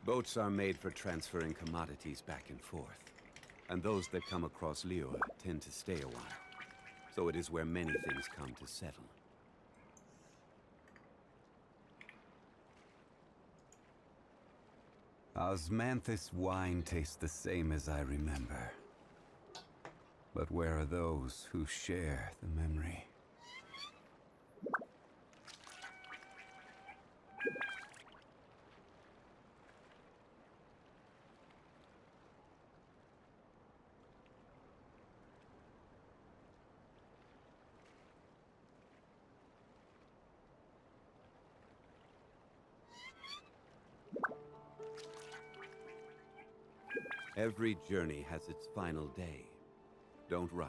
Boats are made for transferring commodities back and forth. And those that come across Liyue tend to stay a while. So it is where many things come to settle. Osmanthus wine tastes the same as I remember. But where are those who share the memory? Every journey has its final day. Don't rush.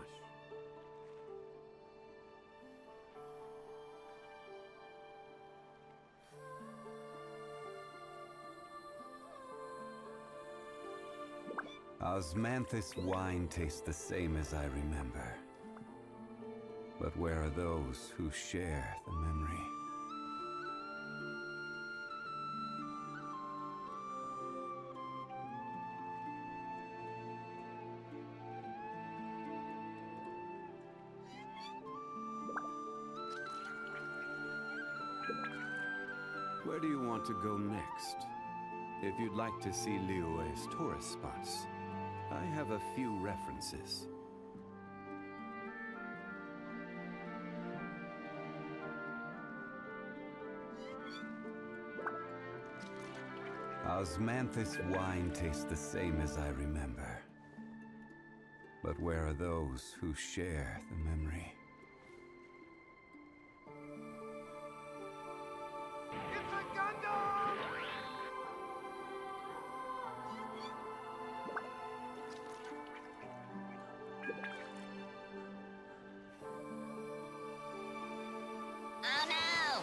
Osmanthus wine tastes the same as I remember. But where are those who share the memory? Where do you want to go next? If you'd like to see Liyue's tourist spots, I have a few references. Osmanthus wine tastes the same as I remember. But where are those who share the memory? Oh no!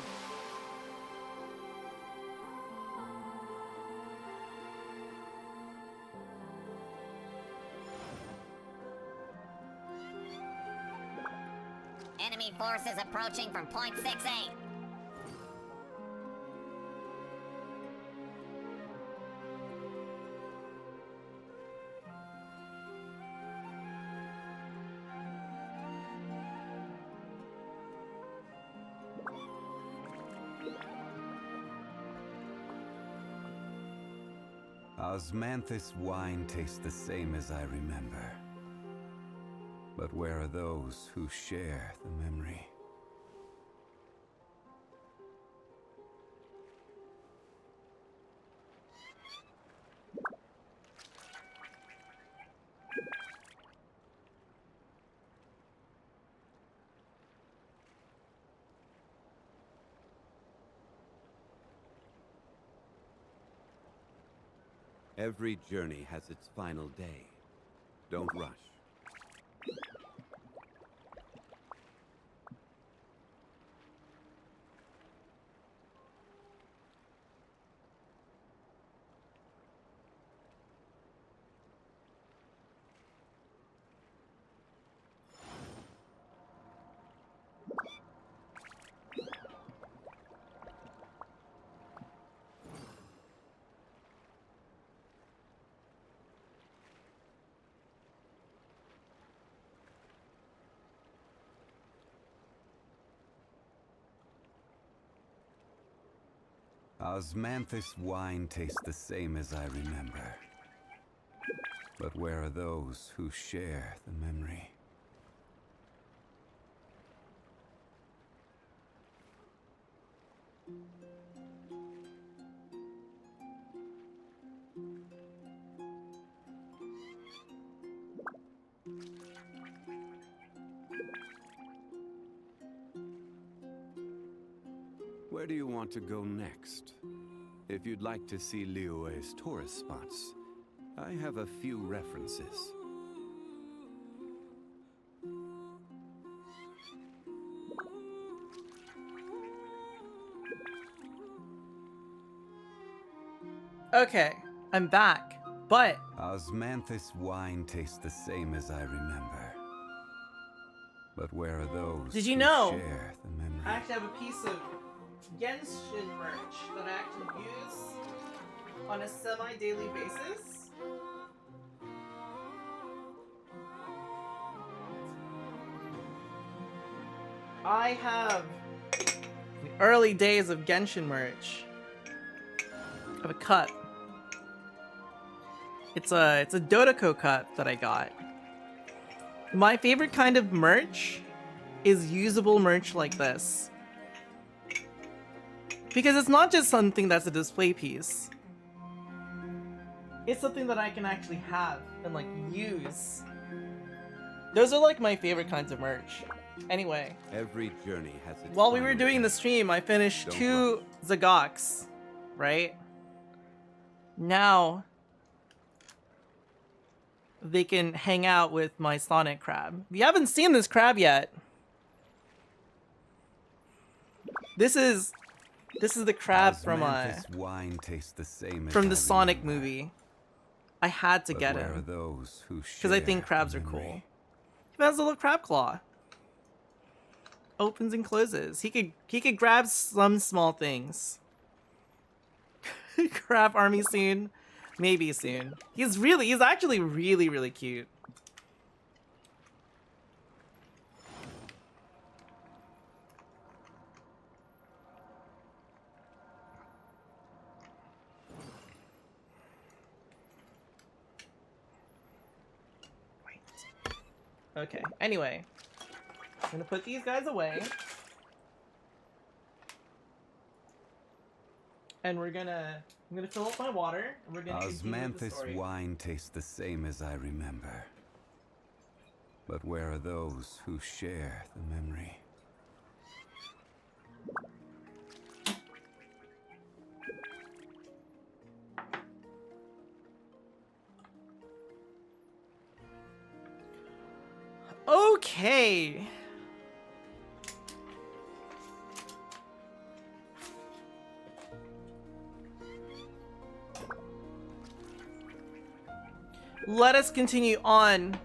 Enemy forces approaching from point 68. Osmanthus wine tastes the same as I remember. But where are those who share the memory? Every journey has its final day. Don't rush. Osmanthus wine tastes the same as I remember. But where are those who share the memory? Where do you want to go next? If you'd like to see Liyue's tourist spots, I have a few references. Okay, I'm back, but Osmanthus wine tastes the same as I remember. But where are those did you who know share the memory? I actually have a piece of Genshin merch that I actually use on a semi-daily basis. I have the early days of Genshin merch. I have a cup. It's a Dodoko cup that I got. My favorite kind of merch is usable merch like this. Because it's not just something that's a display piece. It's something that I can actually have and like use. Those are like my favorite kinds of merch. Anyway, Every journey has its while we were final doing the end. stream, I finished Don't 2 Zagoks, right? Now they can hang out with my Sonic crab. If you haven't seen this crab yet, this is the crab from Osmanthus wine tastes the same as from I the Sonic remember. movie. I had to But get where are him those who because I think share crabs the are cool. memory? He has a little crab claw. Opens and closes. He could grab some small things. Crab army soon. Maybe soon. He's actually really cute. Okay, anyway. I'm gonna put these guys away. And I'm gonna fill up my water, and we're gonna continue with the Osmanthus story. wine tastes the same as I remember. But where are those who share the memory? Okay. Let us continue on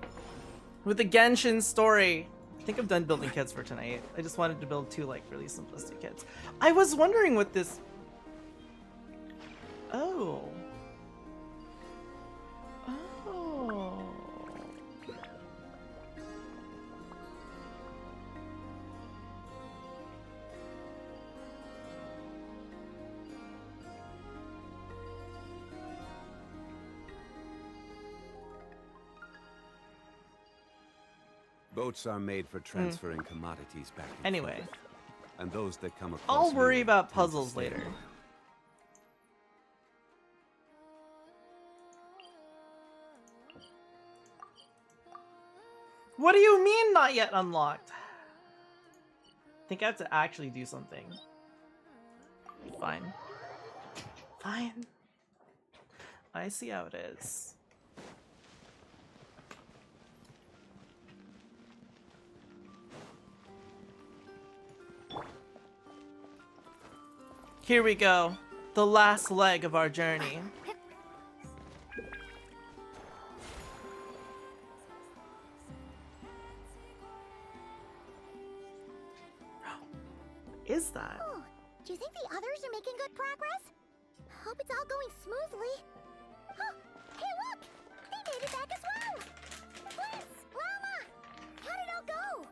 with the Genshin story. I think I'm done building kits for tonight. I just wanted to build 2 like really simplistic kits. I was wondering what this... Oh. Oh. Boats are made for transferring commodities back and Anyway. forth. And those that come across I'll worry Lure about tend to puzzles stay later. alive. What do you mean not yet unlocked? I think I have to actually do something. Fine. Fine. I see how it is. Here we go. The last leg of our journey. Is that? Oh, do you think the others are making good progress? Hope it's all going smoothly. Oh, hey look! They made it back as well! Prince! Llama! How did it all go?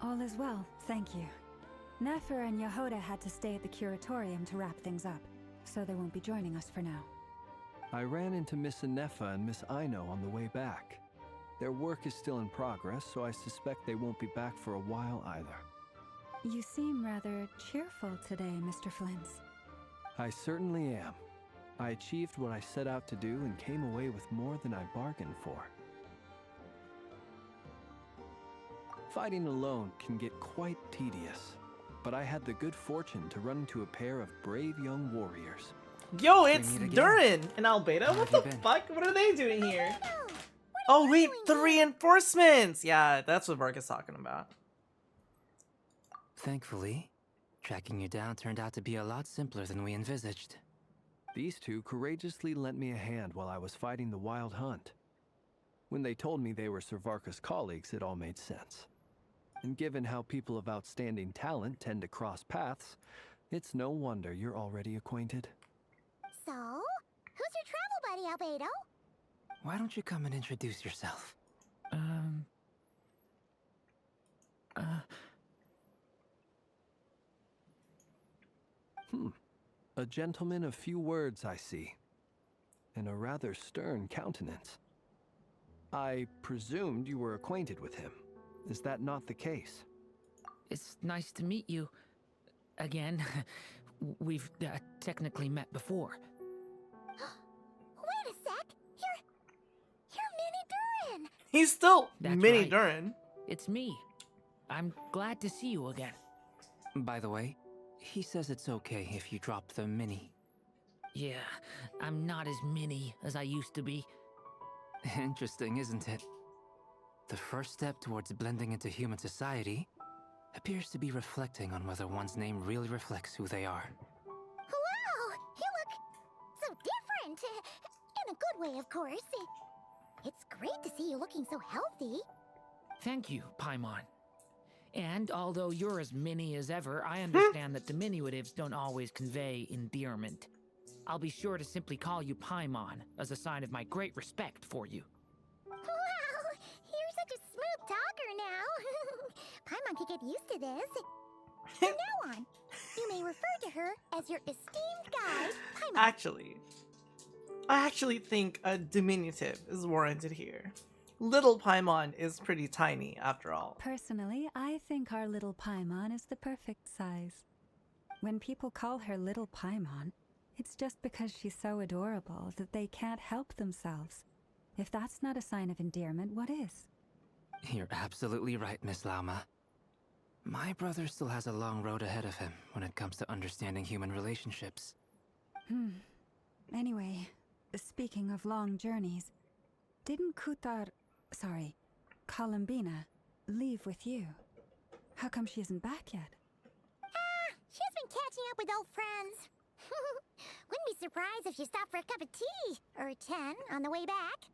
All is well, thank you. Nefer and Yehoda had to stay at the curatorium to wrap things up, so they won't be joining us for now. I ran into Miss Anefa and Miss Aino on the way back. Their work is still in progress, so I suspect they won't be back for a while either. You seem rather cheerful today, Mr. Flint. I certainly am. I achieved what I set out to do and came away with more than I bargained for. Fighting alone can get quite tedious, but I had the good fortune to run into a pair of brave young warriors. Yo, it's meet again. Durin and Albedo. How What have the you been? fuck? What are they doing here? No! What are Oh you wait, doing the here? reinforcements! Yeah, that's what Vark is talking about. Thankfully, tracking you down turned out to be a lot simpler than we envisaged. These two courageously lent me a hand while I was fighting the wild hunt. When they told me they were Servarka's colleagues, it all made sense. And given how people of outstanding talent tend to cross paths, it's no wonder you're already acquainted. So, who's your travel buddy, Albedo? Why don't you come and introduce yourself? A gentleman of few words, I see. And a rather stern countenance. I presumed you were acquainted with him. Is that not the case? It's nice to meet you. Again. We've technically met before. Wait a sec! You're Mini Durin! He's still That's Mini right. Durin. It's me. I'm glad to see you again. By the way, he says it's okay if you drop the mini. Yeah, I'm not as mini as I used to be. Interesting, isn't it? The first step towards blending into human society appears to be reflecting on whether one's name really reflects who they are. Wow! You look so different! In a good way, of course. It's great to see you looking so healthy. Thank you, Paimon. And although you're as mini as ever, I understand that diminutives don't always convey endearment. I'll be sure to simply call you Paimon as a sign of my great respect for you. Wow! You're such a smooth talker now. Paimon could get used to this. From now on, you may refer to her as your esteemed guide, Paimon. I actually think a diminutive is warranted here. Little Paimon is pretty tiny, after all. Personally, I think our little Paimon is the perfect size. When people call her Little Paimon, it's just because she's so adorable that they can't help themselves. If that's not a sign of endearment, what is? You're absolutely right, Miss Lauma. My brother still has a long road ahead of him when it comes to understanding human relationships. Anyway, speaking of long journeys, didn't Columbina, leave with you? How come she isn't back yet? She's been catching up with old friends. Wouldn't be surprised if she stopped for a cup of tea or 10 on the way back.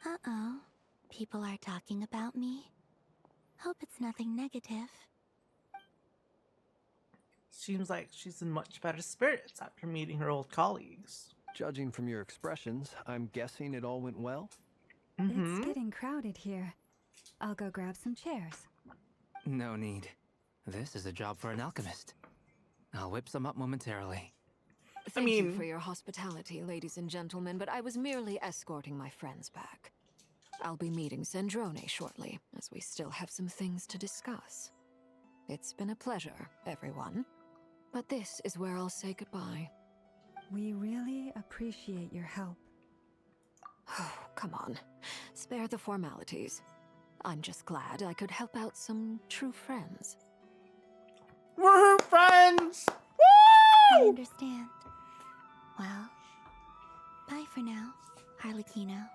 Uh-oh. People are talking about me. Hope it's nothing negative. Seems like she's in much better spirits after meeting her old colleagues. Judging from your expressions, I'm guessing it all went well? It's getting crowded here. I'll go grab some chairs. No need. This is a job for an alchemist. I'll whip some up momentarily. Thank you for your hospitality, ladies and gentlemen, but I was merely escorting my friends back. I'll be meeting Zendrone shortly, as we still have some things to discuss. It's been a pleasure, everyone. But this is where I'll say goodbye. We really appreciate your help. Oh, come on. Spare the formalities. I'm just glad I could help out some true friends. We're her friends! I Woo! understand. Well, bye for now, Harlequino.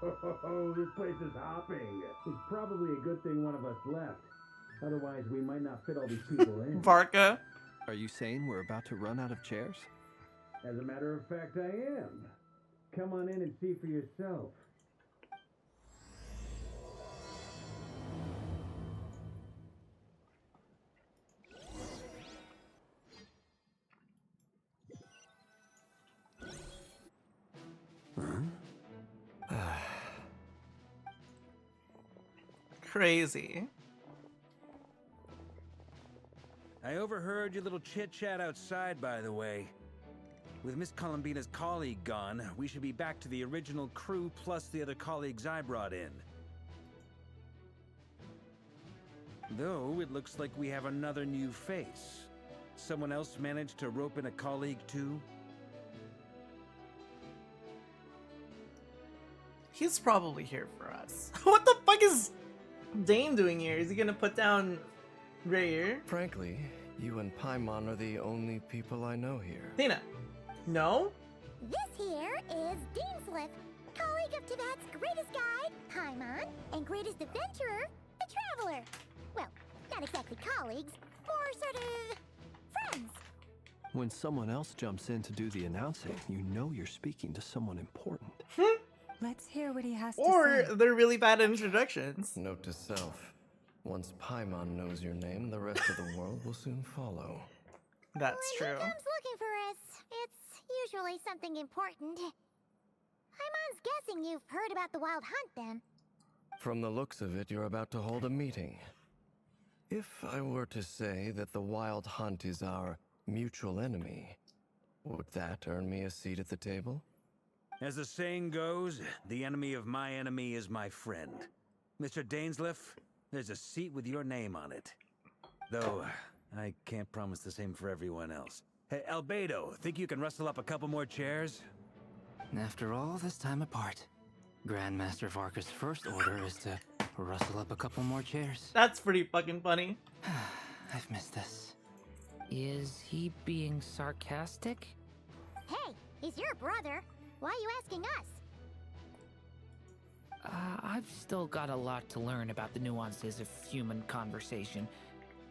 Oh, this place is hopping. It's probably a good thing one of us left. Otherwise, we might not fit all these people in. Varka. Are you saying we're about to run out of chairs? As a matter of fact, I am. Come on in and see for yourself. Crazy. I overheard your little chit-chat outside, by the way. With Miss Columbina's colleague gone, we should be back to the original crew plus the other colleagues I brought in. Though, it looks like we have another new face. Someone else managed to rope in a colleague too? He's probably here for us. What the fuck is Dane doing here? Is he gonna put down Rayur? Frankly, you and Paimon are the only people I know here. Tina. No? This here is Deanslip, colleague of Tibet's greatest guide, Paimon, and greatest adventurer, the Traveler. Well, not exactly colleagues, more sort of friends. When someone else jumps in to do the announcing, you know you're speaking to someone important. Let's hear what he has to Or say. they're really bad introductions. Note to self. Once Paimon knows your name, the rest of the world will soon follow. That's when true. he comes looking for us, it's usually something important. Paimon's guessing you've heard about the Wild Hunt, then. From the looks of it, you're about to hold a meeting. If I were to say that the Wild Hunt is our mutual enemy, would that earn me a seat at the table? As the saying goes, the enemy of my enemy is my friend. Mr. Dainsleif, there's a seat with your name on it. Though, I can't promise the same for everyone else. Hey, Albedo, think you can rustle up a couple more chairs? After all this time apart, Grandmaster Varka's first order is to rustle up a couple more chairs. That's pretty fucking funny. I've missed this. Is he being sarcastic? Hey, he's your brother. Why are you asking us? I've still got a lot to learn about the nuances of human conversation.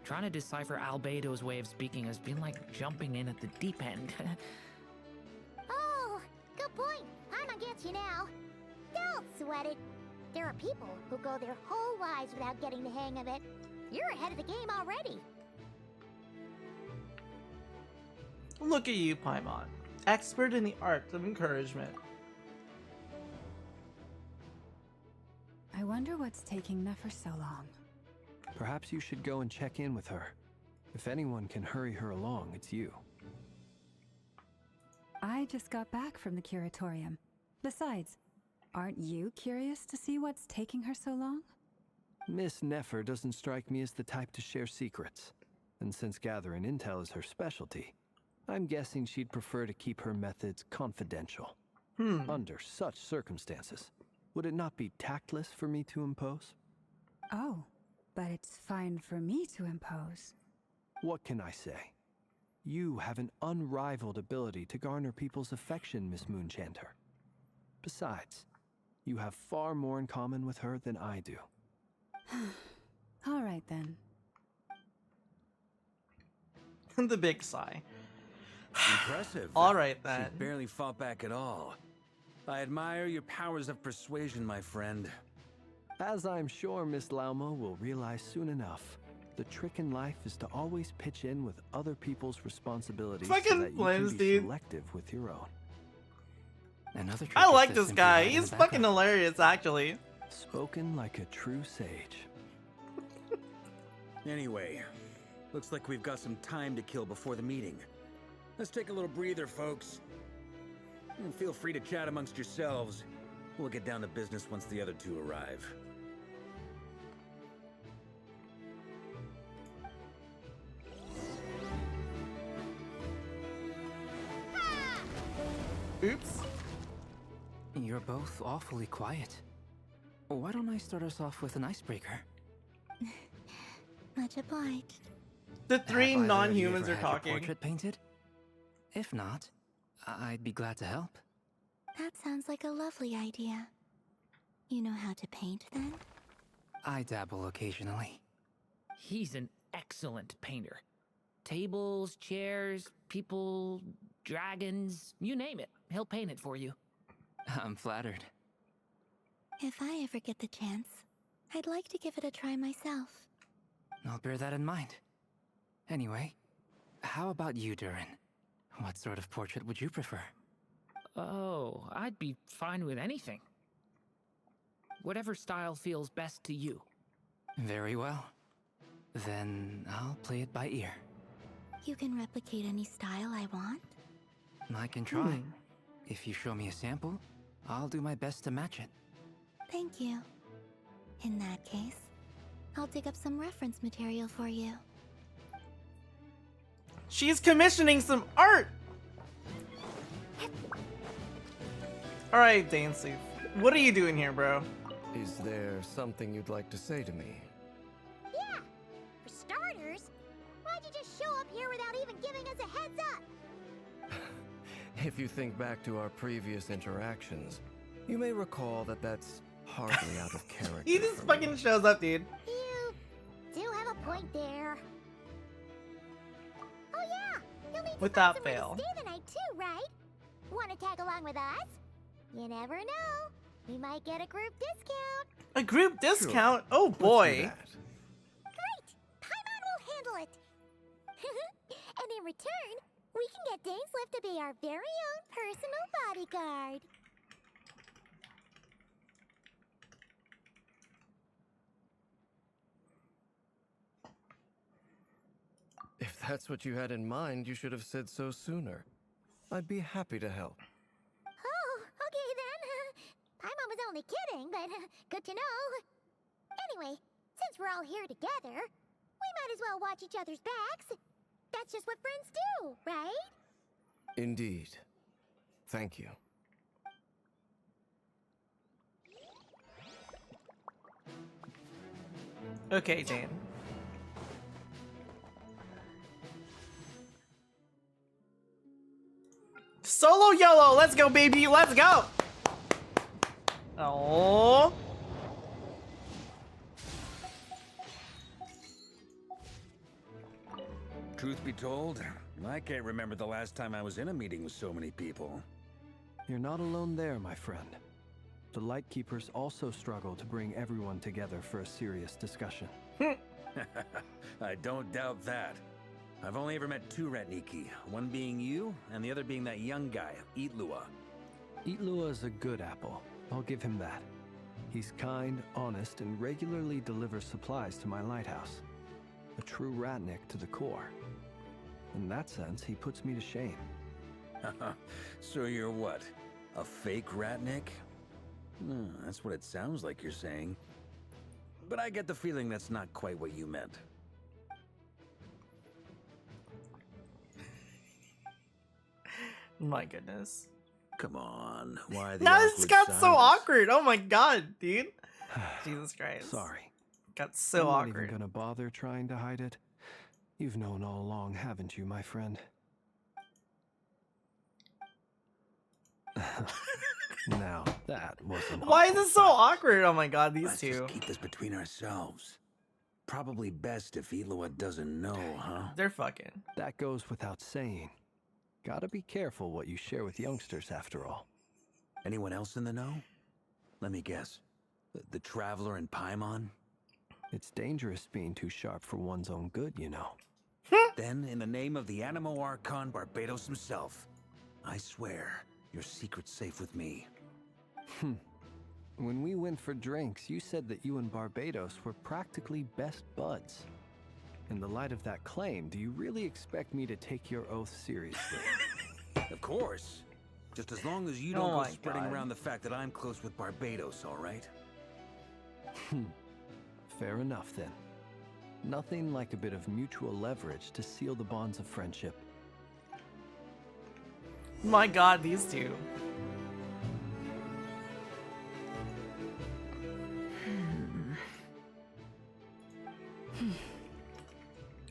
Trying to decipher Albedo's way of speaking has been like jumping in at the deep end. Oh, good point. Paimon gets you now. Don't sweat it. There are people who go their whole lives without getting the hang of it. You're ahead of the game already. Look at you, Paimon. Expert in the art of encouragement. I wonder what's taking Nefer so long. Perhaps you should go and check in with her. If anyone can hurry her along, it's you. I just got back from the curatorium. Besides, aren't you curious to see what's taking her so long? Miss Nefer doesn't strike me as the type to share secrets. And since gathering intel is her specialty, I'm guessing she'd prefer to keep her methods confidential. Under such circumstances, would it not be tactless for me to impose? Oh, but it's fine for me to impose. What can I say? You have an unrivaled ability to garner people's affection, Miss Moonchanter. Besides, you have far more in common with her than I do. All right then. The big sigh. Impressive. All right then. She barely fought back at all. I admire your powers of persuasion, my friend. As I'm sure Miss Lauma will realize soon enough, the trick in life is to always pitch in with other people's responsibilities so Fucking that you Blends, can be dude. selective with your own. Another trick I is like to this simply guy. hide in He's the fucking background. hilarious, actually. Spoken like a true sage. Anyway, looks like we've got some time to kill before the meeting. Let's take a little breather, folks. And feel free to chat amongst yourselves. We'll get down to business once the other two arrive. Oops. You're both awfully quiet. Why don't I start us off with an icebreaker? Much obliged. The three Have either of you non-humans ever are had your talking. portrait painted? If not, I'd be glad to help. That sounds like a lovely idea. You know how to paint, then? I dabble occasionally. He's an excellent painter. Tables, chairs, people, dragons, you name it. He'll paint it for you. I'm flattered. If I ever get the chance, I'd like to give it a try myself. I'll bear that in mind. Anyway, how about you, Durin? What sort of portrait would you prefer? Oh, I'd be fine with anything. Whatever style feels best to you. Very well. Then I'll play it by ear. You can replicate any style I want? I can try. If you show me a sample, I'll do my best to match it. Thank you. In that case, I'll dig up some reference material for you. She's commissioning some art! Alright, Dainsleif. What are you doing here, bro? Is there something you'd like to say to me? Yeah! For starters, why'd you just show up here without even giving us a heads up? If you think back to our previous interactions, you may recall that that's hardly out of character. He just for me. fucking shows up, dude. You do have a point there. Oh yeah! You'll need to Without find somewhere fail. to stay the night too, right? Want to tag along with us? You never know. We might get a group discount. A group discount? Sure. Oh Let's do boy. that. And in return, we can get Dainsliff to be our very own personal bodyguard. If that's what you had in mind, you should have said so sooner. I'd be happy to help. Oh, okay then. Paimon was only kidding, but good to know. Anyway, since we're all here together, we might as well watch each other's backs. That's just what friends do, right? Indeed. Thank you. Okay, Dane. Solo YOLO! Let's go, baby! Let's go! Oh. Truth be told, I can't remember the last time I was in a meeting with so many people. You're not alone there, my friend. The Lightkeepers also struggle to bring everyone together for a serious discussion. I don't doubt that. I've only ever met two Ratniki, one being you, and the other being that young guy, Itlua. Itlua is a good apple. I'll give him that. He's kind, honest, and regularly delivers supplies to my lighthouse. A true Ratnik to the core. In that sense, he puts me to shame. So you're what? A fake Ratnik? That's what it sounds like you're saying. But I get the feeling that's not quite what you meant. My goodness. Come on, why the Now this awkward got so silence? awkward. Oh my god, dude. Jesus Christ. Sorry. Got so I'm not awkward. even gonna bother trying to hide it. You've known all along, haven't you, my friend? Now, that wasn't Why is awkward. this so awkward? Oh my god, these Let's two. just keep this between ourselves. Probably best if Itlua doesn't know, huh? They're fucking. That goes without saying. Gotta be careful what you share with youngsters, after all. Anyone else in the know? Let me guess. The Traveler and Paimon? It's dangerous being too sharp for one's own good, you know. Then, in the name of the Animo Archon Barbados himself, I swear your secret's safe with me. When we went for drinks, you said that you and Barbados were practically best buds. In the light of that claim, do you really expect me to take your oath seriously? Of course. Just as long as you Oh don't go my spreading God. around the fact that I'm close with Barbados, all right? Fair enough, then. Nothing like a bit of mutual leverage to seal the bonds of friendship. My god, these two.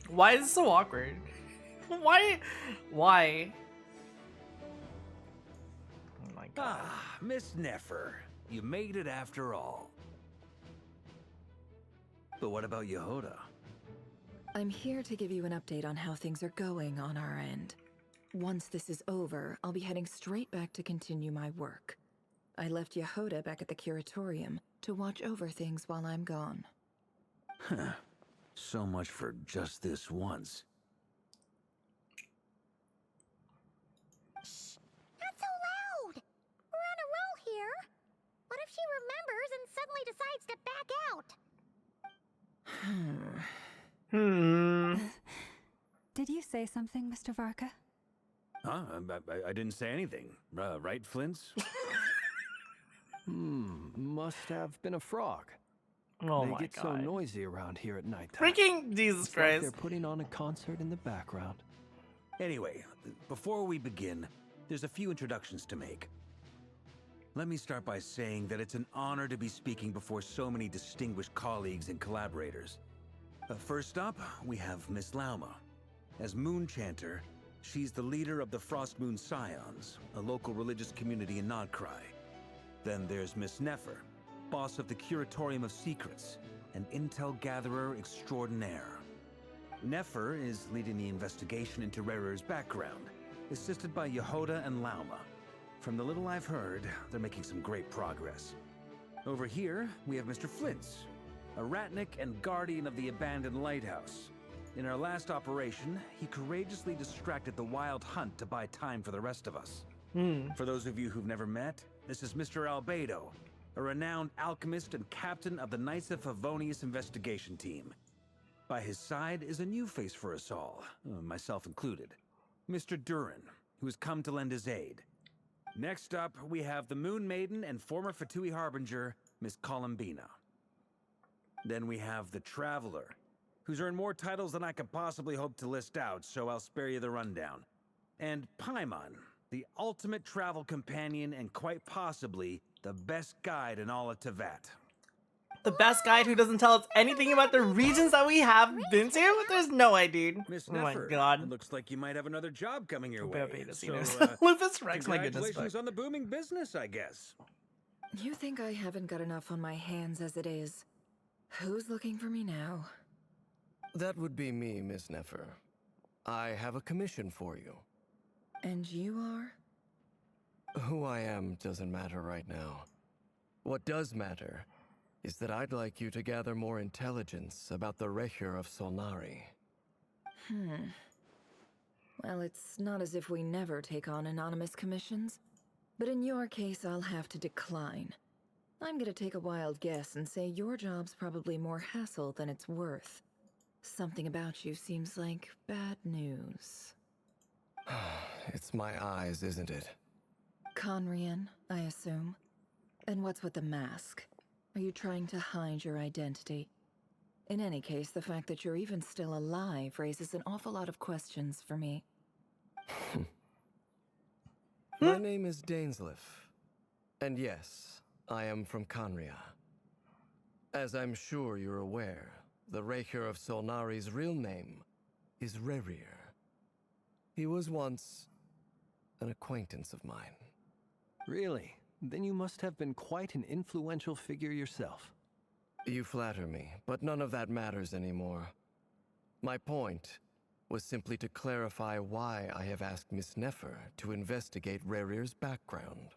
Why is it so awkward? Why? Why? Oh my god. Ah, Miss Nefer. You made it after all. But what about Yehoda? I'm here to give you an update on how things are going on our end. Once this is over, I'll be heading straight back to continue my work. I left Yehoda back at the Curatorium to watch over things while I'm gone. Huh. So much for just this once. Shh! Not so loud! We're on a roll here. What if she remembers and suddenly decides to back out? Did you say something, Mr. Varka? Huh? I didn't say anything. Right, Flints? Must have been a frog. Oh They my get god. so noisy around here at nighttime. Freaking Jesus It's like Christ. they're putting on a concert in the background. Anyway, before we begin, there's a few introductions to make. Let me start by saying that it's an honor to be speaking before so many distinguished colleagues and collaborators. First up, we have Miss Lauma. As Moon Chanter, she's the leader of the Frost Moon Scions, a local religious community in Krai. Then there's Miss Nefer, boss of the Curatorium of Secrets, an intel gatherer extraordinaire. Nefer is leading the investigation into Rarer's background, assisted by Yehoda and Lauma. From the little I've heard, they're making some great progress. Over here, we have Mr. Flintz, a Ratnik and guardian of the abandoned lighthouse. In our last operation, he courageously distracted the Wild Hunt to buy time for the rest of us. For those of you who've never met, this is Mr. Albedo, a renowned alchemist and captain of the Knights of Favonius investigation team. By his side is a new face for us all, myself included, Mr. Durin, who has come to lend his aid. Next up, we have the Moon Maiden and former Fatui Harbinger, Miss Columbina. Then we have the Traveler, who's earned more titles than I could possibly hope to list out, so I'll spare you the rundown. And Paimon, the ultimate travel companion and quite possibly the best guide in all of Tevat. The best guide who doesn't tell us anything about the regions that we have been to? There's no way, dude. Miss Oh my Neffer, god. it looks like you might have another job coming your way. Barbados, So, Lupus Rex, my goodness. congratulations on the booming business, I guess. You think I haven't got enough on my hands as it is? Who's looking for me now? That would be me, Miss Neffer. I have a commission for you. And you are? Who I am doesn't matter right now. What does matter is that I'd like you to gather more intelligence about the Recher of Solnari. Well, it's not as if we never take on anonymous commissions. But in your case, I'll have to decline. I'm gonna take a wild guess and say your job's probably more hassle than it's worth. Something about you seems like bad news. It's my eyes, isn't it? Conrian, I assume. And what's with the mask? Are you trying to hide your identity? In any case, the fact that you're even still alive raises an awful lot of questions for me. My name is Dainsleif. And yes, I am from Conria. As I'm sure you're aware, the Recher of Solnari's real name is Rerir. He was once an acquaintance of mine. Really? Then you must have been quite an influential figure yourself. You flatter me, but none of that matters anymore. My point was simply to clarify why I have asked Miss Neffer to investigate Rerir's background.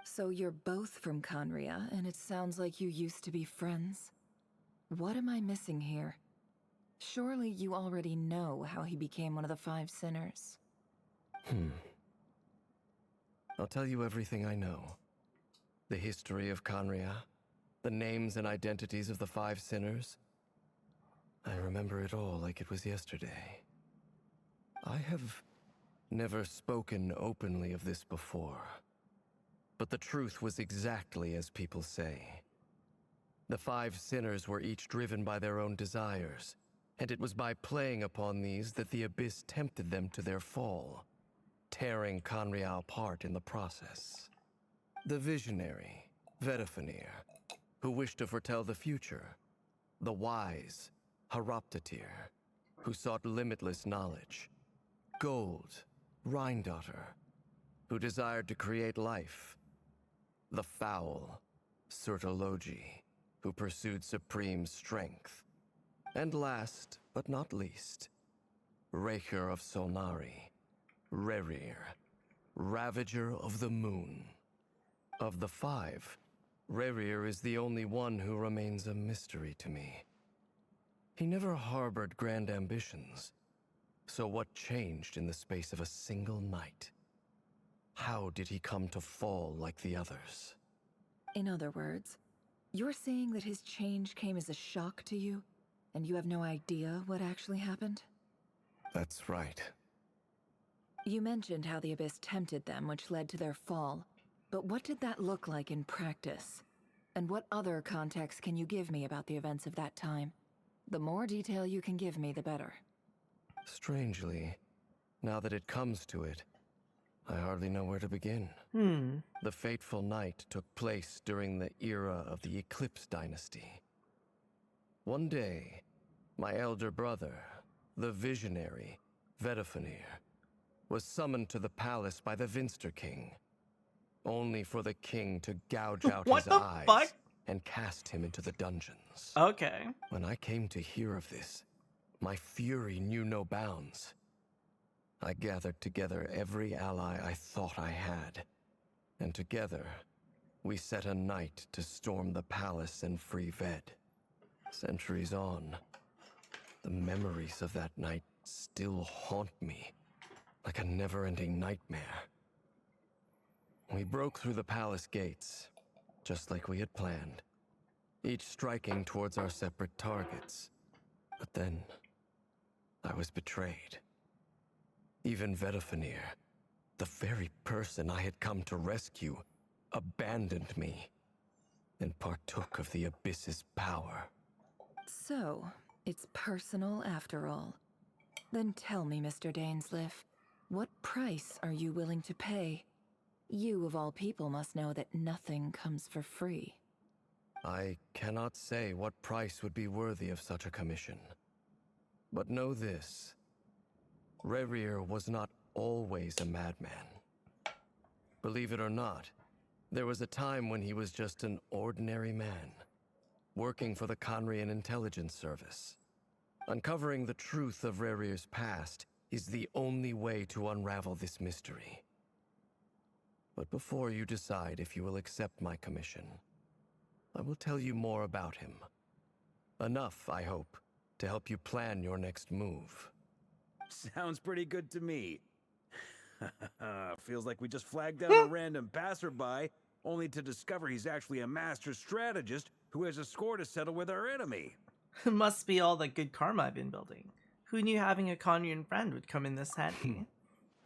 So you're both from Conria, and it sounds like you used to be friends? What am I missing here? Surely you already know how he became one of the Five Sinners. I'll tell you everything I know. The history of Conria, the names and identities of the Five Sinners. I remember it all like it was yesterday. I have never spoken openly of this before. But the truth was exactly as people say. The Five Sinners were each driven by their own desires, and it was by playing upon these that the Abyss tempted them to their fall, tearing Conria apart in the process. The visionary, Vedifenir, who wished to foretell the future. The wise, Haroptatir, who sought limitless knowledge. Gold, Rhindaughter, who desired to create life. The foul, Sertologi, who pursued supreme strength. And last, but not least, Recher of Solnari, Rerir, Ravager of the Moon. Of the five, Rerir is the only one who remains a mystery to me. He never harbored grand ambitions. So what changed in the space of a single night? How did he come to fall like the others? In other words, you're saying that his change came as a shock to you, and you have no idea what actually happened? That's right. You mentioned how the Abyss tempted them, which led to their fall. But what did that look like in practice? And what other context can you give me about the events of that time? The more detail you can give me, the better. Strangely, now that it comes to it, I hardly know where to begin. The fateful night took place during the era of the Eclipse Dynasty. One day, my elder brother, the visionary, Vedifenir, was summoned to the palace by the Vinster King, only for the king to gouge out his eyes and cast him into the dungeons. Okay. When I came to hear of this, my fury knew no bounds. I gathered together every ally I thought I had, and together we set a night to storm the palace and free Ved. Centuries on, The memories of that night still haunt me, like a never-ending nightmare. We broke through the palace gates, just like we had planned, each striking towards our separate targets. But then, I was betrayed. Even Vedafenir, the very person I had come to rescue, abandoned me and partook of the Abyss's power. So, it's personal after all. Then tell me, Mr. Dainsleif, what price are you willing to pay? You, of all people, must know that nothing comes for free. I cannot say what price would be worthy of such a commission. But know this. Rerir was not always a madman. Believe it or not, there was a time when he was just an ordinary man, working for the Conrian Intelligence Service. Uncovering the truth of Rerir's past is the only way to unravel this mystery. But before you decide if you will accept my commission, I will tell you more about him. Enough, I hope, to help you plan your next move. Sounds pretty good to me. Feels like we just flagged down a random passerby, only to discover he's actually a master strategist who has a score to settle with our enemy. Must be all the good karma I've been building. Who knew having a Conrian friend would come in this handy?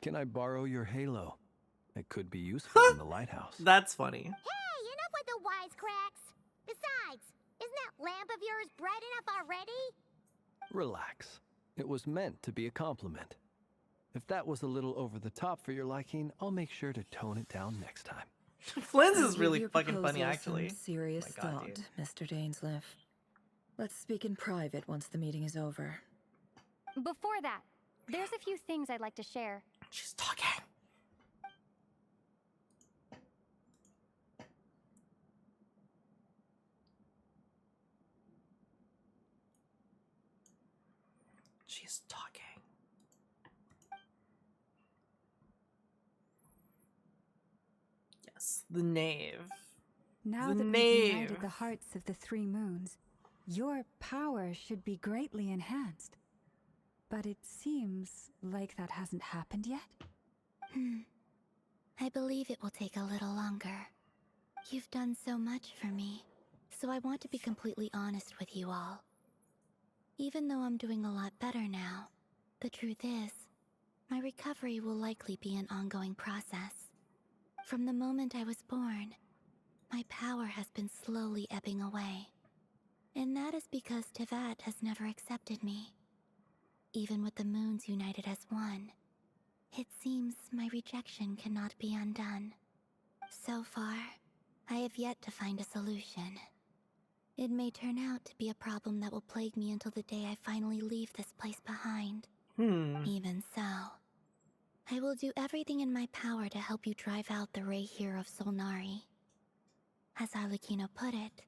Can I borrow your halo? It could be useful in the lighthouse. That's funny. Hey, enough with the wisecracks! Besides, isn't that lamp of yours bright enough already? Relax. It was meant to be a compliment. If that was a little over the top for your liking, I'll make sure to tone it down next time. Flynn's is I'll really give your fucking funny, proposal actually. some serious Oh my God, thought, dude. Mr. Dainsleif. Let's speak in private once the meeting is over. Before that, there's a few things I'd like to share. She's talking. She's talking. Yes, the knave. Now The that we've knave. united the hearts of the three moons, your power should be greatly enhanced. But it seems like that hasn't happened yet. I believe it will take a little longer. You've done so much for me, so I want to be completely honest with you all. Even though I'm doing a lot better now, the truth is, my recovery will likely be an ongoing process. From the moment I was born, my power has been slowly ebbing away. And that is because Tevat has never accepted me. Even with the moons united as one, it seems my rejection cannot be undone. So far, I have yet to find a solution. It may turn out to be a problem that will plague me until the day I finally leave this place behind. Even so, I will do everything in my power to help you drive out the Rerir of Solnari. As Arlecchino put it,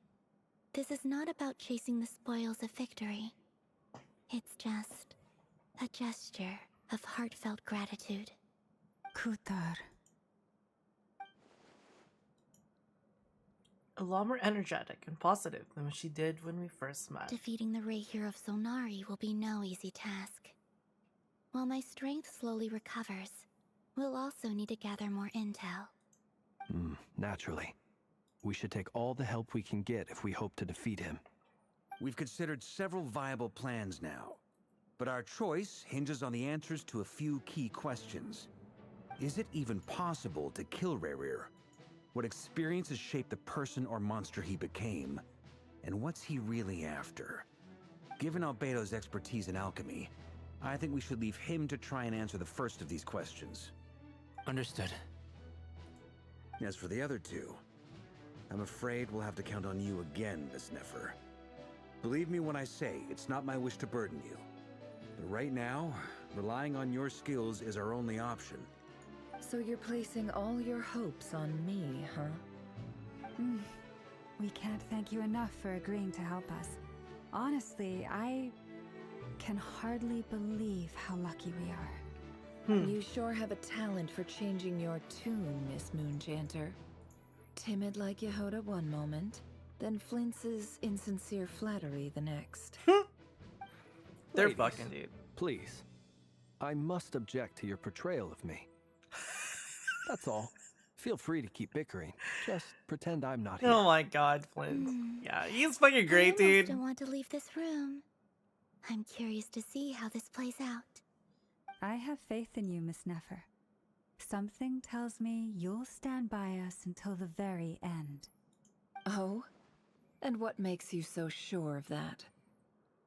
this is not about chasing the spoils of victory. It's just a gesture of heartfelt gratitude. Kutar. A lot more energetic and positive than what she did when we first met. Defeating the Rerir of Solnari will be no easy task. While my strength slowly recovers, we'll also need to gather more intel. Naturally. We should take all the help we can get if we hope to defeat him. We've considered several viable plans now, but our choice hinges on the answers to a few key questions. Is it even possible to kill Rerir? What experiences shaped the person or monster he became? And what's he really after? Given Albedo's expertise in alchemy, I think we should leave him to try and answer the first of these questions. Understood. As for the other two, I'm afraid we'll have to count on you again, Miss Nefer. Believe me when I say it's not my wish to burden you. But right now, relying on your skills is our only option. So you're placing all your hopes on me, huh? We can't thank you enough for agreeing to help us. Honestly, I can hardly believe how lucky we are. You sure have a talent for changing your tune, Miss Moonchanter. Timid like Yehoda one moment, then Flintz's insincere flattery the next. They're Ladies, fucking, dude. Please. I must object to your portrayal of me. That's all. Feel free to keep bickering. Just pretend I'm not here. Oh my god, Flint. Yeah, he's fucking great, I dude. don't want to leave this room. I'm curious to see how this plays out. I have faith in you, Miss Nefer. Something tells me you'll stand by us until the very end. Oh? And what makes you so sure of that?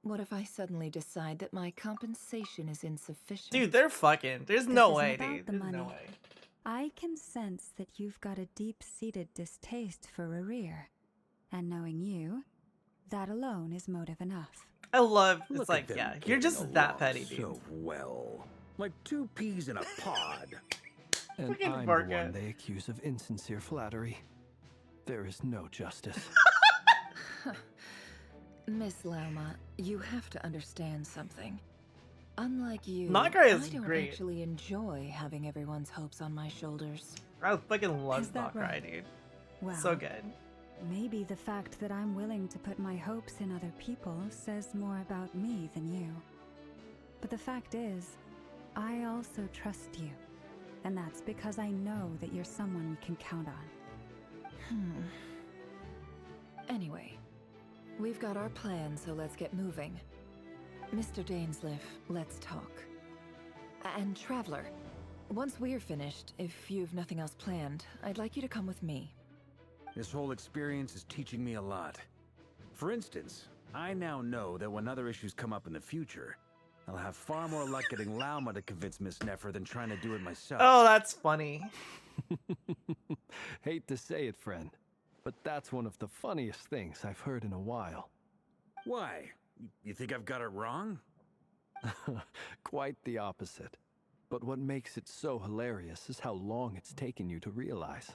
What if I suddenly decide that my compensation is insufficient? Dude, they're fucking. There's This no isn't way, about dude. the There's money. no way. I can sense that you've got a deep-seated distaste for Rerir. And knowing you, that alone is motive enough. I love, it's Look like, at them yeah, you're getting just that along petty, dude. So well. Like 2 peas in a pod. And Freaking I'm Barca. the one they accuse of insincere flattery. There is no justice. Miss Lauma, you have to understand something. Unlike you, Nagra is I don't great. actually enjoy having everyone's hopes on my shoulders. I fucking love Is that Krai, right? dude. Well, So good. maybe the fact that I'm willing to put my hopes in other people says more about me than you. But the fact is, I also trust you. And that's because I know that you're someone we can count on. Anyway, we've got our plan, so let's get moving. Mr. Dainsliff, let's talk. And Traveler, once we're finished, if you've nothing else planned, I'd like you to come with me. This whole experience is teaching me a lot. For instance, I now know that when other issues come up in the future, I'll have far more luck getting Lauma to convince Miss Nefer than trying to do it myself. Oh, that's funny. Hate to say it, friend, but that's one of the funniest things I've heard in a while. Why? You think I've got it wrong? Quite the opposite. But what makes it so hilarious is how long it's taken you to realize.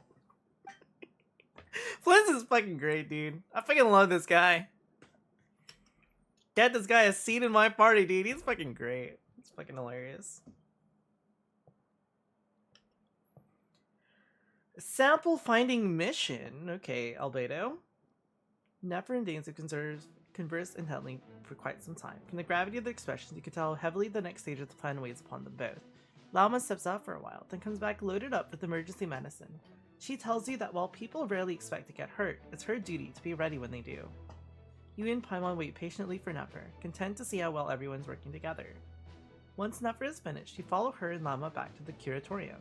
Flint is fucking great, dude. I fucking love this guy. Get this guy a seat in my party, dude. He's fucking great. It's fucking hilarious. Sample finding mission. Okay, Albedo. Nefer and Danes have conversed intently for quite some time. From the gravity of their expressions, you can tell how heavily the next stage of the plan weighs upon them both. Lauma steps out for a while, then comes back loaded up with emergency medicine. She tells you that while people rarely expect to get hurt, it's her duty to be ready when they do. You and Paimon wait patiently for Nefer, content to see how well everyone's working together. Once Nefer is finished, you follow her and Lauma back to the curatorium.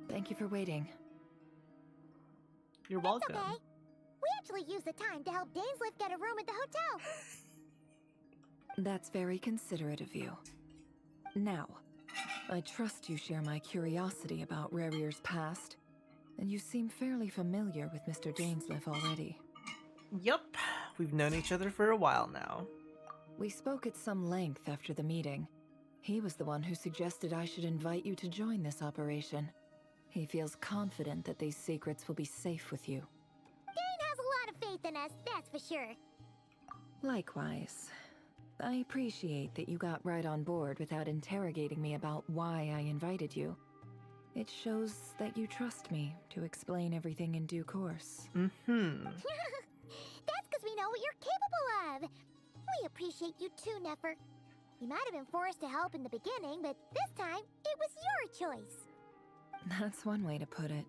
Thank you for waiting. You're welcome. It's okay. We actually used the time to help Dainsliff get a room at the hotel. That's very considerate of you. Now, I trust you share my curiosity about Rerir's past, and you seem fairly familiar with Mr. Dainsliff already. Yep, we've known each other for a while now. We spoke at some length after the meeting. He was the one who suggested I should invite you to join this operation. He feels confident that these secrets will be safe with you. Dane has a lot of faith in us, that's for sure. Likewise. I appreciate that you got right on board without interrogating me about why I invited you. It shows that you trust me to explain everything in due course. That's because we know what you're capable of. We appreciate you too, Nefer. You might have been forced to help in the beginning, but this time, it was your choice. That's one way to put it.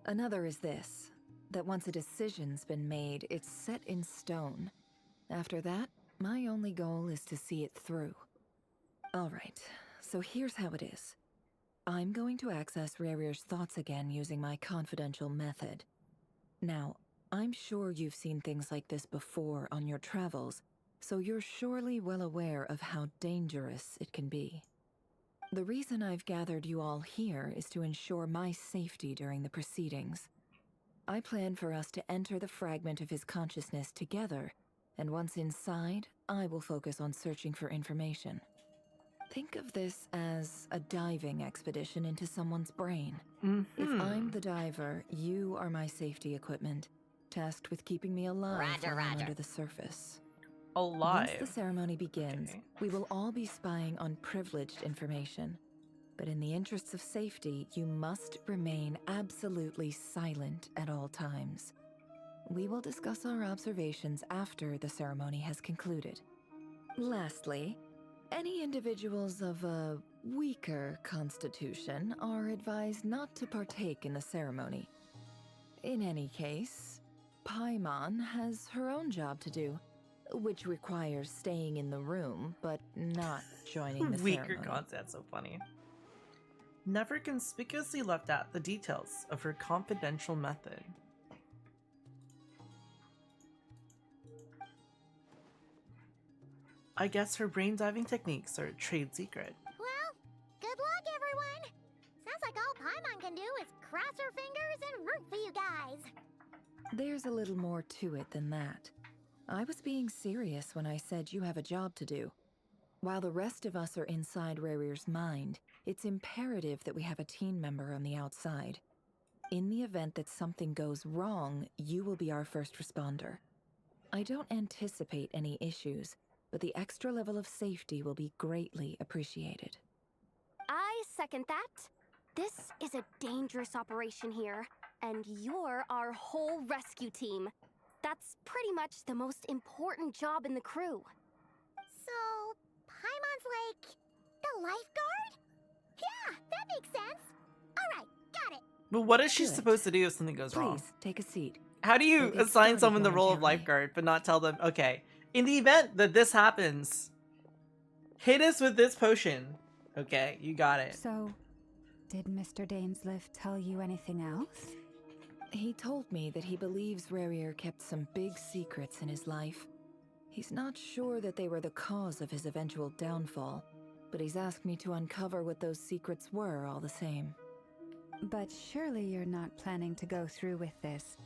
Another is this, that once a decision's been made, it's set in stone. After that, my only goal is to see it through. Alright, so here's how it is. I'm going to access Rerir's thoughts again using my confidential method. Now, I'm sure you've seen things like this before on your travels, so you're surely well aware of how dangerous it can be. The reason I've gathered you all here is to ensure my safety during the proceedings. I plan for us to enter the fragment of his consciousness together, and once inside, I will focus on searching for information. Think of this as a diving expedition into someone's brain. If I'm the diver, you are my safety equipment, tasked with keeping me alive Roger, while I'm roger. under the surface. alive. Once the ceremony begins, we will all be spying on privileged information. But in the interests of safety, you must remain absolutely silent at all times. We will discuss our observations after the ceremony has concluded. Lastly, any individuals of a weaker constitution are advised not to partake in the ceremony. In any case, Paimon has her own job to do, which requires staying in the room, but not joining the Weaker ceremony. concept, so funny. Never conspicuously left out the details of her confidential method. I guess her brain diving techniques are a trade secret. Well, good luck, everyone. Sounds like all Paimon can do is cross her fingers and root for you guys. There's a little more to it than that. I was being serious when I said you have a job to do. While the rest of us are inside Rarir's mind, it's imperative that we have a team member on the outside. In the event that something goes wrong, you will be our first responder. I don't anticipate any issues, but the extra level of safety will be greatly appreciated. I second that. This is a dangerous operation here, and you're our whole rescue team. That's pretty much the most important job in the crew. So, Paimon's like the lifeguard? Yeah, that makes sense. All right, got it. But what is she Good. supposed to do if something goes wrong? Please, take a seat. How do you We'll get assign started someone the role of momentarily. lifeguard but not tell them, okay, in the event that this happens, hit us with this potion. Okay, you got it. So, did Mr. Dainsliff tell you anything else? He told me that he believes Rarir kept some big secrets in his life. He's not sure that they were the cause of his eventual downfall, but he's asked me to uncover what those secrets were all the same. But surely you're not planning to go through with this,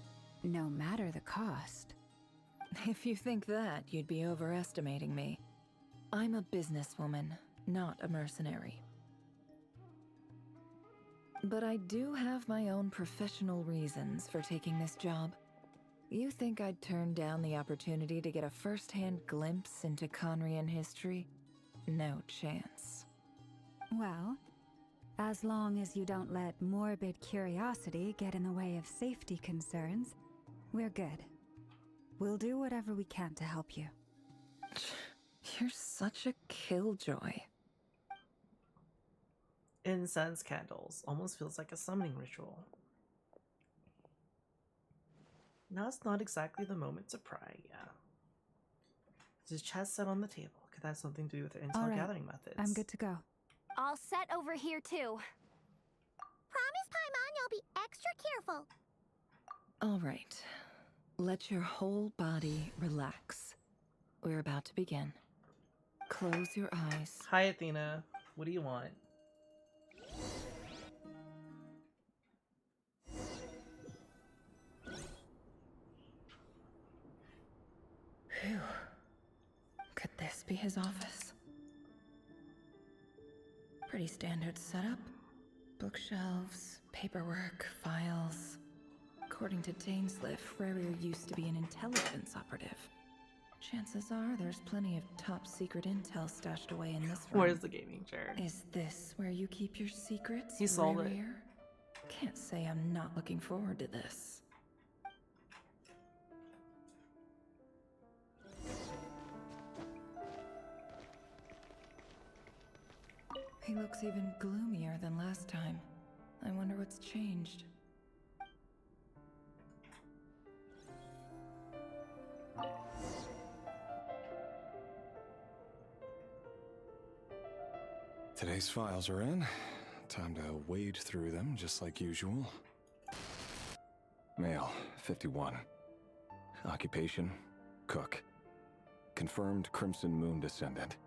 no matter the cost. If you think that, you'd be overestimating me. I'm a businesswoman, not a mercenary. But I do have my own professional reasons for taking this job. You think I'd turn down the opportunity to get a first-hand glimpse into Conrian history? No chance. Well, as long as you don't let morbid curiosity get in the way of safety concerns, we're good. We'll do whatever we can to help you. You're such a killjoy. Incense candles. Almost feels like a summoning ritual. Now it's not exactly the moment to pry, yeah. There's a chest set on the table. Could that have something to do with the intel All right, gathering methods? I'm good to go. All set over here, too. Promise, Paimon, you'll be extra careful. All right. Let your whole body relax. We're about to begin. Close your eyes. Hi, Athena. What do you want? Phew. Could this be his office? Pretty standard setup. Bookshelves, paperwork, files. According to Dainsliff, Rarir used to be an intelligence operative. Chances are there's plenty of top-secret intel stashed away in this room. Where's the gaming chair? Is this where you keep your secrets, He sold it. Rarir? Can't say I'm not looking forward to this. He looks even gloomier than last time. I wonder what's changed. Today's files are in. Time to wade through them, just like usual. Male, 51. Occupation, cook. Confirmed Crimson Moon descendant.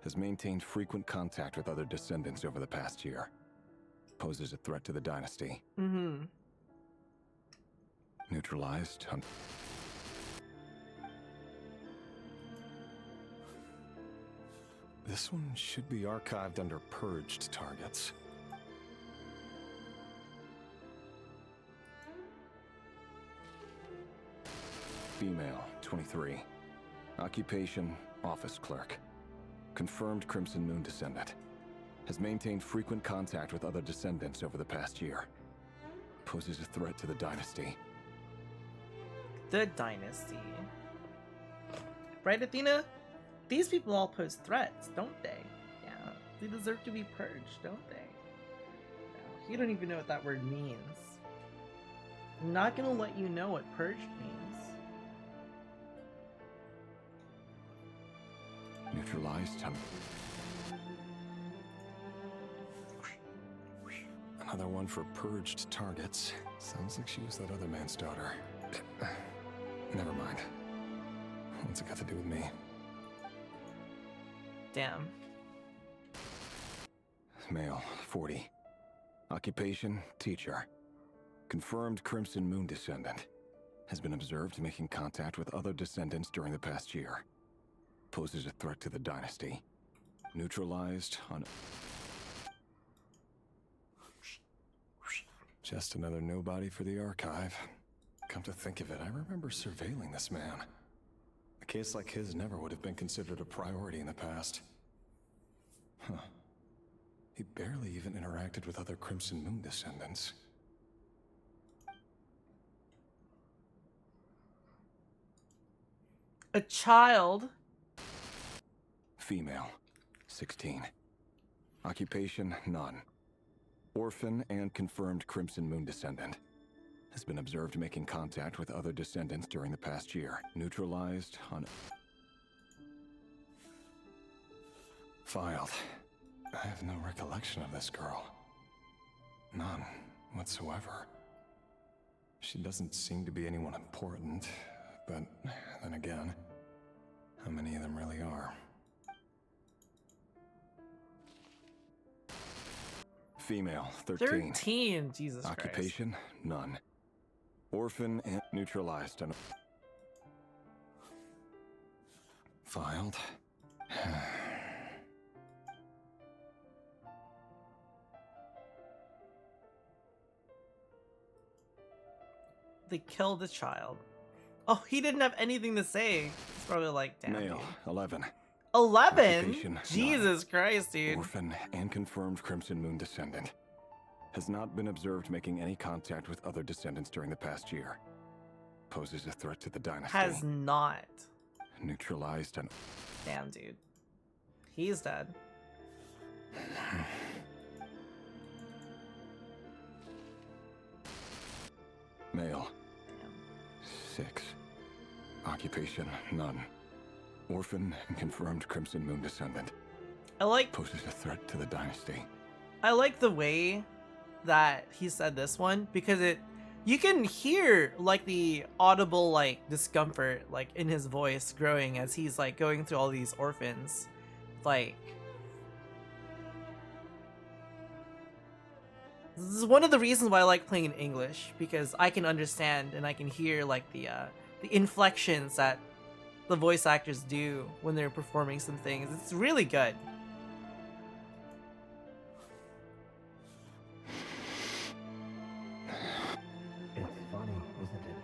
Has maintained frequent contact with other descendants over the past year. Poses a threat to the dynasty. Mm-hmm. Neutralized. This one should be archived under purged targets. Female, 23. Occupation, office clerk. Confirmed Crimson Moon descendant. Has maintained frequent contact with other descendants over the past year. Poses a threat to the dynasty. The dynasty. Right, Athena? These people all pose threats, don't they? Yeah, they deserve to be purged, don't they? No, you don't even know what that word means. I'm not gonna let you know what purged means. Neutralized. Another one for purged targets. Sounds like she was that other man's daughter. Never mind. What's it got to do with me? Damn. Male, 40. Occupation, teacher. Confirmed Crimson Moon descendant. Has been observed making contact with other descendants during the past year. Poses a threat to the dynasty. Neutralized on... Just another nobody for the archive. Come to think of it, I remember surveilling this man. A case like his never would have been considered a priority in the past. Huh. He barely even interacted with other Crimson Moon descendants. A child? Female, 16. Occupation, none. Orphan and confirmed Crimson Moon descendant. Has been observed making contact with other descendants during the past year. Neutralized on... Filed. I have no recollection of this girl. None whatsoever. She doesn't seem to be anyone important, but then again, how many of them really are? Female, 13. 13, Jesus Christ. Occupation, none. Orphan and neutralized on... Filed. They killed the child. Oh, he didn't have anything to say. It's probably like, damn. Male, 11. 11? Occupation, Jesus Christ, dude. Orphan and confirmed Crimson Moon descendant. Has not been observed making any contact with other descendants during the past year. Poses a threat to the dynasty. Has not. Neutralized and... Damn, dude. He's dead. Male. 6. Occupation, none. Orphan and confirmed Crimson Moon descendant. I like... Poses a threat to the dynasty. I like the way that he said this one, because it... You can hear, like, the audible, like, discomfort, like, in his voice growing as he's, like, going through all these orphans. Like... This is one of the reasons why I like playing in English, because I can understand and I can hear, like, the inflections that the voice actors do when they're performing some things. It's really good. It's funny, isn't it?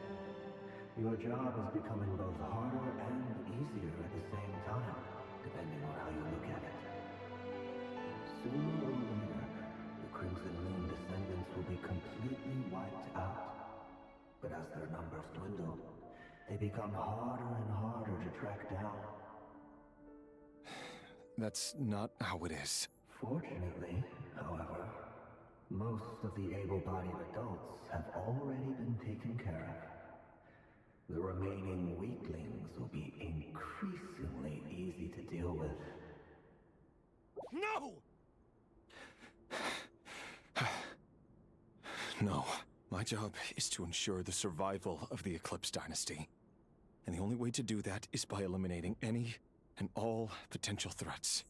Your job is becoming both harder and easier at the same time, depending on how you look at it. Sooner or later, the Crimson Moon descendants will be completely wiped out. But as their numbers dwindle, they become harder and harder to track down. That's not how it is. Fortunately, however, most of the able-bodied adults have already been taken care of. The remaining weaklings will be increasingly easy to deal with. No! No. My job is to ensure the survival of the Eclipse Dynasty. And the only way to do that is by eliminating any and all potential threats.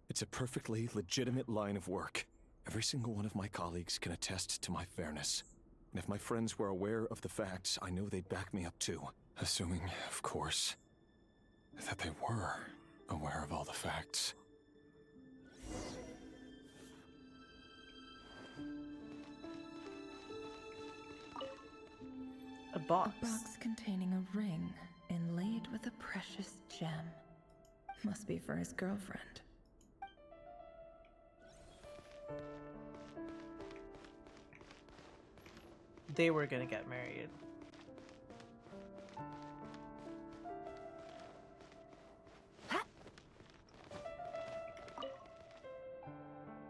It's a perfectly legitimate line of work. Every single one of my colleagues can attest to my fairness. And if my friends were aware of the facts, I know they'd back me up too. Assuming, of course, that they were aware of all the facts. A box. A box containing a ring in inlaid with a precious gem. Must be for his girlfriend. They were gonna get married.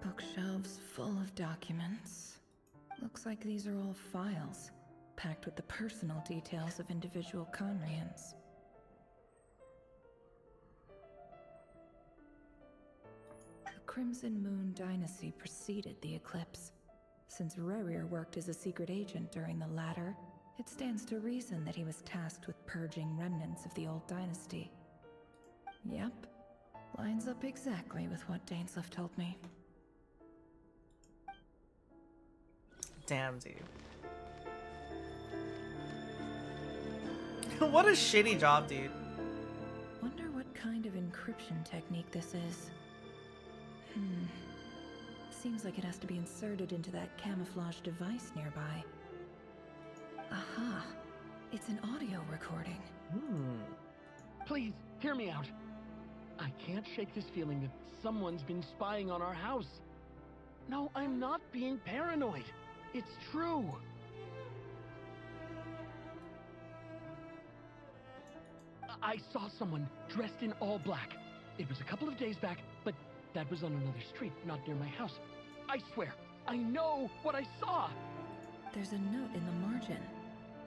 Bookshelves full of documents. Looks like these are all files, packed with the personal details of individual Conrians. The Crimson Moon dynasty preceded the eclipse. Since Rerir worked as a secret agent during the latter, it stands to reason that he was tasked with purging remnants of the old dynasty. Yep, lines up exactly with what Dainsleif told me. Damn, dude. What a shitty job, dude. Wonder what kind of encryption technique this is. Seems like it has to be inserted into that camouflage device nearby. Aha! It's an audio recording. Please, hear me out. I can't shake this feeling that someone's been spying on our house. No, I'm not being paranoid. It's true. I saw someone dressed in all black. It was a couple of days back, but that was on another street, not near my house. I swear, I know what I saw! There's a note in the margin.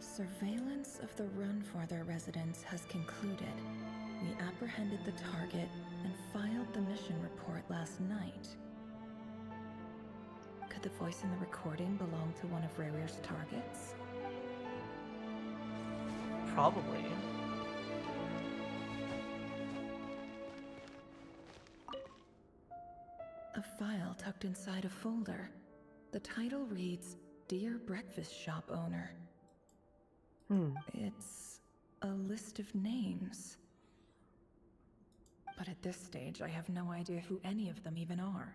Surveillance of the Runfather residence has concluded. We apprehended the target and filed the mission report last night. Could the voice in the recording belong to one of Rerir's targets? Probably. A file tucked inside a folder. The title reads, Dear Breakfast Shop Owner. It's a list of names. But at this stage, I have no idea who any of them even are.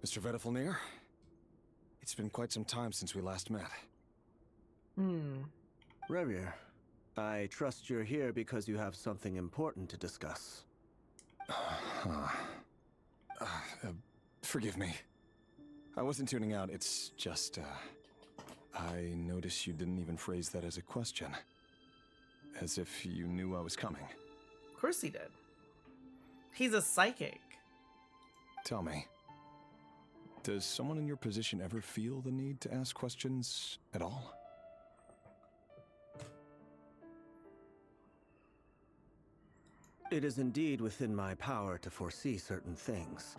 Mr. Vedifalnir? It's been quite some time since we last met. Rerir, I trust you're here because you have something important to discuss. Forgive me. I wasn't tuning out, it's just, I noticed you didn't even phrase that as a question. As if you knew I was coming. Of course he did. He's a psychic. Tell me, does someone in your position ever feel the need to ask questions at all? It is indeed within my power to foresee certain things.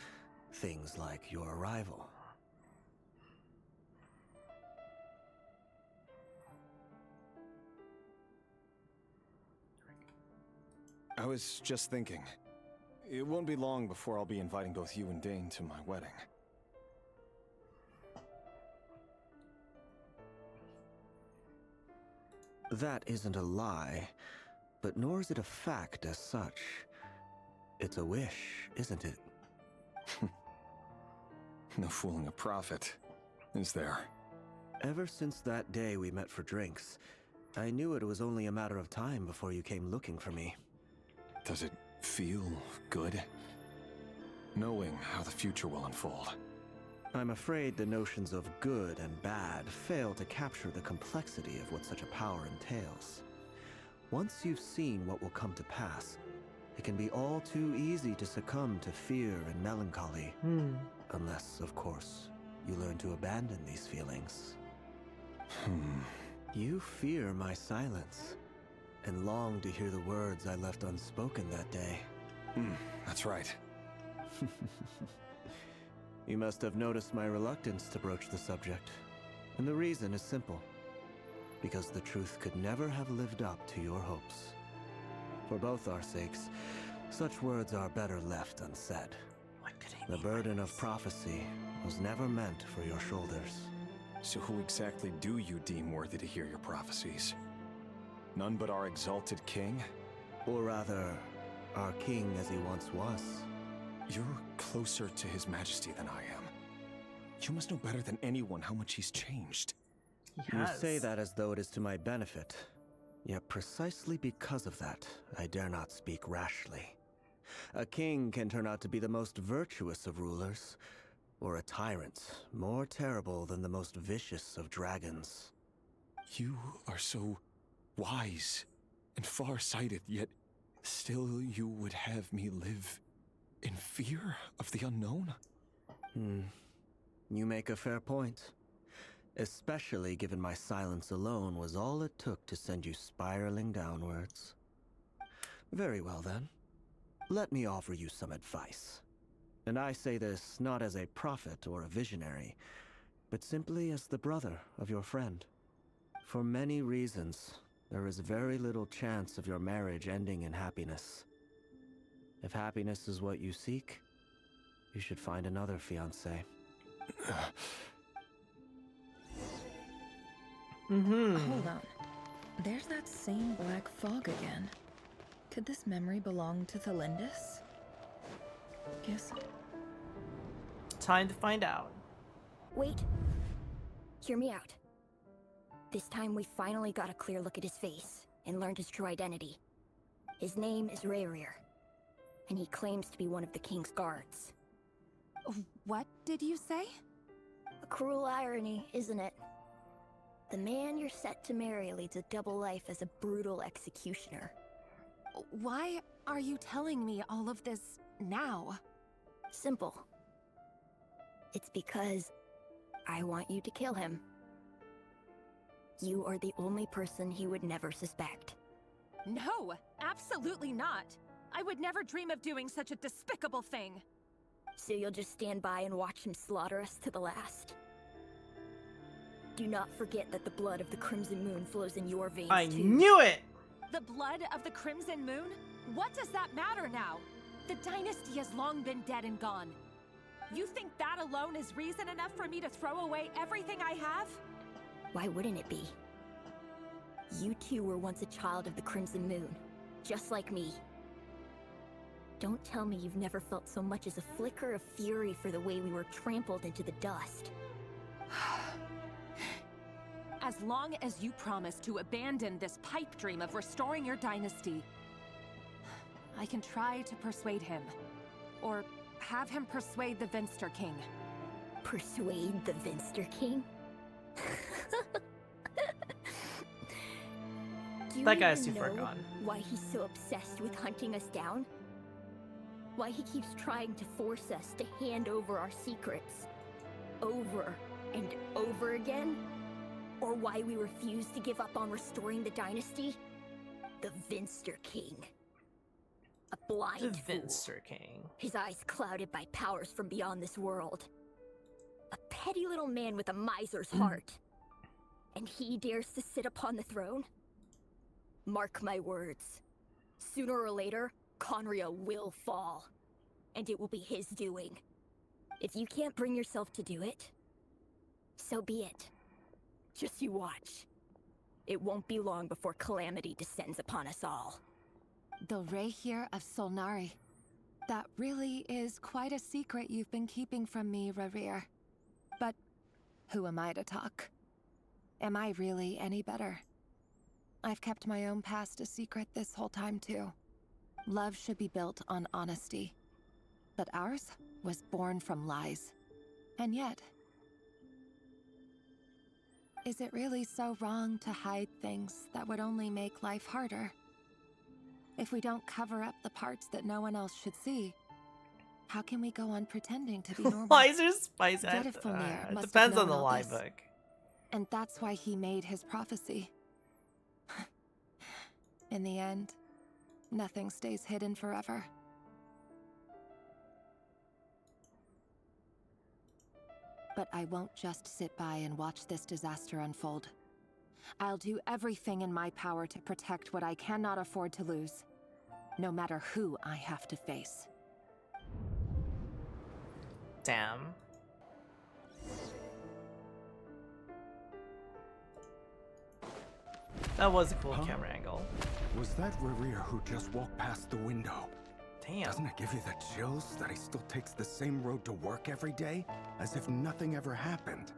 Things like your arrival. I was just thinking. It won't be long before I'll be inviting both you and Dane to my wedding. That isn't a lie, but nor is it a fact as such. It's a wish, isn't it? No fooling a prophet, is there? Ever since that day we met for drinks, I knew it was only a matter of time before you came looking for me. Does it feel good? Knowing how the future will unfold. I'm afraid the notions of good and bad fail to capture the complexity of what such a power entails. Once you've seen what will come to pass, it can be all too easy to succumb to fear and melancholy. Unless, of course, you learn to abandon these feelings. You fear my silence, and long to hear the words I left unspoken that day. That's right. You must have noticed my reluctance to broach the subject. And the reason is simple. Because the truth could never have lived up to your hopes. For both our sakes, such words are better left unsaid. The burden of prophecy was never meant for your shoulders. So who exactly do you deem worthy to hear your prophecies? None but our exalted king? Or rather, our king as he once was. You're closer to his majesty than I am. You must know better than anyone how much he's changed. You say that as though it is to my benefit. Yet precisely because of that, I dare not speak rashly. A king can turn out to be the most virtuous of rulers, or a tyrant more terrible than the most vicious of dragons. You are so wise and far-sighted, yet still you would have me live in fear of the unknown? You make a fair point. Especially given my silence alone was all it took to send you spiraling downwards. Very well then. Let me offer you some advice. And I say this not as a prophet or a visionary, but simply as the brother of your friend. For many reasons, there is very little chance of your marriage ending in happiness. If happiness is what you seek, you should find another fiancé. Hold on. There's that same black fog again. Could this memory belong to Thelindis? Guess. Time to find out. Wait. Hear me out. This time we finally got a clear look at his face and learned his true identity. His name is Rayrir, and he claims to be one of the king's guards. What did you say? A cruel irony, isn't it? The man you're set to marry leads a double life as a brutal executioner. Why are you telling me all of this now? Simple. It's because I want you to kill him. You are the only person he would never suspect. No, absolutely not. I would never dream of doing such a despicable thing. So you'll just stand by and watch him slaughter us to the last? Do not forget that the blood of the Crimson Moon flows in your veins, I too. knew it! The blood of the Crimson Moon? What does that matter now? The dynasty has long been dead and gone. You think that alone is reason enough for me to throw away everything I have? Why wouldn't it be? You two were once a child of the Crimson Moon, just like me. Don't tell me you've never felt so much as a flicker of fury for the way we were trampled into the dust. As long as you promise to abandon this pipe dream of restoring your dynasty, I can try to persuade him. Or have him persuade the Vinster King. Persuade the Vinster King? Do you That guy's even too far know gone. why he's so obsessed with hunting us down? Why he keeps trying to force us to hand over our secrets over and over again? Or why we refuse to give up on restoring the dynasty? The Vinster King. A blind The fool. Vinster King. His eyes clouded by powers from beyond this world. A petty little man with a miser's heart. And he dares to sit upon the throne? Mark my words. Sooner or later, Conria will fall. And it will be his doing. If you can't bring yourself to do it, so be it. Just you watch. It won't be long before calamity descends upon us all. The Rayrir of Solnari. That really is quite a secret you've been keeping from me, Rayrir. But who am I to talk? Am I really any better? I've kept my own past a secret this whole time, too. Love should be built on honesty. But ours was born from lies. And yet, is it really so wrong to hide things that would only make life harder? If we don't cover up the parts that no one else should see, how can we go on pretending to be normal? Why is there spice? It Depends on the lie book. And that's why he made his prophecy. In the end, nothing stays hidden forever. But I won't just sit by and watch this disaster unfold. I'll do everything in my power to protect what I cannot afford to lose, no matter who I have to face. Damn. That was a cool camera angle. well. Was that Rerir who just walked past the window? Damn. Doesn't it give you the chills that he still takes the same road to work every day? As if nothing ever happened.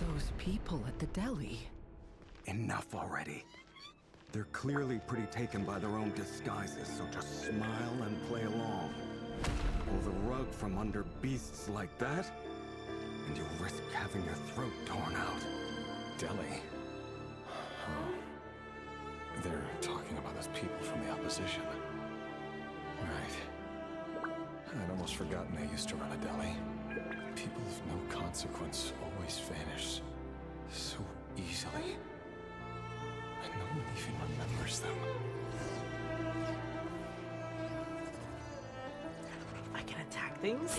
Those people at the deli. Enough already. They're clearly pretty taken by their own disguises, so just smile and play along. Pull the rug from under beasts like that, and you'll risk having your throat torn out. Deli? Oh. They're talking about those people from the opposition. Right. I'd almost forgotten they used to run a deli. People of no consequence always vanish so easily. And no one even remembers them. I can attack things?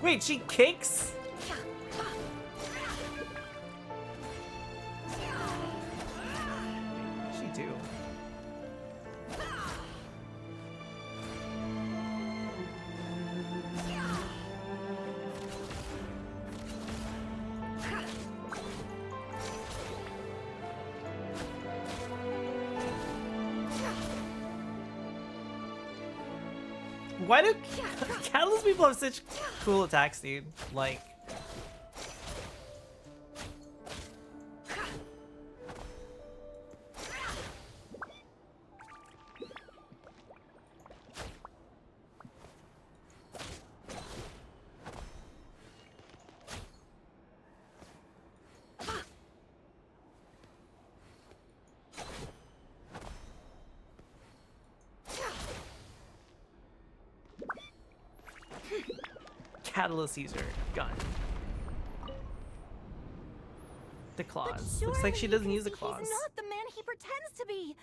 Wait, she kicks? What does she do? Why do Catalyst people have such cool attacks, dude? Like... Catalyst user gun. The claws. Looks like she doesn't use the claws. He's not the man he pretends to be.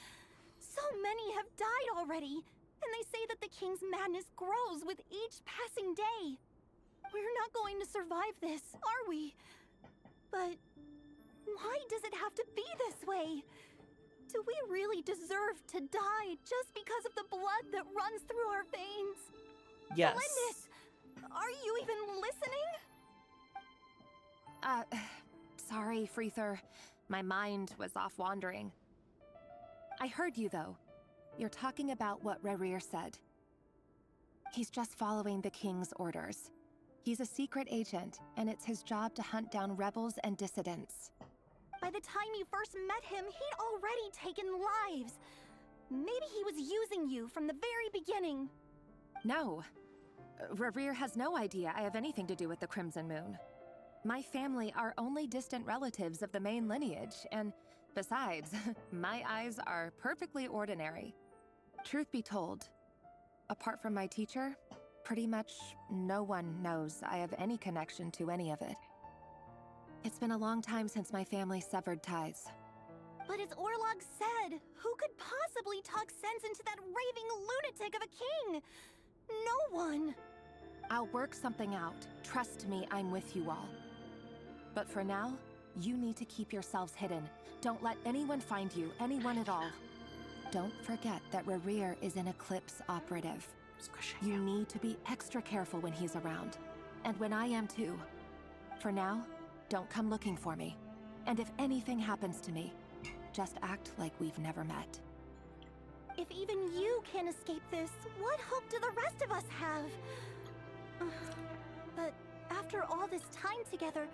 So many have died already, and they say that the king's madness grows with each passing day. We're not going to survive this, are we? But why does it have to be this way? Do we really deserve to die just because of the blood that runs through our veins? Yes. Lindis, are you even listening? Sorry, Freether. My mind was off wandering. I heard you, though. You're talking about what Rerir said. He's just following the king's orders. He's a secret agent, and it's his job to hunt down rebels and dissidents. By the time you first met him, he'd already taken lives. Maybe he was using you from the very beginning. No. Rerir has no idea I have anything to do with the Crimson Moon. My family are only distant relatives of the main lineage, and besides, my eyes are perfectly ordinary. Truth be told, apart from my teacher, pretty much no one knows I have any connection to any of it. It's been a long time since my family severed ties. But as Orlog said, who could possibly talk sense into that raving lunatic of a king? No one. I'll work something out. Trust me, I'm with you all. But for now, you need to keep yourselves hidden. Don't let anyone find you, anyone at all. Don't forget that Rerir is an Eclipse operative. You need to be extra careful when he's around. And when I am too. For now, don't come looking for me. And if anything happens to me, just act like we've never met. If even you can't escape this, what hope do the rest of us have? But after all this time together,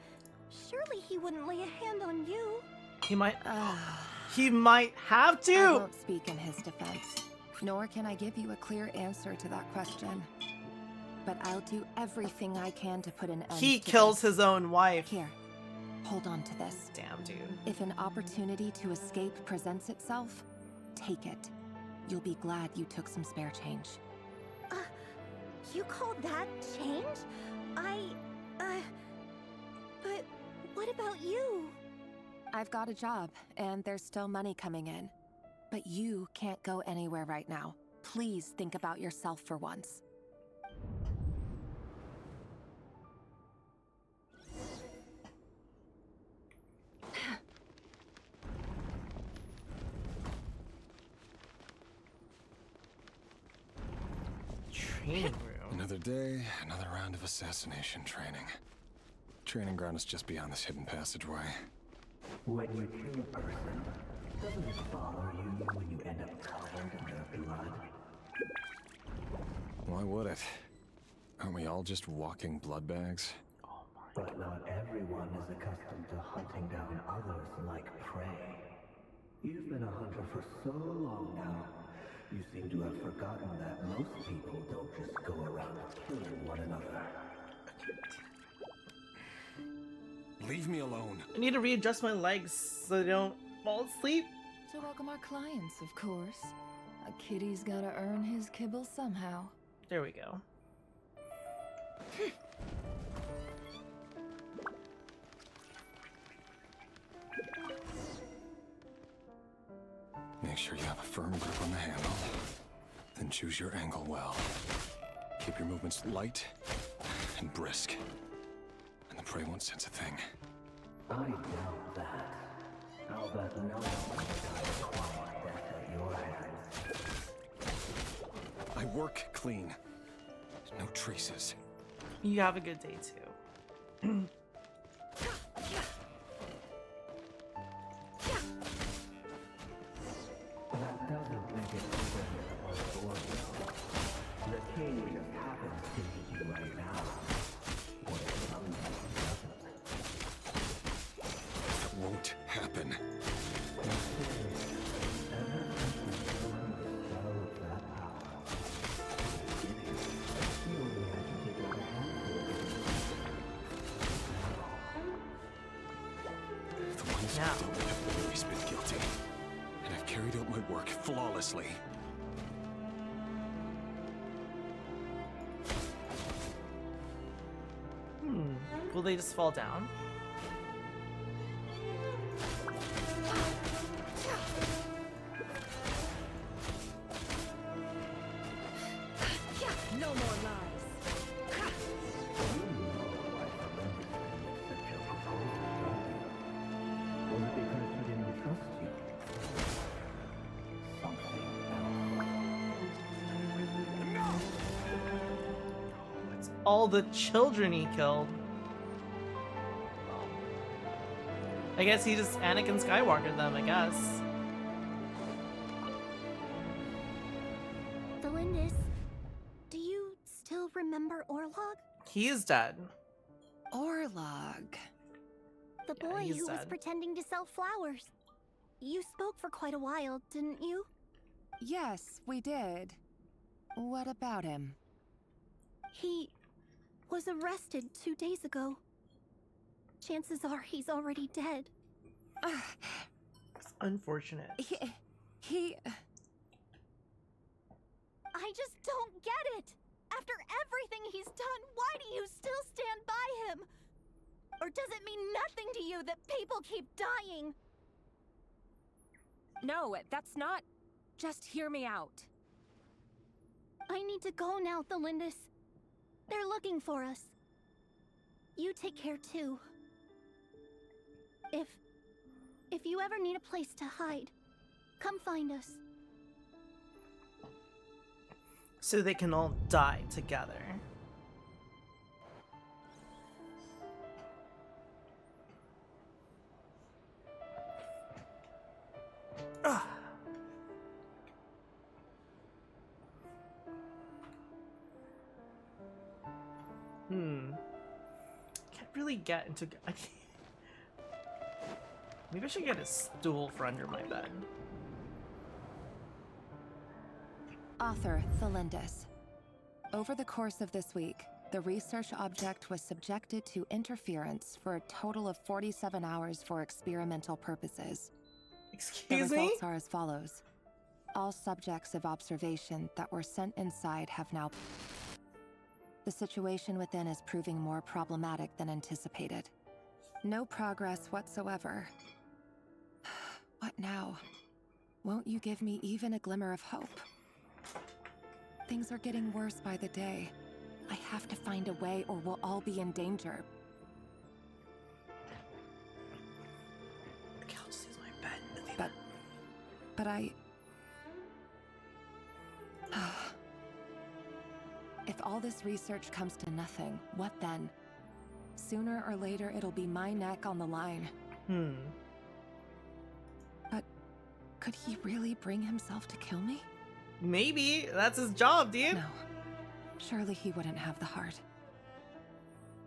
surely he wouldn't lay a hand on you. He might... he might have to! I won't speak in his defense, nor can I give you a clear answer to that question. But I'll do everything I can to put an end to He kills this. his own wife. Here, hold on to this. Damn, dude. If an opportunity to escape presents itself, take it. You'll be glad you took some spare change. You call that change? But what about you? I've got a job, and there's still money coming in. But you can't go anywhere right now. Please think about yourself for once. Training room. Another day, another round of assassination training. Training ground is just beyond this hidden passageway. When you kill a person, Doesn't it bother you when you end up covered in their blood? Why would it? Aren't we all just walking blood bags? But not everyone is accustomed to hunting down others like prey. You've been a hunter for so long now, you seem to have forgotten that most people don't just go around killing one another. Leave me alone. I need to readjust my legs so they don't fall asleep. To welcome our clients, of course. A kitty's gotta earn his kibble somehow. There we go. Make sure you have a firm grip on the handle. Then choose your angle well. Keep your movements light and brisk. And the prey won't sense a thing. I doubt that. I'll bet no one will die a quiet death at your hands. I work clean. No traces. You have a good day too. That doesn't make it easier on board. The king just happens to need you right now. What if somebody doesn't? That won't happen. The ones who don't have always been guilty. And I've carried out my work flawlessly. Will they just fall down? No more lies. Was it because she didn't trust you? Something else. It's all the children he killed. I guess he just Anakin Skywalker them, I guess. Valindis, do you still remember Orlog? He is dead. Orlog. The Yeah, boy he's who was dead. pretending to sell flowers. You spoke for quite a while, didn't you? Yes, we did. What about him? He was arrested 2 days ago. Chances are he's already dead. It's unfortunate. He... I just don't get it! After everything he's done, why do you still stand by him? Or does it mean nothing to you that people keep dying? No, that's not... Just hear me out. I need to go now, Thalindis. They're looking for us. You take care too. If you ever need a place to hide, come find us. So they can all die together. Ugh. Can't really get into... Maybe I should get a stool for under my bed. Author Thalindis. Over the course of this week, the research object was subjected to interference for a total of 47 hours for experimental purposes. Excuse the me? results are as follows. All subjects of observation that were sent inside have now... The situation within is proving more problematic than anticipated. No progress whatsoever. What now? Won't you give me even a glimmer of hope? Things are getting worse by the day. I have to find a way or we'll all be in danger. Okay, I'll just use my bed. But I... If all this research comes to nothing, what then? Sooner or later, it'll be my neck on the line. Could he really bring himself to kill me? Maybe. That's his job, dude. No. Surely he wouldn't have the heart.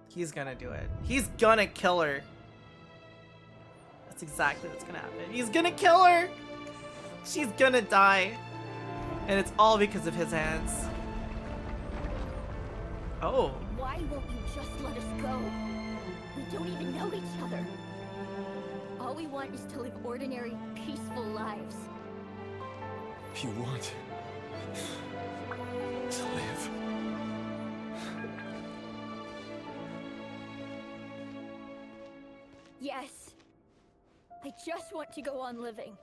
He's gonna do it. He's gonna kill her. That's exactly what's gonna happen. He's gonna kill her! She's gonna die. And it's all because of his hands. Oh. Why won't you just let us go? We don't even know each other. All we want is to live ordinary, peaceful lives. You want to live. Yes. I just want to go on living.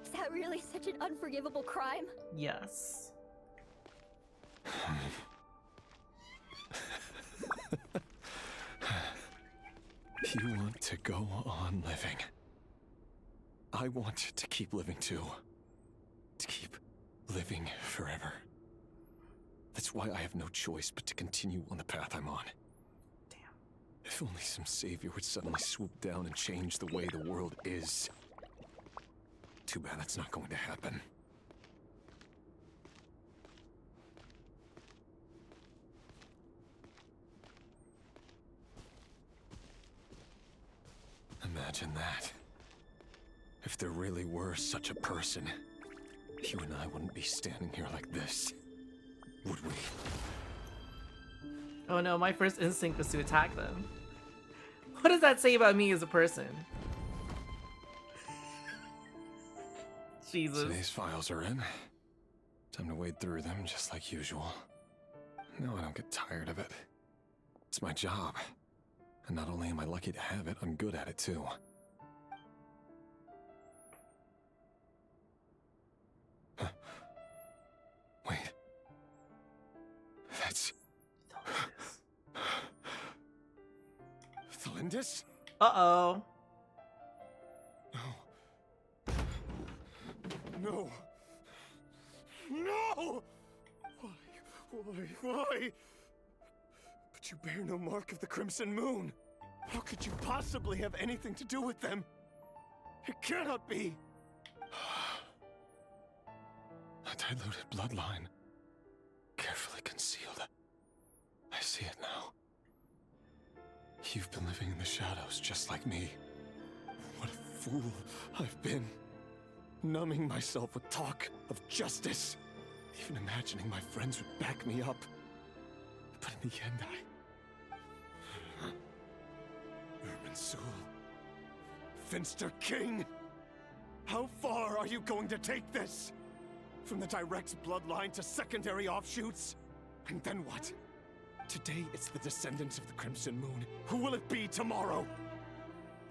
Is that really such an unforgivable crime? Yes. You want to go on living. I want to keep living too. To keep living forever. That's why I have no choice but to continue on the path I'm on. Damn. If only some savior would suddenly swoop down and change the way the world is. Too bad that's not going to happen. Imagine that. If there really were such a person, you and I wouldn't be standing here like this, would we? Oh no, my first instinct was to attack them. What does that say about me as a person? Jesus. Today's files are in. Time to wade through them just like usual. No, I don't get tired of it. It's my job. And not only am I lucky to have it, I'm good at it too. Huh. Wait. That's... Thalindis? Uh-oh. No. No! Why? But you bear no mark of the Crimson Moon. How could you possibly have anything to do with them? It cannot be. A diluted bloodline. Carefully concealed. I see it now. You've been living in the shadows just like me. What a fool I've been. Numbing myself with talk of justice. Even imagining my friends would back me up. But in the end, Irminsul. Finster King! How far are you going to take this? From the direct bloodline to secondary offshoots? And then what? Today it's the descendants of the Crimson Moon. Who will it be tomorrow?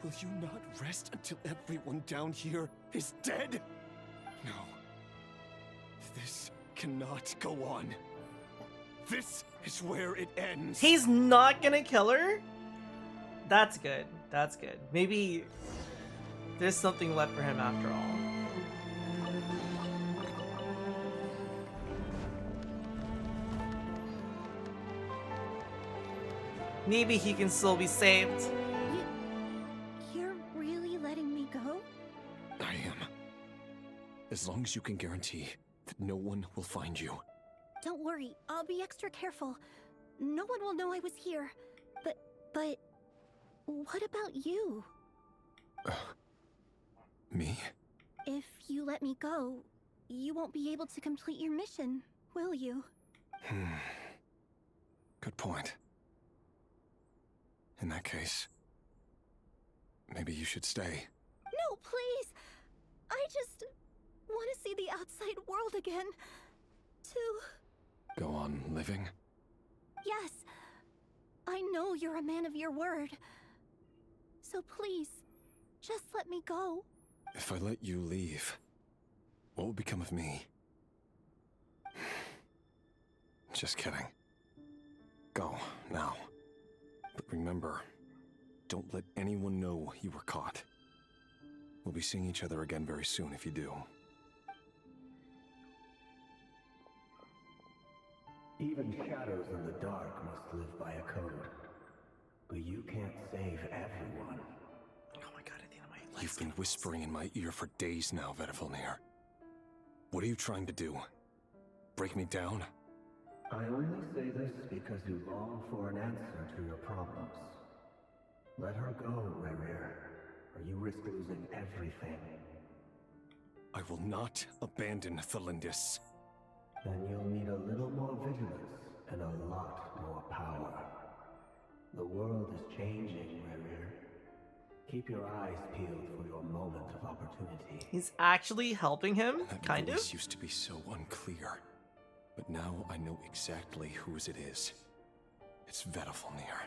Will you not rest until everyone down here is dead? No. This cannot go on. This is where it ends. He's not gonna kill her? That's good. That's good. Maybe there's something left for him after all. Maybe he can still be saved. You're really letting me go? I am. As long as you can guarantee that no one will find you. Don't worry, I'll be extra careful. No one will know I was here. But what about you? Me? If you let me go, you won't be able to complete your mission, will you? Good point. In that case, maybe you should stay. No, please! I just want to see the outside world again. To... Go on living? Yes. I know you're a man of your word. So please, just let me go. If I let you leave, what will become of me? Just kidding. Go, now. But remember, don't let anyone know you were caught. We'll be seeing each other again very soon if you do. Even shadows in the dark must live by a code. But you can't save everyone. Oh my god, I think I might You've been whispering in my ear for days now, Vedavulnir. What are you trying to do? Break me down? I only say this because you long for an answer to your problems. Let her go, Rerir, or you risk losing everything. I will not abandon Thelindis. Then you'll need a little more vigilance and a lot more power. The world is changing, Rerir. Keep your eyes peeled for your moment of opportunity. He's actually helping him, kind of? This used to be so unclear. But now I know exactly whose it is. It's Vedavulnir.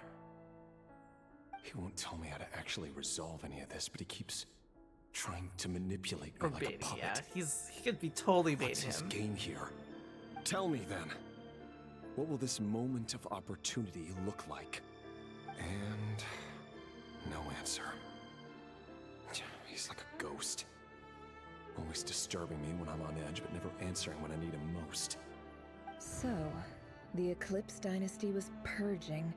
He won't tell me how to actually resolve any of this, but he keeps trying to manipulate me like a puppet. Yeah, he could be totally baiting What's his him. game here? Tell me then. What will this moment of opportunity look like? And no answer. He's like a ghost. Always disturbing me when I'm on edge, but never answering when I need him most. So, the Eclipse Dynasty was purging,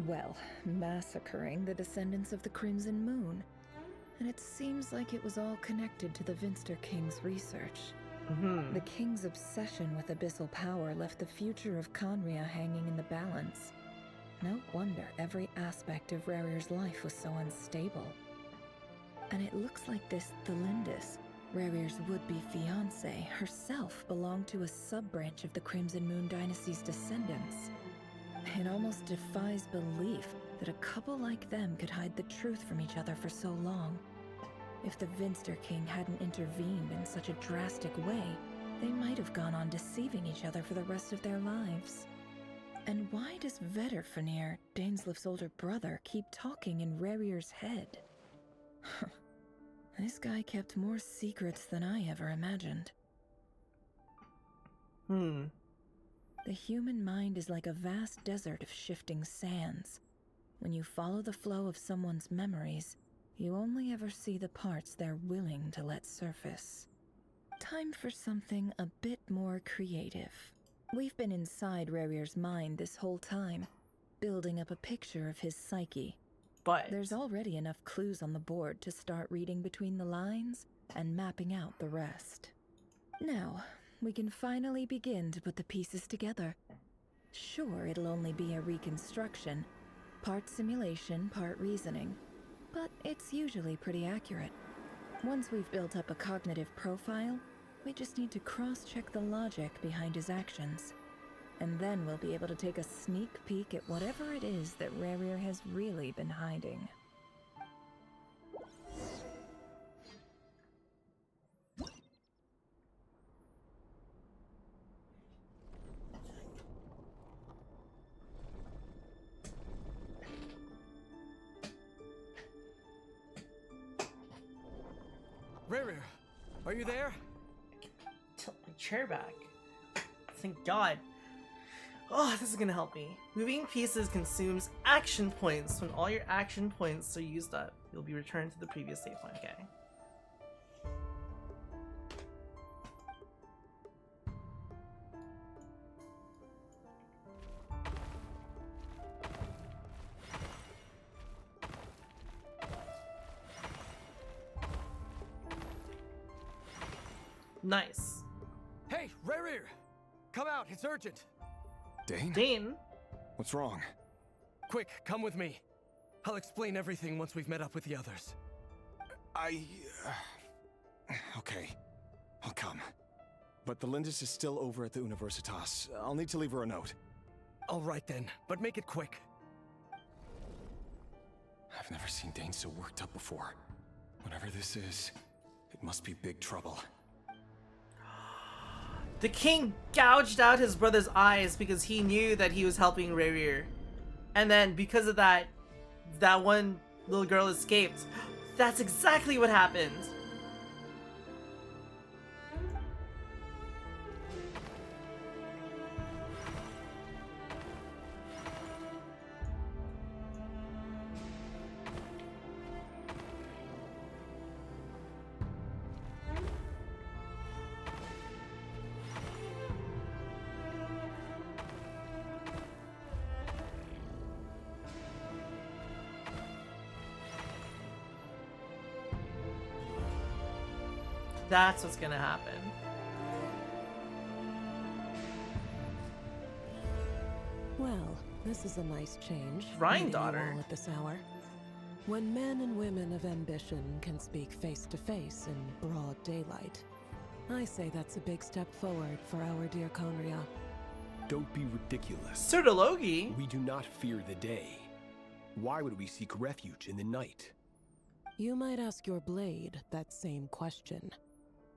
well, massacring the descendants of the Crimson Moon. And it seems like it was all connected to the Vinster King's research. The King's obsession with abyssal power left the future of Conria hanging in the balance. No wonder every aspect of Rerir's life was so unstable. And it looks like this Thelindis, Rerir's would-be fiancée, herself belonged to a sub-branch of the Crimson Moon Dynasty's descendants. It almost defies belief that a couple like them could hide the truth from each other for so long. If the Vinster King hadn't intervened in such a drastic way, they might have gone on deceiving each other for the rest of their lives. And why does Vedavulnir, Daneslif's older brother, keep talking in Rerir's head? This guy kept more secrets than I ever imagined. The human mind is like a vast desert of shifting sands. When you follow the flow of someone's memories, you only ever see the parts they're willing to let surface. Time for something a bit more creative. We've been inside Rerir's mind this whole time, building up a picture of his psyche. But there's already enough clues on the board to start reading between the lines and mapping out the rest. Now, we can finally begin to put the pieces together. Sure, it'll only be a reconstruction, part simulation, part reasoning, but it's usually pretty accurate. Once we've built up a cognitive profile, we just need to cross-check the logic behind his actions. And then we'll be able to take a sneak peek at whatever it is that Rerir has really been hiding. Rerir, are you there? Tilt my chair back. Thank God. Oh, this is gonna help me. Moving pieces consumes action points. When all your action points are used up, you'll be returned to the previous save point. Okay. Nice. Hey, Rerir! Come out, it's urgent! Dane? Dane? What's wrong? Quick, come with me. I'll explain everything once we've met up with the others. Okay. I'll come. But the Lindis is still over at the Universitas. I'll need to leave her a note. All right then, but make it quick. I've never seen Dane so worked up before. Whatever this is, it must be big trouble. The king gouged out his brother's eyes because he knew that he was helping Rerir. And then because of that, that one little girl escaped. That's exactly what happened. That's what's gonna happen. Well, this is a nice change. Rhine meeting you daughter. all at this hour. When men and women of ambition can speak face to face in broad daylight, I say that's a big step forward for our dear Conria. Don't be ridiculous. Surdologi? We do not fear the day. Why would we seek refuge in the night? You might ask your blade that same question.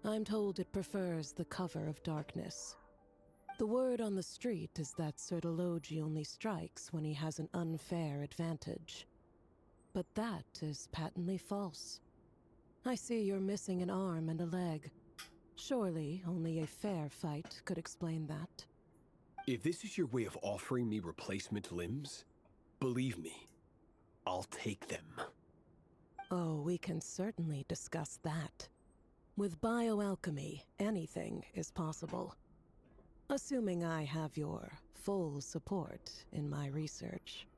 I'm told it prefers the cover of darkness. The word on the street is that Surdologi only strikes when he has an unfair advantage. But that is patently false. I see you're missing an arm and a leg. Surely only a fair fight could explain that. If this is your way of offering me replacement limbs, believe me, I'll take them. Oh, we can certainly discuss that. With bioalchemy, anything is possible. Assuming I have your full support in my research.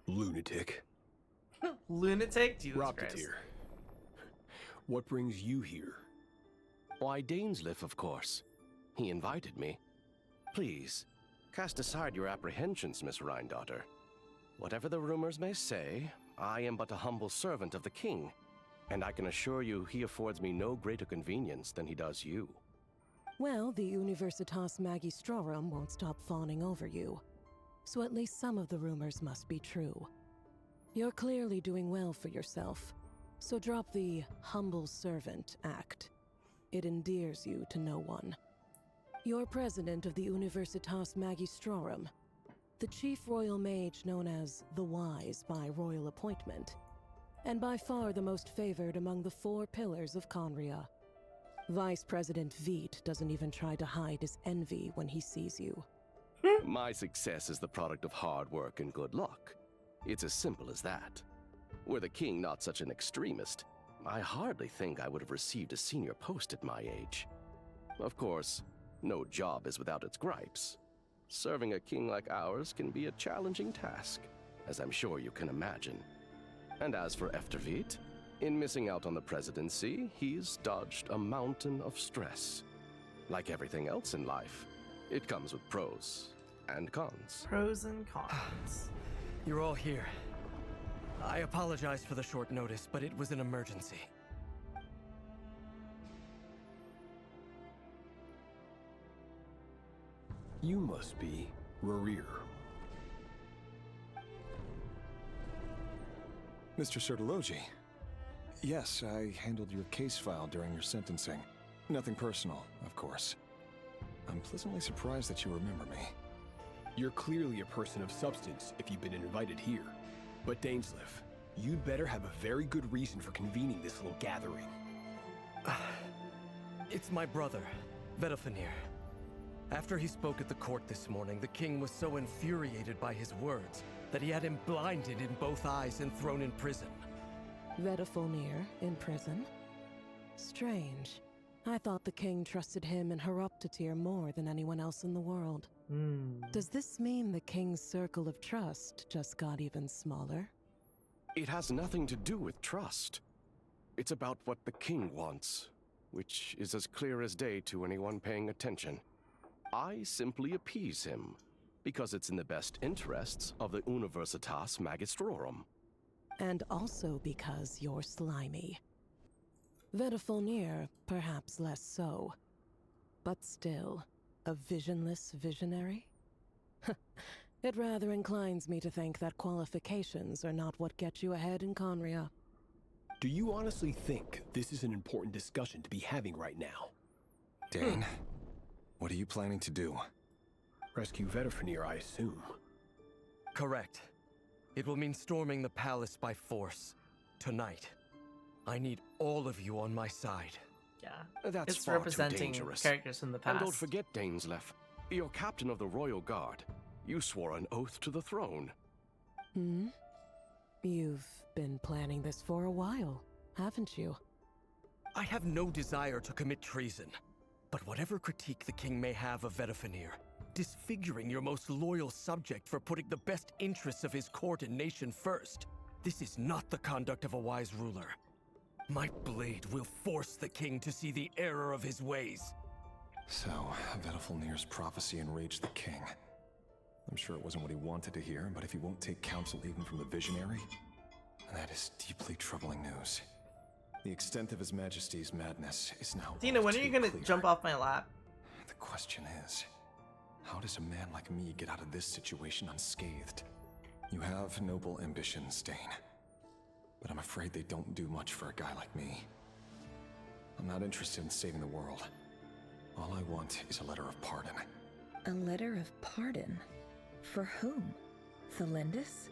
Lunatic. Lunatic? Jesus Rocketeer. Christ. What brings you here? Why, Dainsliff, of course. He invited me. Please, cast aside your apprehensions, Miss Rhine-daughter. Whatever the rumors may say, I am but a humble servant of the king, and I can assure you he affords me no greater convenience than he does you. Well, the Universitas Magistrorum won't stop fawning over you. So at least some of the rumors must be true. You're clearly doing well for yourself, so drop the humble servant act. It endears you to no one. You're president of the Universitas Magistrorum, the chief royal mage known as the Wise by royal appointment, and by far the most favored among the 4 pillars of Conria. Vice President Veet doesn't even try to hide his envy when he sees you. My success is the product of hard work and good luck. It's as simple as that. Were the king not such an extremist, I hardly think I would have received a senior post at my age. Of course, no job is without its gripes. Serving a king like ours can be a challenging task, as I'm sure you can imagine. And as for Efterveet, in missing out on the presidency, he's dodged a mountain of stress. Like everything else in life, it comes with pros and cons. Pros and cons. You're all here. I apologize for the short notice, but it was an emergency. You must be Rarir. Mr. Surdologi. Yes, I handled your case file during your sentencing. Nothing personal, of course. I'm pleasantly surprised that you remember me. You're clearly a person of substance if you've been invited here. But Dainsliff, you'd better have a very good reason for convening this little gathering. It's my brother, Vedafenir. After he spoke at the court this morning, the king was so infuriated by his words that he had him blinded in both eyes and thrown in prison. Vedafenir in prison? Strange. I thought the king trusted him and Horoptatyr more than anyone else in the world. Does this mean the king's circle of trust just got even smaller? It has nothing to do with trust. It's about what the king wants, which is as clear as day to anyone paying attention. I simply appease him, because it's in the best interests of the Universitas Magistrorum. And also because you're slimy. Vedafenir, perhaps less so. But still, a visionless visionary? It rather inclines me to think that qualifications are not what get you ahead in Conria. Do you honestly think this is an important discussion to be having right now? Dane, what are you planning to do? Rescue Vedafenir, I assume. Correct. It will mean storming the palace by force. Tonight. I need all of you on my side. Yeah. That's It's far too representing dangerous. characters from the past. And don't forget, Dainsleff, you're captain of the Royal Guard. You swore an oath to the throne. You've been planning this for a while, haven't you? I have no desire to commit treason. But whatever critique the king may have of Vedafenir, disfiguring your most loyal subject for putting the best interests of his court and nation first, this is not the conduct of a wise ruler. My blade will force the king to see the error of his ways. So, Vedafilnir's prophecy enraged the king. I'm sure it wasn't what he wanted to hear, but if he won't take counsel even from the visionary, that is deeply troubling news. The extent of His Majesty's madness is now Tina, when are you gonna jump off my lap? The question is, how does a man like me get out of this situation unscathed? You have noble ambitions, Dane, but I'm afraid they don't do much for a guy like me. I'm not interested in saving the world. All I want is a letter of pardon. A letter of pardon? For whom? Thelindis?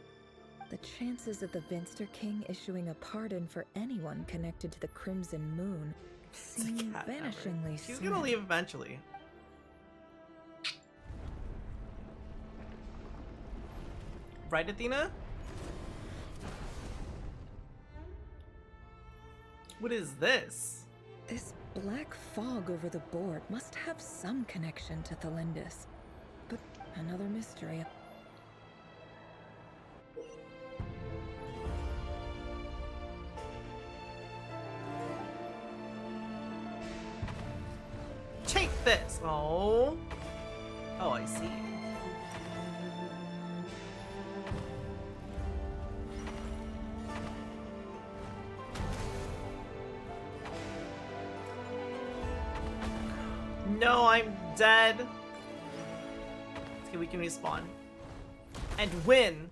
The chances of the Vinster King issuing a pardon for anyone connected to the Crimson Moon seem vanishingly She's slim. gonna leave eventually. Right, Athena? What is this? This black fog over the board must have some connection to Thelindis. But another mystery. Take this! Oh. Oh, I see. No, I'm dead. Okay, we can respawn. And win!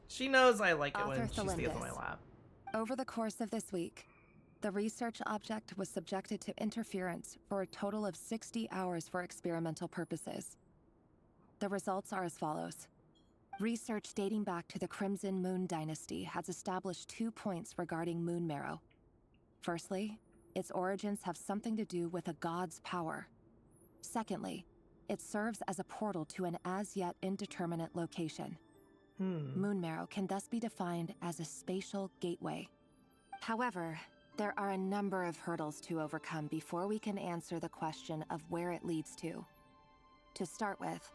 She knows I like it when she stays on my lap. Over the course of this week, the research object was subjected to interference for a total of 60 hours for experimental purposes. The results are as follows. Research dating back to the Crimson Moon Dynasty has established 2 points regarding moon marrow. Firstly, its origins have something to do with a god's power. Secondly, it serves as a portal to an as-yet indeterminate location. Moon marrow can thus be defined as a spatial gateway. However, there are a number of hurdles to overcome before we can answer the question of where it leads to. To start with,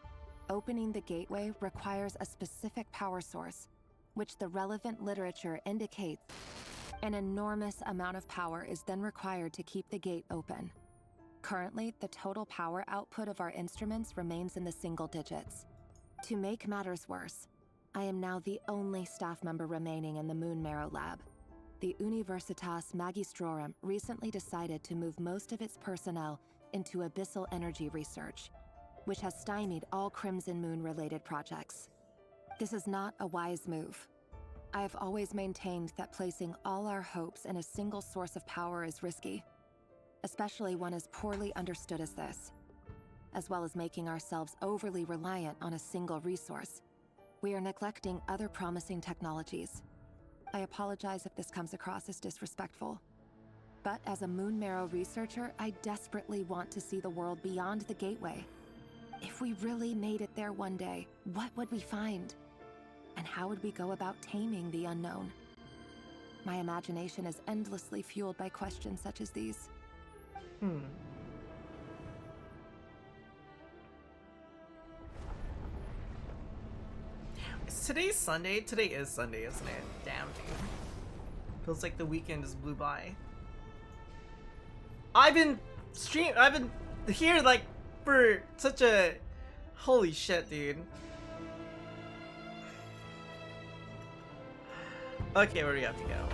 opening the gateway requires a specific power source, which the relevant literature indicates an enormous amount of power is then required to keep the gate open. Currently, the total power output of our instruments remains in the single digits. To make matters worse, I am now the only staff member remaining in the Moon Marrow lab. The Universitas Magistrorum recently decided to move most of its personnel into abyssal energy research, which has stymied all Crimson Moon-related projects. This is not a wise move. I have always maintained that placing all our hopes in a single source of power is risky, especially one as poorly understood as this. As well as making ourselves overly reliant on a single resource, we are neglecting other promising technologies. I apologize if this comes across as disrespectful. But as a Moon Marrow researcher, I desperately want to see the world beyond the gateway. If we really made it there one day, what would we find? And how would we go about taming the unknown? My imagination is endlessly fueled by questions such as these. Is today Sunday? Today is Sunday, isn't it? Damn, dude. Feels like the weekend just blew by. I've been here like for such a holy shit, dude. Okay, where do we have to go?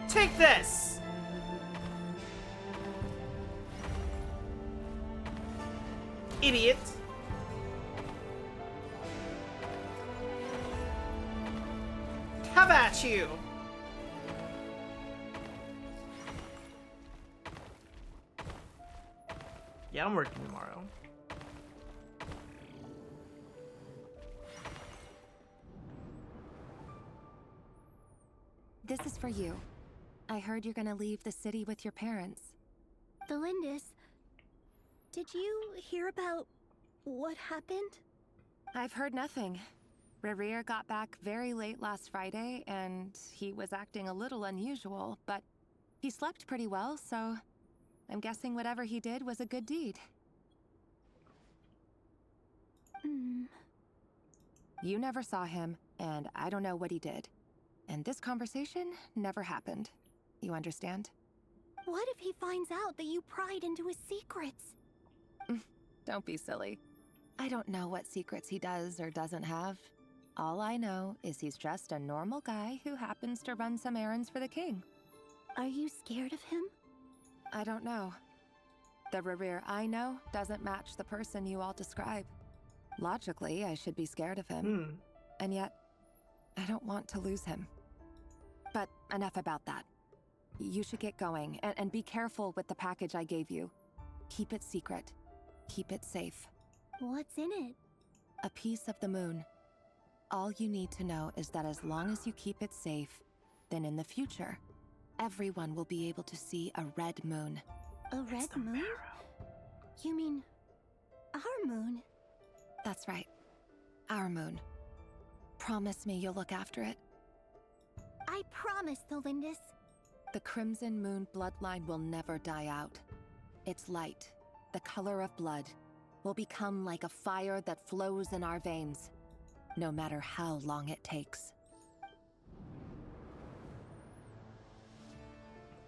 Take this! Idiot! Have at you! Yeah, I'm working tomorrow. This is for you. I heard you're gonna leave the city with your parents. The Lindis. Did you hear about what happened? I've heard nothing. Rerir got back very late last Friday, and he was acting a little unusual, but he slept pretty well, so I'm guessing whatever he did was a good deed. You never saw him, and I don't know what he did. And this conversation never happened. You understand? What if he finds out that you pried into his secrets? Don't be silly. I don't know what secrets he does or doesn't have. All I know is he's just a normal guy who happens to run some errands for the king. Are you scared of him? I don't know. The Rerir I know doesn't match the person you all describe. Logically, I should be scared of him. And yet, I don't want to lose him. But enough about that. You should get going, and be careful with the package I gave you. Keep it secret. Keep it safe. What's in it? A piece of the moon. All you need to know is that as long as you keep it safe, then in the future, everyone will be able to see a red moon. A red moon? You mean our moon? That's right. Our moon. Promise me you'll look after it. I promise, the Lindis. The Crimson Moon bloodline will never die out. Its light, the color of blood, will become like a fire that flows in our veins, no matter how long it takes.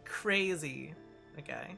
Crazy. Okay.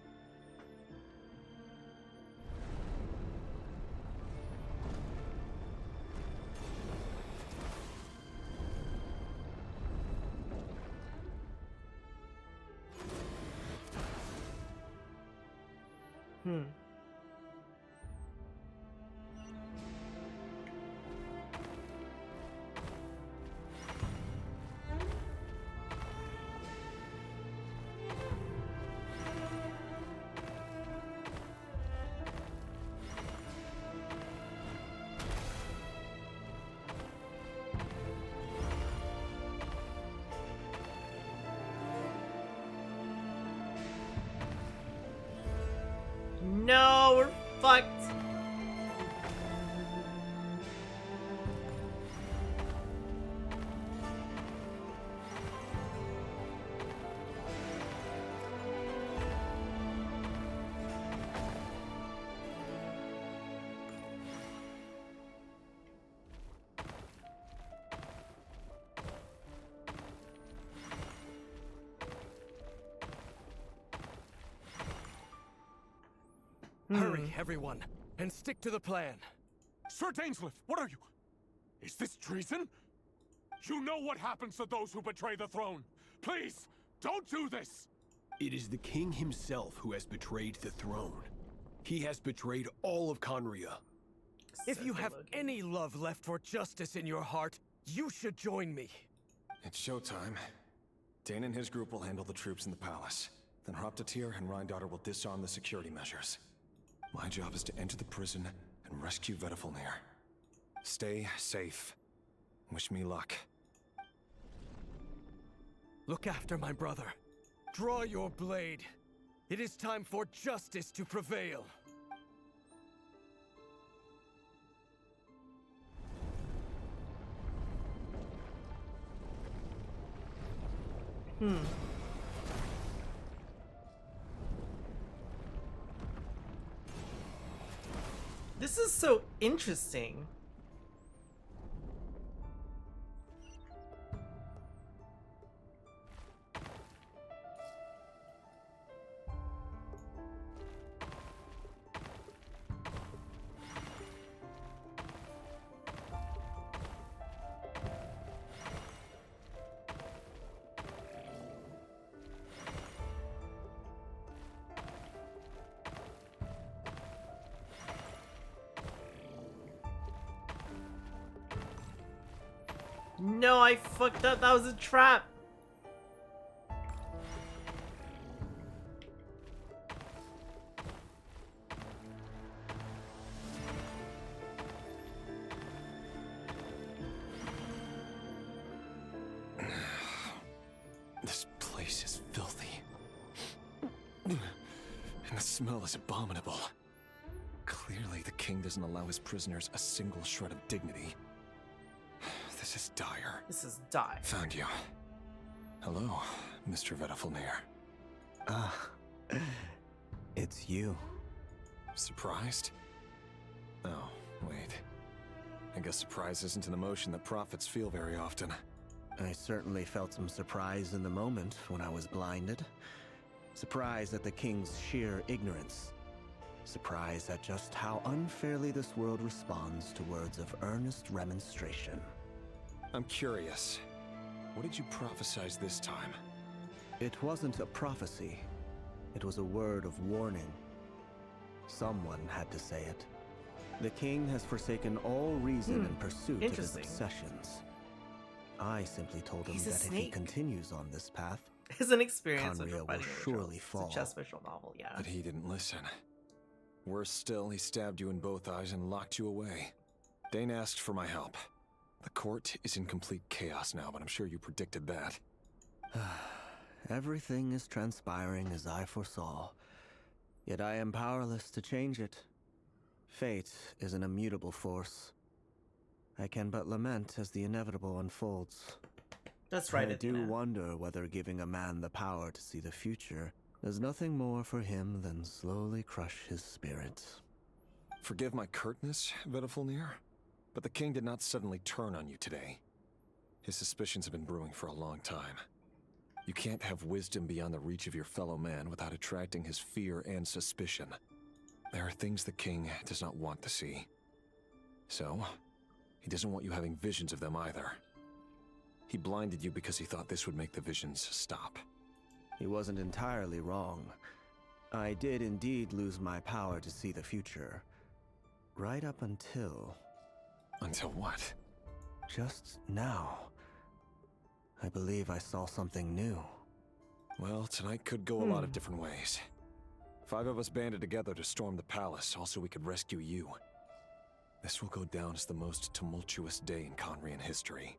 No, we're fucked. Hurry, everyone, and stick to the plan. Sir Dainsliff, what are you? Is this treason? You know what happens to those who betray the throne. Please, don't do this! It is the king himself who has betrayed the throne. He has betrayed all of Conria. If you have any love left for justice in your heart, you should join me. It's showtime. Dane and his group will handle the troops in the palace. Then Hraptatir and Rhindaughter will disarm the security measures. My job is to enter the prison and rescue Vedifalnir. Stay safe. Wish me luck. Look after my brother. Draw your blade. It is time for justice to prevail. This is so interesting. No, I fucked up. That was a trap. This place is filthy. And the smell is abominable. Clearly, the king doesn't allow his prisoners a single shred of dignity. This is dire. This is dire. Found you. Hello, Mr. Vedafilnir. It's you. Surprised? Oh, wait. I guess surprise isn't an emotion that prophets feel very often. I certainly felt some surprise in the moment when I was blinded. Surprise at the king's sheer ignorance. Surprise at just how unfairly this world responds to words of earnest remonstration. I'm curious. What did you prophesize this time? It wasn't a prophecy. It was a word of warning. Someone had to say it. The king has forsaken all reason in pursuit of his obsessions. I simply told him that if he continues on this path, his inexperience Conria will surely fall. It's a chess visual novel, yeah. But he didn't listen. Worse still, he stabbed you in both eyes and locked you away. Dane asked for my help. The court is in complete chaos now, but I'm sure you predicted that. Everything is transpiring as I foresaw. Yet I am powerless to change it. Fate is an immutable force. I can but lament as the inevitable unfolds. That's right. I do wonder whether giving a man the power to see the future does nothing more for him than slowly crush his spirit. Forgive my curtness, Vedafilnir, but the king did not suddenly turn on you today. His suspicions have been brewing for a long time. You can't have wisdom beyond the reach of your fellow man without attracting his fear and suspicion. There are things the king does not want to see. So, he doesn't want you having visions of them either. He blinded you because he thought this would make the visions stop. He wasn't entirely wrong. I did indeed lose my power to see the future. Right up until... Until what? Just now. I believe I saw something new. Well, tonight could go a lot of different ways. 5 of us banded together to storm the palace, also we could rescue you. This will go down as the most tumultuous day in Conrian history.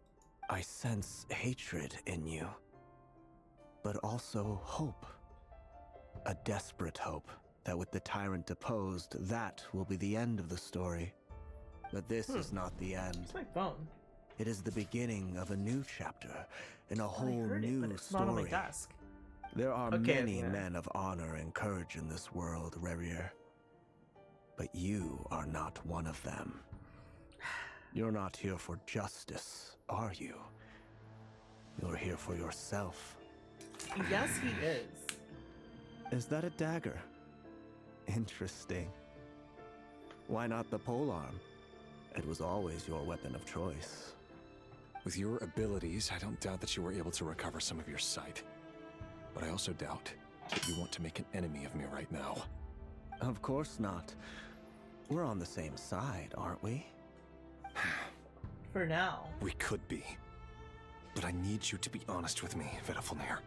I sense hatred in you. But also hope. A desperate hope that with the tyrant deposed, that will be the end of the story. But this is not the end. It's my phone. It is the beginning of a new chapter, in a whole new but it's story. not on my desk. There are many men of honor and courage in this world, Rerir. But you are not one of them. You're not here for justice, are you? You're here for yourself. Yes, he is. Is that a dagger? Interesting. Why not the polearm? It was always your weapon of choice. With your abilities, I don't doubt that you were able to recover some of your sight. But I also doubt that you want to make an enemy of me right now. Of course not. We're on the same side, aren't we? For now. We could be. But I need you to be honest with me, Vedafilnir.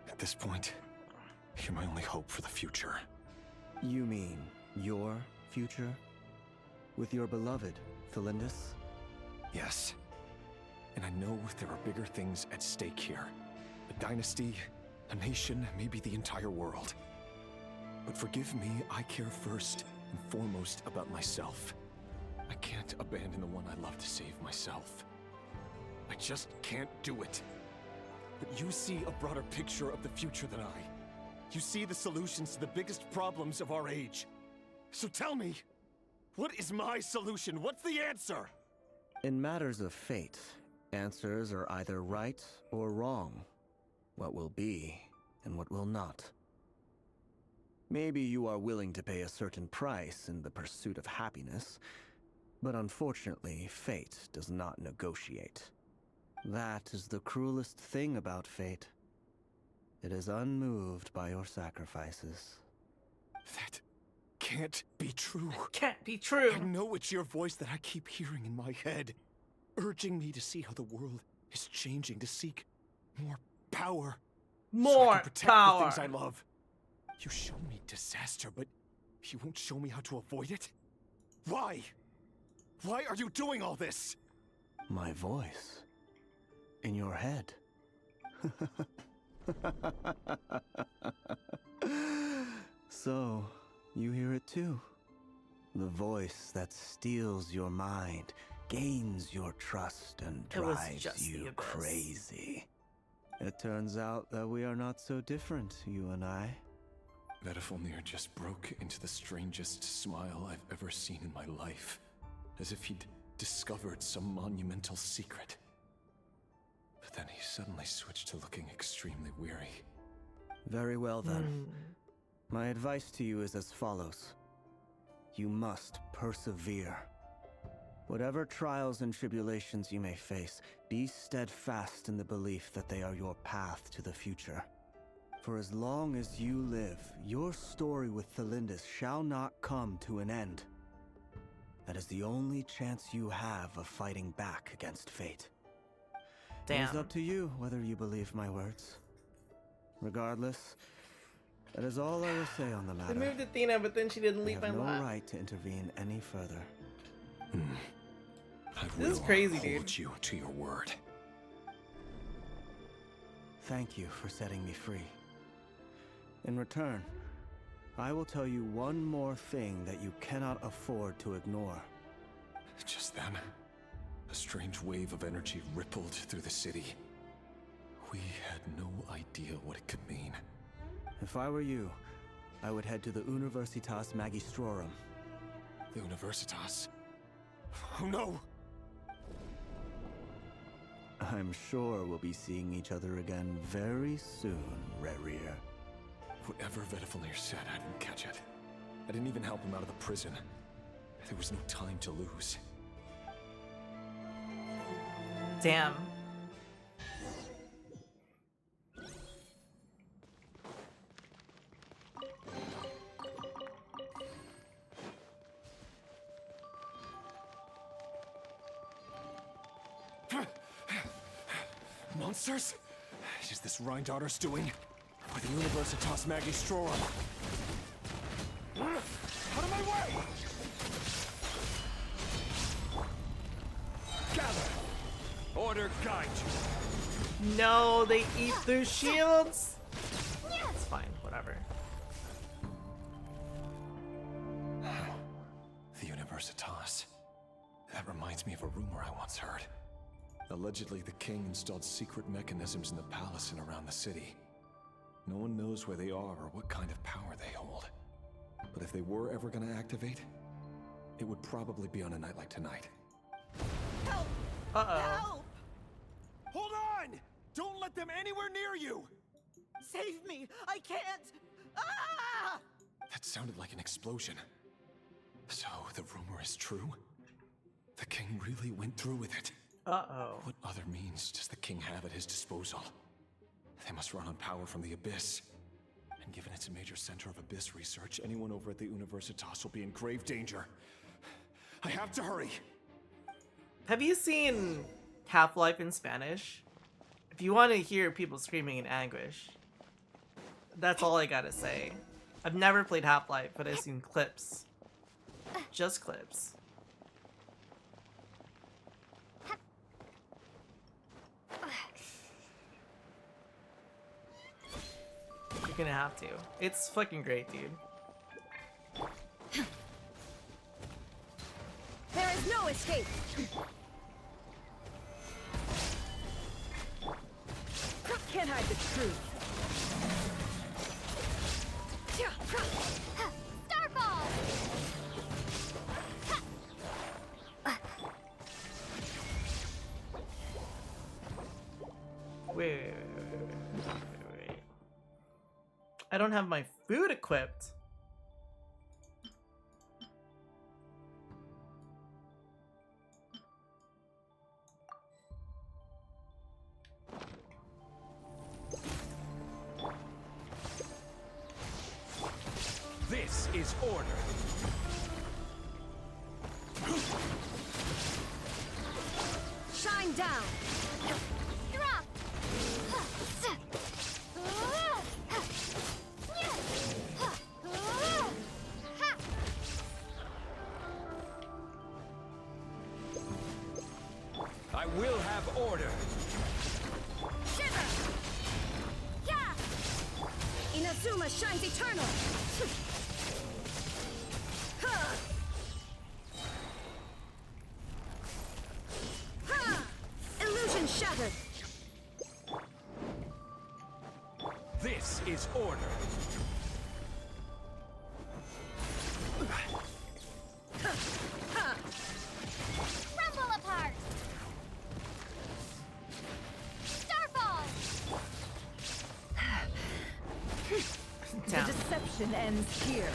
At this point, you're my only hope for the future. You mean your future? With your beloved, Felindus? Yes. And I know there are bigger things at stake here. A dynasty, a nation, maybe the entire world. But forgive me, I care first and foremost about myself. I can't abandon the one I love to save myself. I just can't do it. But you see a broader picture of the future than I. You see the solutions to the biggest problems of our age. So tell me, what is my solution? What's the answer? In matters of fate, answers are either right or wrong. What will be and what will not. Maybe you are willing to pay a certain price in the pursuit of happiness, but unfortunately, fate does not negotiate. That is the cruelest thing about fate. It is unmoved by your sacrifices. That can't be true. Can't be true. I know it's your voice that I keep hearing in my head, urging me to see how the world is changing, to seek more power. More so I can protect power. the things I love. You show me disaster, but you won't show me how to avoid it? Why? Why are you doing all this? My voice. In your head. So, you hear it too? The voice that steals your mind, gains your trust, and drives you crazy. It turns out that we are not so different, you and I. Vedifilnir just broke into the strangest smile I've ever seen in my life, as if he'd discovered some monumental secret. But then he suddenly switched to looking extremely weary. Very well then. My advice to you is as follows. You must persevere. Whatever trials and tribulations you may face, be steadfast in the belief that they are your path to the future. For as long as you live, your story with Thelindis shall not come to an end. That is the only chance you have of fighting back against fate. Damn. It is up to you whether you believe my words. Regardless, that is all I will say on the matter. They moved Athena, but then she didn't leave my I have no lap. right to intervene any further. This is crazy, dude. Hold you to your word. Thank you for setting me free. In return, I will tell you one more thing that you cannot afford to ignore. Just then, a strange wave of energy rippled through the city. We had no idea what it could mean. If I were you, I would head to the Universitas Magistrorum. The Universitas? Oh no! I'm sure we'll be seeing each other again very soon, Rerir. Whatever Vedifilnir said, I didn't catch it. I didn't even help him out of the prison. There was no time to lose. Damn. Monsters? Is this Rhindaughter's doing? Or the Universitas Magistrorum? Out of my way! Gather! Order guide you! No, they eat their shields! It's fine, whatever. The Universitas. That reminds me of a rumor I once heard. Allegedly, the king installed secret mechanisms in the palace and around the city. No one knows where they are or what kind of power they hold. But if they were ever going to activate, it would probably be on a night like tonight. Help! Uh-oh. Help! Hold on! Don't let them anywhere near you! Save me! I can't! Ah! That sounded like an explosion. So, the rumor is true? The king really went through with it? Uh-oh. What other means does the king have at his disposal? They must run on power from the Abyss. And given it's a major center of Abyss research, anyone over at the Universitas will be in grave danger. I have to hurry! Have you seen Half-Life in Spanish? If you want to hear people screaming in anguish, that's all I gotta say. I've never played Half-Life, but I've seen clips. Just clips. You're gonna have to. It's fucking great, dude. There is no escape! Can't hide the truth. Starfall! Wait. I don't have my food equipped. This is order. Shine down. Drop! I will have order. Shiver! Yeah! Inazuma shines eternal! This is order. Rumble apart! Starfall! The deception ends here.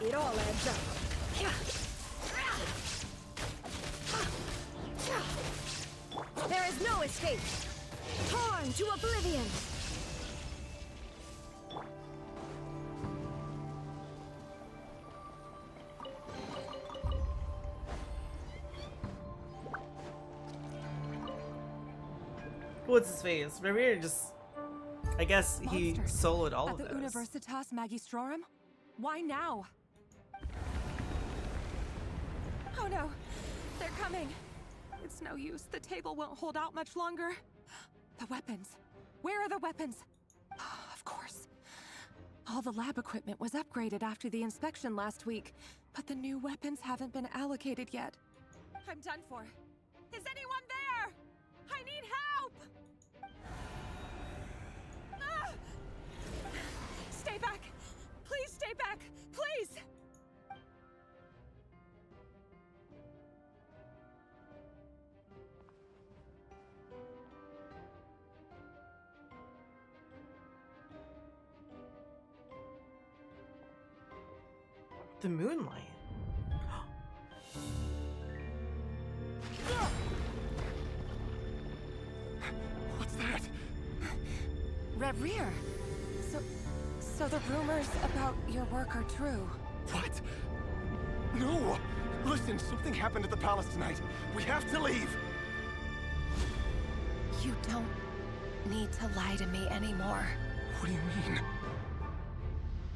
It all adds up. There is no escape. Torn to oblivion. What's his face? Revere just... I guess he soloed all At of the those. Universitas Magistrorum? Why now? Oh no, they're coming. It's no use. The table won't hold out much longer. The weapons. Where are the weapons? Of course. All the lab equipment was upgraded after the inspection last week, but the new weapons haven't been allocated yet. I'm done for. Is anyone there? I need help! Ah! Stay back! Please stay back! Please! The moonlight. What's that? Revere! So the rumors about your work are true. What? No! Listen, something happened at the palace tonight. We have to leave! You don't need to lie to me anymore. What do you mean?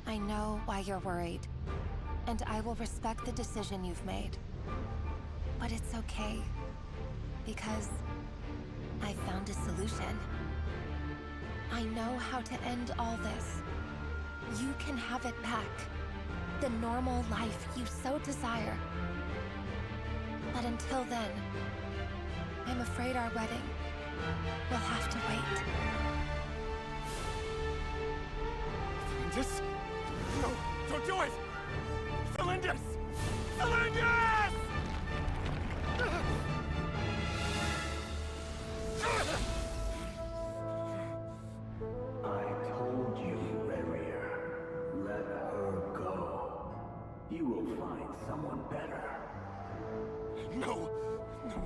I know why you're worried, and I will respect the decision you've made. But it's okay, because I found a solution. I know how to end all this. You can have it back. The normal life you so desire. But until then, I'm afraid our wedding will have to wait. Cylindus? No, don't do it! Cylindus! Cylindus! I told you, Revere. Let her go. You will find someone better. No! No,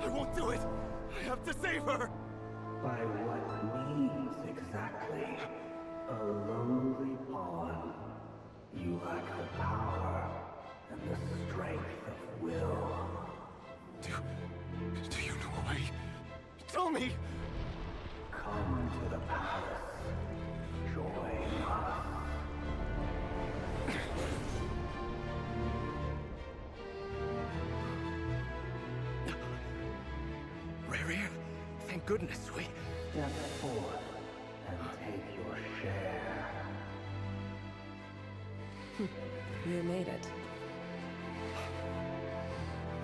I won't do it! I have to save her! By what means exactly? A lowly pawn. You lack the power and the strength of will. Do you know a way? Tell me! Come to the palace. Join us. Revere, thank goodness we... Step forth and take your share. You made it.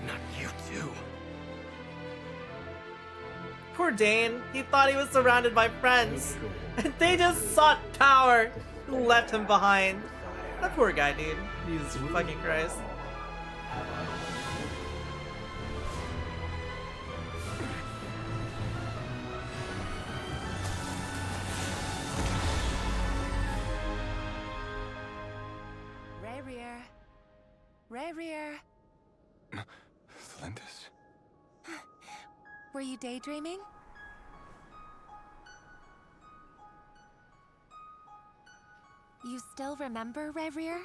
Not you too. Poor Dane. He thought he was surrounded by friends. And they just sought power. Left him behind. That poor guy, dude. Jesus fucking Christ. Revere. Cylindus? Were you daydreaming? You still remember, Revere?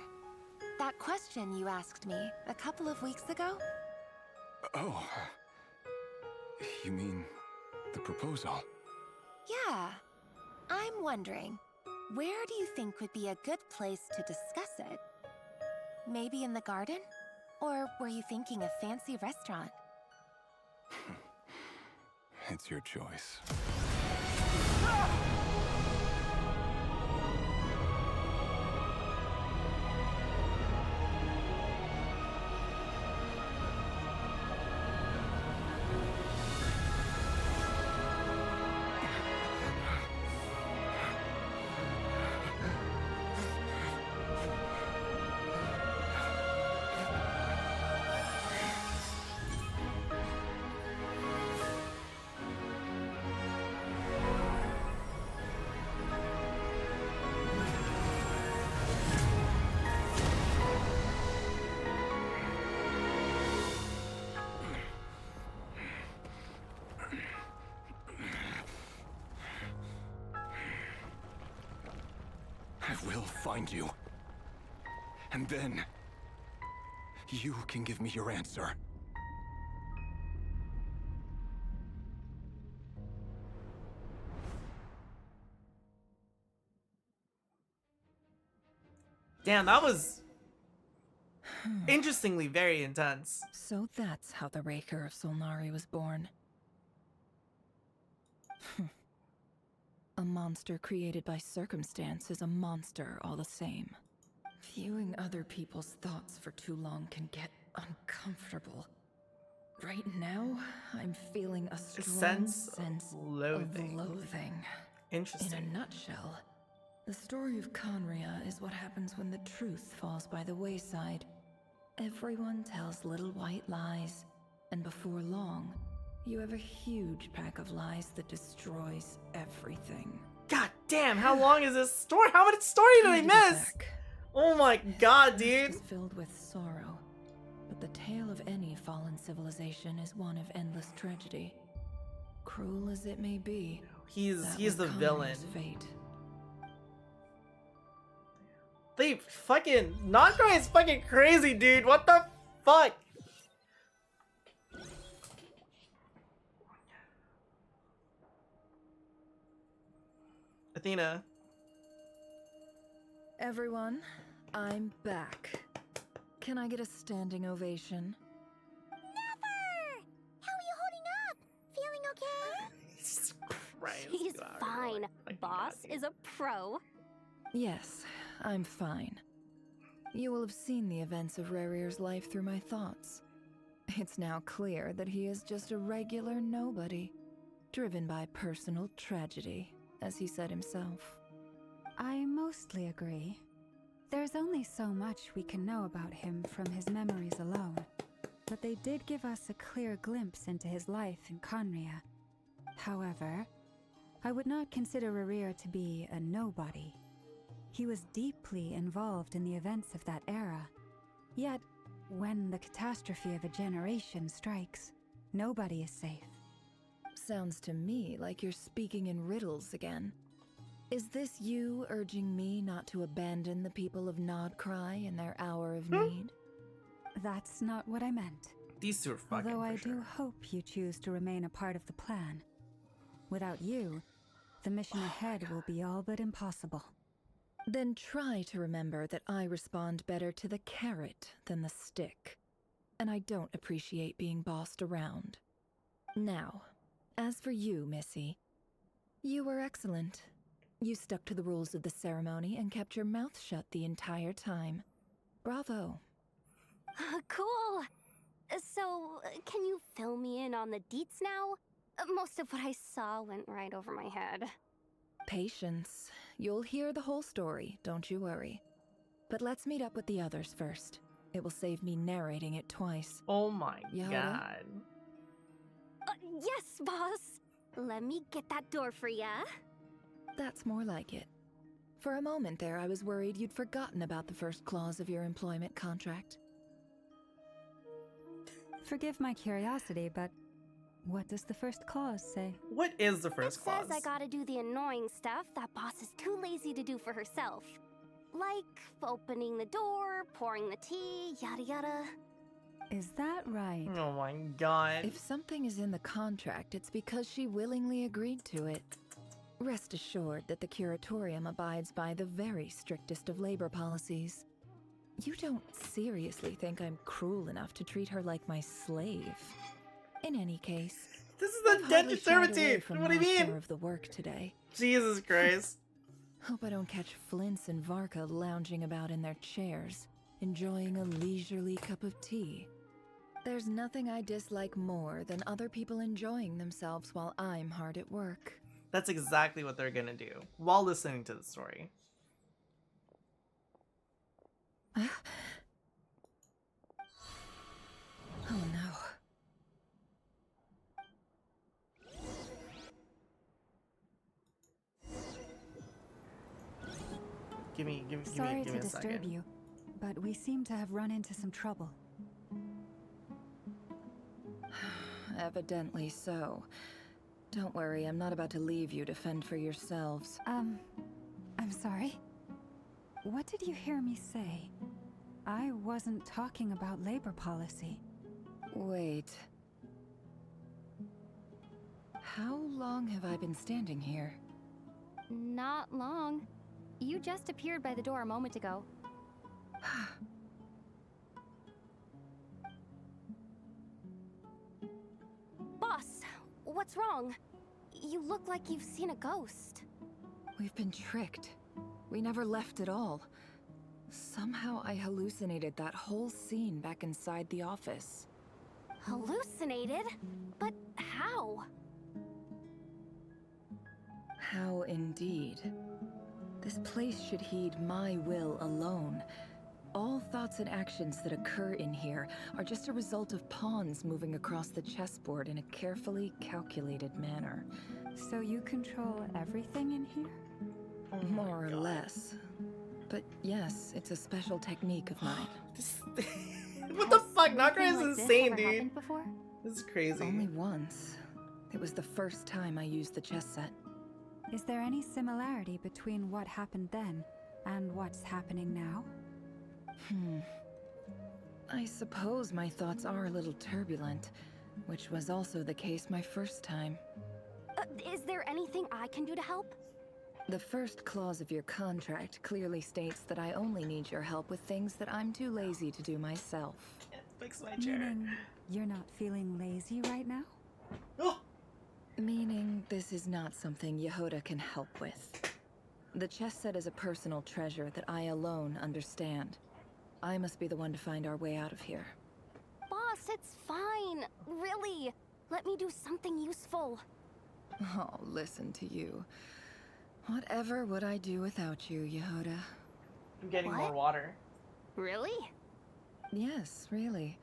That question you asked me a couple of weeks ago? Oh. You mean the proposal? Yeah. I'm wondering, where do you think would be a good place to discuss it? Maybe in the garden? Or were you thinking a fancy restaurant? It's your choice. I will find you. And then, you can give me your answer. Damn, that was interestingly very intense. So that's how the Raker of Solnari was born. A monster created by circumstance is a monster all the same. Viewing other people's thoughts for too long can get uncomfortable. Right now, I'm feeling a strong sense of loathing. Interesting. In a nutshell, the story of Conria is what happens when the truth falls by the wayside. Everyone tells little white lies, and before long, you have a huge pack of lies that destroys everything. God damn, how long is this story? How much story did I miss? Oh my god, dude. It's filled with sorrow, but the tale of any fallen civilization is one of endless tragedy. Cruel as it may be, he's was the Conria's villain. Fate. They fucking Krai is fucking crazy, dude. What the fuck? Athena. Everyone, I'm back. Can I get a standing ovation? Never! How are you holding up? Feeling okay? He's fine. Boss is a pro. Yes, I'm fine. You will have seen the events of Rarir's life through my thoughts. It's now clear that he is just a regular nobody, driven by personal tragedy, as he said himself. I mostly agree. There's only so much we can know about him from his memories alone, but they did give us a clear glimpse into his life in Conria. However, I would not consider Rarir to be a nobody. He was deeply involved in the events of that era. Yet, when the catastrophe of a generation strikes, nobody is safe. Sounds to me like you're speaking in riddles again. Is this you urging me not to abandon the people of Krai in their hour of need? That's not what I meant. These two are fucking Although I for sure. do hope you choose to remain a part of the plan. Without you, the mission ahead will be all but impossible. Then try to remember that I respond better to the carrot than the stick. And I don't appreciate being bossed around. Now, as for you, Missy, you were excellent. You stuck to the rules of the ceremony and kept your mouth shut the entire time. Bravo. Cool. So, can you fill me in on the deets now? Most of what I saw went right over my head. Patience. You'll hear the whole story, don't you worry. But let's meet up with the others first. It will save me narrating it twice. Oh my Yehoda? god. Yes, boss. Let me get that door for ya. That's more like it. For a moment there, I was worried you'd forgotten about the first clause of your employment contract. Forgive my curiosity, but what does the first clause say? What is the first clause? Says I gotta do the annoying stuff that boss is too lazy to do for herself. Like opening the door, pouring the tea, yada yada. Is that right? Oh my god. If something is in the contract, it's because she willingly agreed to it. Rest assured that the Curatorium abides by the very strictest of labor policies. You don't seriously think I'm cruel enough to treat her like my slave? In any case, this is the indentured servitude. What do you mean? Of the work today. Jesus Christ. Hope I don't catch Flintz and Varka lounging about in their chairs, enjoying a leisurely cup of tea. There's nothing I dislike more than other people enjoying themselves while I'm hard at work. That's exactly what they're gonna do while listening to the story. Oh no. Give me Sorry to a disturb second. you, but we seem to have run into some trouble. Evidently so. Don't worry, I'm not about to leave you to fend for yourselves. I'm sorry? What did you hear me say? I wasn't talking about labor policy. Wait. How long have I been standing here? Not long. You just appeared by the door a moment ago. Boss, what's wrong? You look like you've seen a ghost. We've been tricked. We never left at all. Somehow I hallucinated that whole scene back inside the office. Hallucinated? But how? How indeed. This place should heed my will alone. All thoughts and actions that occur in here are just a result of pawns moving across the chessboard in a carefully calculated manner. So you control everything in here? More or less. But yes, it's a special technique of mine. What the fuck? Nakra is insane, dude. Happened before? This is crazy. Only once. It was the first time I used the chess set. Is there any similarity between what happened then and what's happening now? I suppose my thoughts are a little turbulent, which was also the case my first time. Is there anything I can do to help? The first clause of your contract clearly states that I only need your help with things that I'm too lazy to do myself. Fix my chair. Meaning you're not feeling lazy right now? Meaning this is not something Yehoda can help with. The chess set is a personal treasure that I alone understand. I must be the one to find our way out of here. Boss, it's fine. Really. Let me do something useful. Oh, listen to you. Whatever would I do without you, Yehoda? I'm getting more water. Really? Yes, really.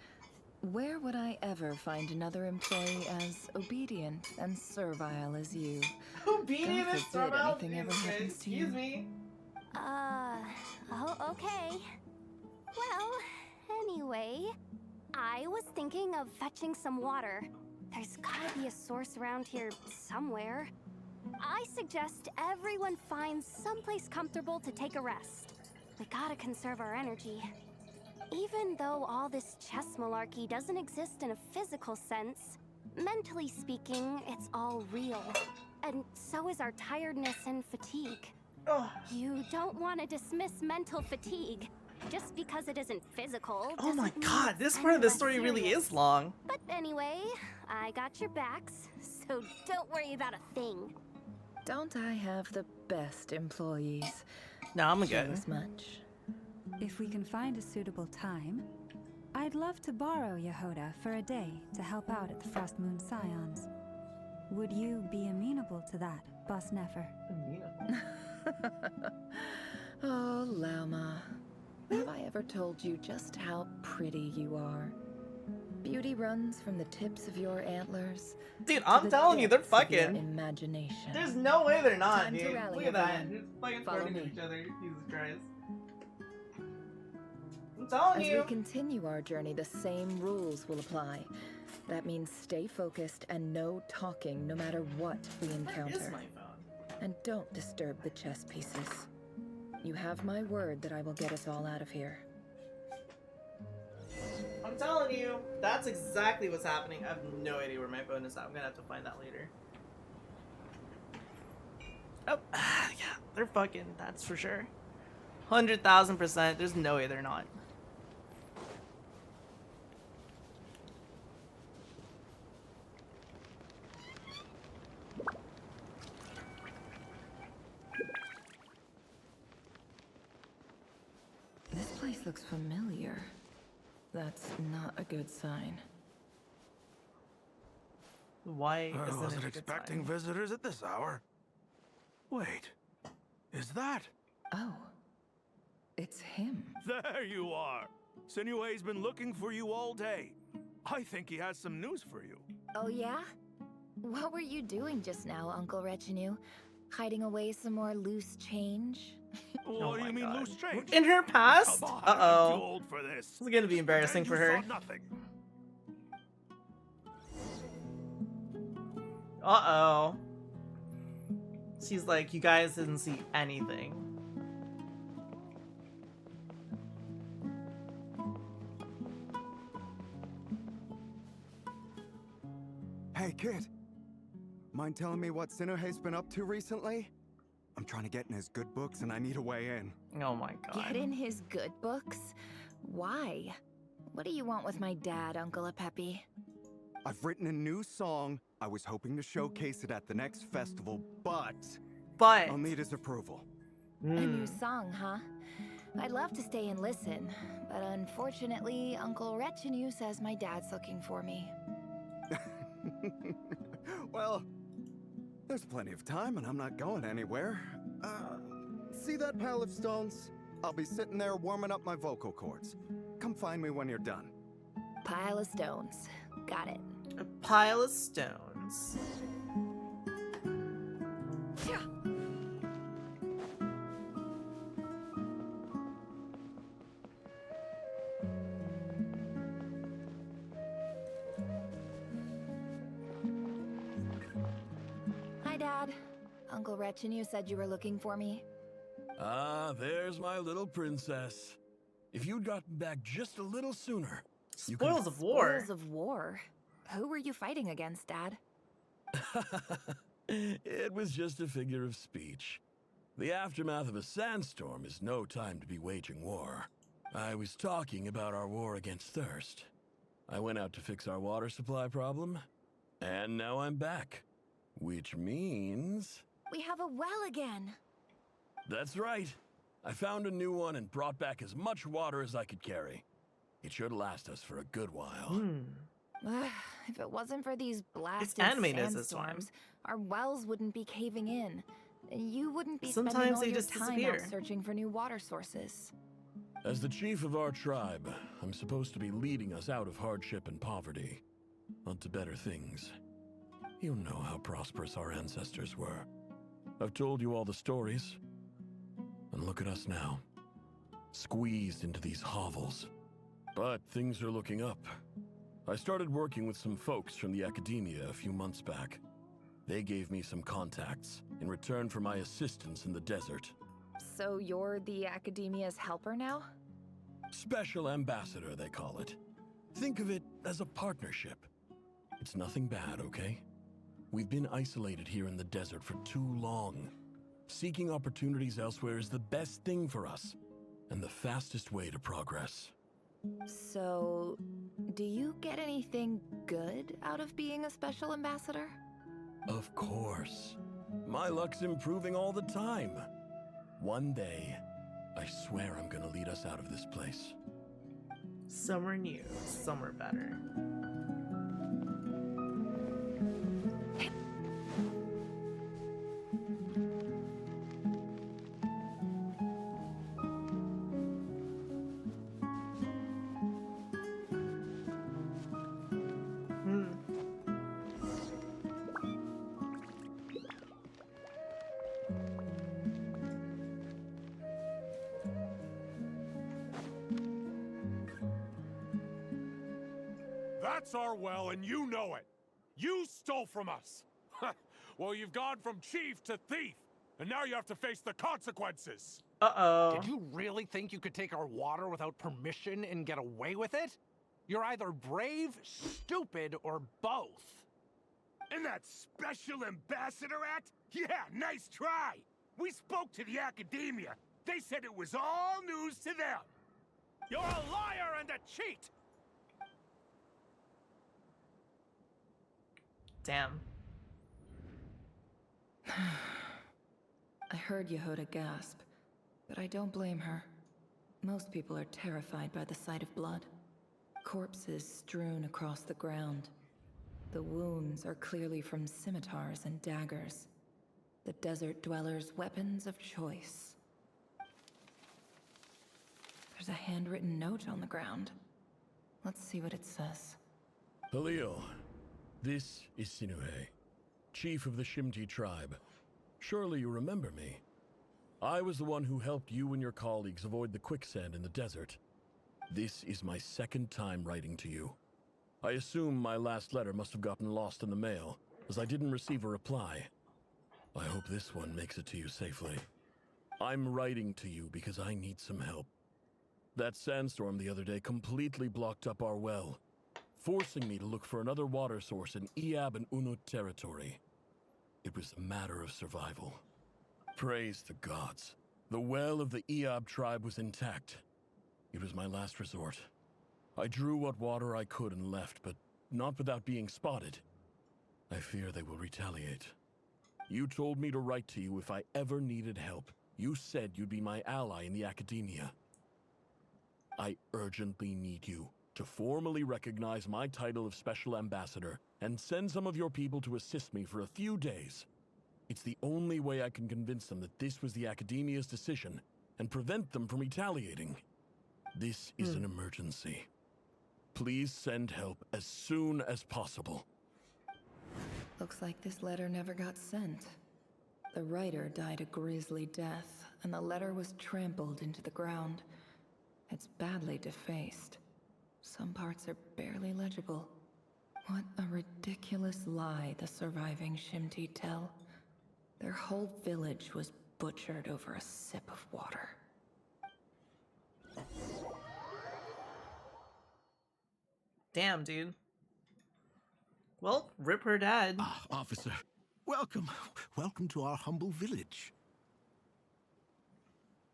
Where would I ever find another employee as obedient and servile as you? Obedient and servile? Anything ever happens to you? Excuse me? Oh, okay. Well, anyway, I was thinking of fetching some water. There's gotta be a source around here somewhere. I suggest everyone finds someplace comfortable to take a rest. We gotta conserve our energy. Even though all this chess malarkey doesn't exist in a physical sense, mentally speaking, it's all real. And so is our tiredness and fatigue. You don't want to dismiss mental fatigue. Just because it isn't physical. Oh my doesn't god, mean this it's part of the any less story really serious. is long. But anyway, I got your backs, so don't worry about a thing. Don't I have the best employees? No, I'm Sure good. as much. If we can find a suitable time, I'd love to borrow Yehoda for a day to help out at the Frost Moon Scions. Would you be amenable to that, Boss Nefer? Oh, Lauma. Have I ever told you just how pretty you are? Beauty runs from the tips of your antlers. Dude, to I'm the telling you, they're depths of your fucking. Imagination. There's no way they're not, Time to dude. rally, Look at that. everyone. They're just fucking Follow flirting with me. each other. Jesus Christ. I'm telling As you. we continue our journey, the same rules will apply. That means stay focused and no talking no matter what we encounter. That is my phone. And don't disturb the chess pieces. You have my word that I will get us all out of here. I'm telling you, that's exactly what's happening. I have no idea where my phone is at. I'm gonna have to find that later. Oh, yeah, they're fucking, that's for sure. 100,000%. There's no way they're not. This place looks familiar. That's not a good sign. Why I isn't wasn't it a good expecting sign? visitors at this hour. Wait, is that? Oh, it's him. There you are. Sinue's been looking for you all day. I think he has some news for you. Oh yeah? What were you doing just now, Uncle Retinue? Hiding away some more loose change? What do you mean loose change? In her past? Come on, Uh-oh. I'm too old for this. This is gonna be embarrassing for Pretend her. you saw nothing. Uh-oh. She's like, you guys didn't see anything. kid. Mind telling me what Sinohe's been up to recently? I'm trying to get in his good books and I need a way in. Oh my god. Get in his good books? Why? What do you want with my dad, Uncle Apepi? I've written a new song. I was hoping to showcase it at the next festival, but I'll need his approval. A new song, huh? I'd love to stay and listen, but unfortunately, Uncle Retinue says my dad's looking for me. Well, there's plenty of time and I'm not going anywhere. See that pile of stones? I'll be sitting there warming up my vocal cords. Come find me when you're done. Pile of stones. Got it. A pile of stones. Yeah. Hi, Dad. Uncle Retinue said you were looking for me. Ah, there's my little princess. If you'd gotten back just a little sooner, you could... Spoils of war. Spoils of war? Who were you fighting against, Dad? It was just a figure of speech. The aftermath of a sandstorm is no time to be waging war. I was talking about our war against thirst. I went out to fix our water supply problem, and now I'm back. Which means... We have a well again. That's right. I found a new one and brought back as much water as I could carry. It should last us for a good while. If it wasn't for these blasted animated this time. sandstorms, our wells wouldn't be caving in. You wouldn't be Sometimes spending all they your just time disappear. out searching for new water sources. As the chief of our tribe, I'm supposed to be leading us out of hardship and poverty, onto better things. You know how prosperous our ancestors were. I've told you all the stories. And look at us now, squeezed into these hovels. But things are looking up. I started working with some folks from the academia a few months back. They gave me some contacts in return for my assistance in the desert. So you're the academia's helper now? Special ambassador, they call it. Think of it as a partnership. It's nothing bad, okay? We've been isolated here in the desert for too long. Seeking opportunities elsewhere is the best thing for us, and the fastest way to progress. So, do you get anything good out of being a special ambassador? Of course. My luck's improving all the time. One day, I swear I'm gonna lead us out of this place. Some are new, some are better. That's our well, and you know it. You stole from us. Well, you've gone from chief to thief, and now you have to face the consequences. Uh-oh. Did you really think you could take our water without permission and get away with it? You're either brave, stupid, or both. And that special ambassador act? Yeah, nice try. We spoke to the academia. They said it was all news to them. You're a liar and a cheat. Damn. I heard Yehuda gasp, but I don't blame her. Most people are terrified by the sight of blood. Corpses strewn across the ground. The wounds are clearly from scimitars and daggers. The desert dwellers' weapons of choice. There's a handwritten note on the ground. Let's see what it says. Halil, this is Sinuhe, chief of the Shimti tribe. Surely you remember me. I was the one who helped you and your colleagues avoid the quicksand in the desert. This is my second time writing to you. I assume my last letter must have gotten lost in the mail, as I didn't receive a reply. I hope this one makes it to you safely. I'm writing to you because I need some help. That sandstorm the other day completely blocked up our well. forcing me to look for another water source in Iab and Unut territory. It was a matter of survival. Praise the gods. The well of the Iab tribe was intact. It was my last resort. I drew what water I could and left, but not without being spotted. I fear they will retaliate. You told me to write to you if I ever needed help. You said you'd be my ally in the academia. I urgently need you to formally recognize my title of Special Ambassador and send some of your people to assist me for a few days. It's the only way I can convince them that this was the academia's decision and prevent them from retaliating. This is an emergency. Please send help as soon as possible. Looks like this letter never got sent. The writer died a grisly death, and the letter was trampled into the ground. It's badly defaced. Some parts are barely legible. What a ridiculous lie the surviving Shimti tell. Their whole village was butchered over a sip of water. Damn, dude. Well, rip her dad. Ah, officer. Welcome. Welcome to our humble village.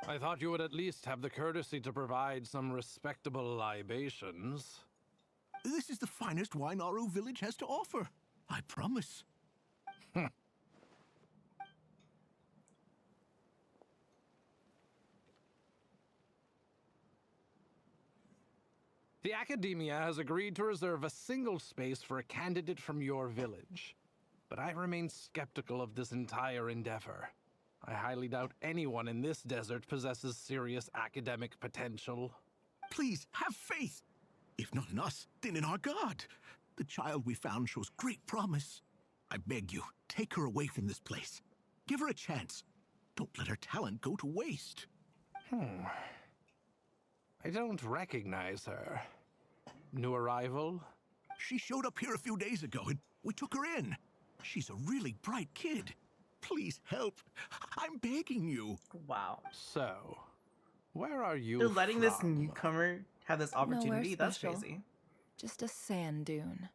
I thought you would at least have the courtesy to provide some respectable libations. This is the finest wine Aru village has to offer. I promise. The Academia has agreed to reserve a single space for a candidate from your village. But I remain skeptical of this entire endeavor. I highly doubt anyone in this desert possesses serious academic potential. Please, have faith. If not in us, then in our god. The child we found shows great promise. I beg you, take her away from this place. Give her a chance. Don't let her talent go to waste. I don't recognize her. New arrival? She showed up here a few days ago and we took her in. She's a really bright kid. Please help. I'm begging you. Wow. So, where are you They're letting this from? newcomer have this opportunity? That's special. crazy. Just a sand dune.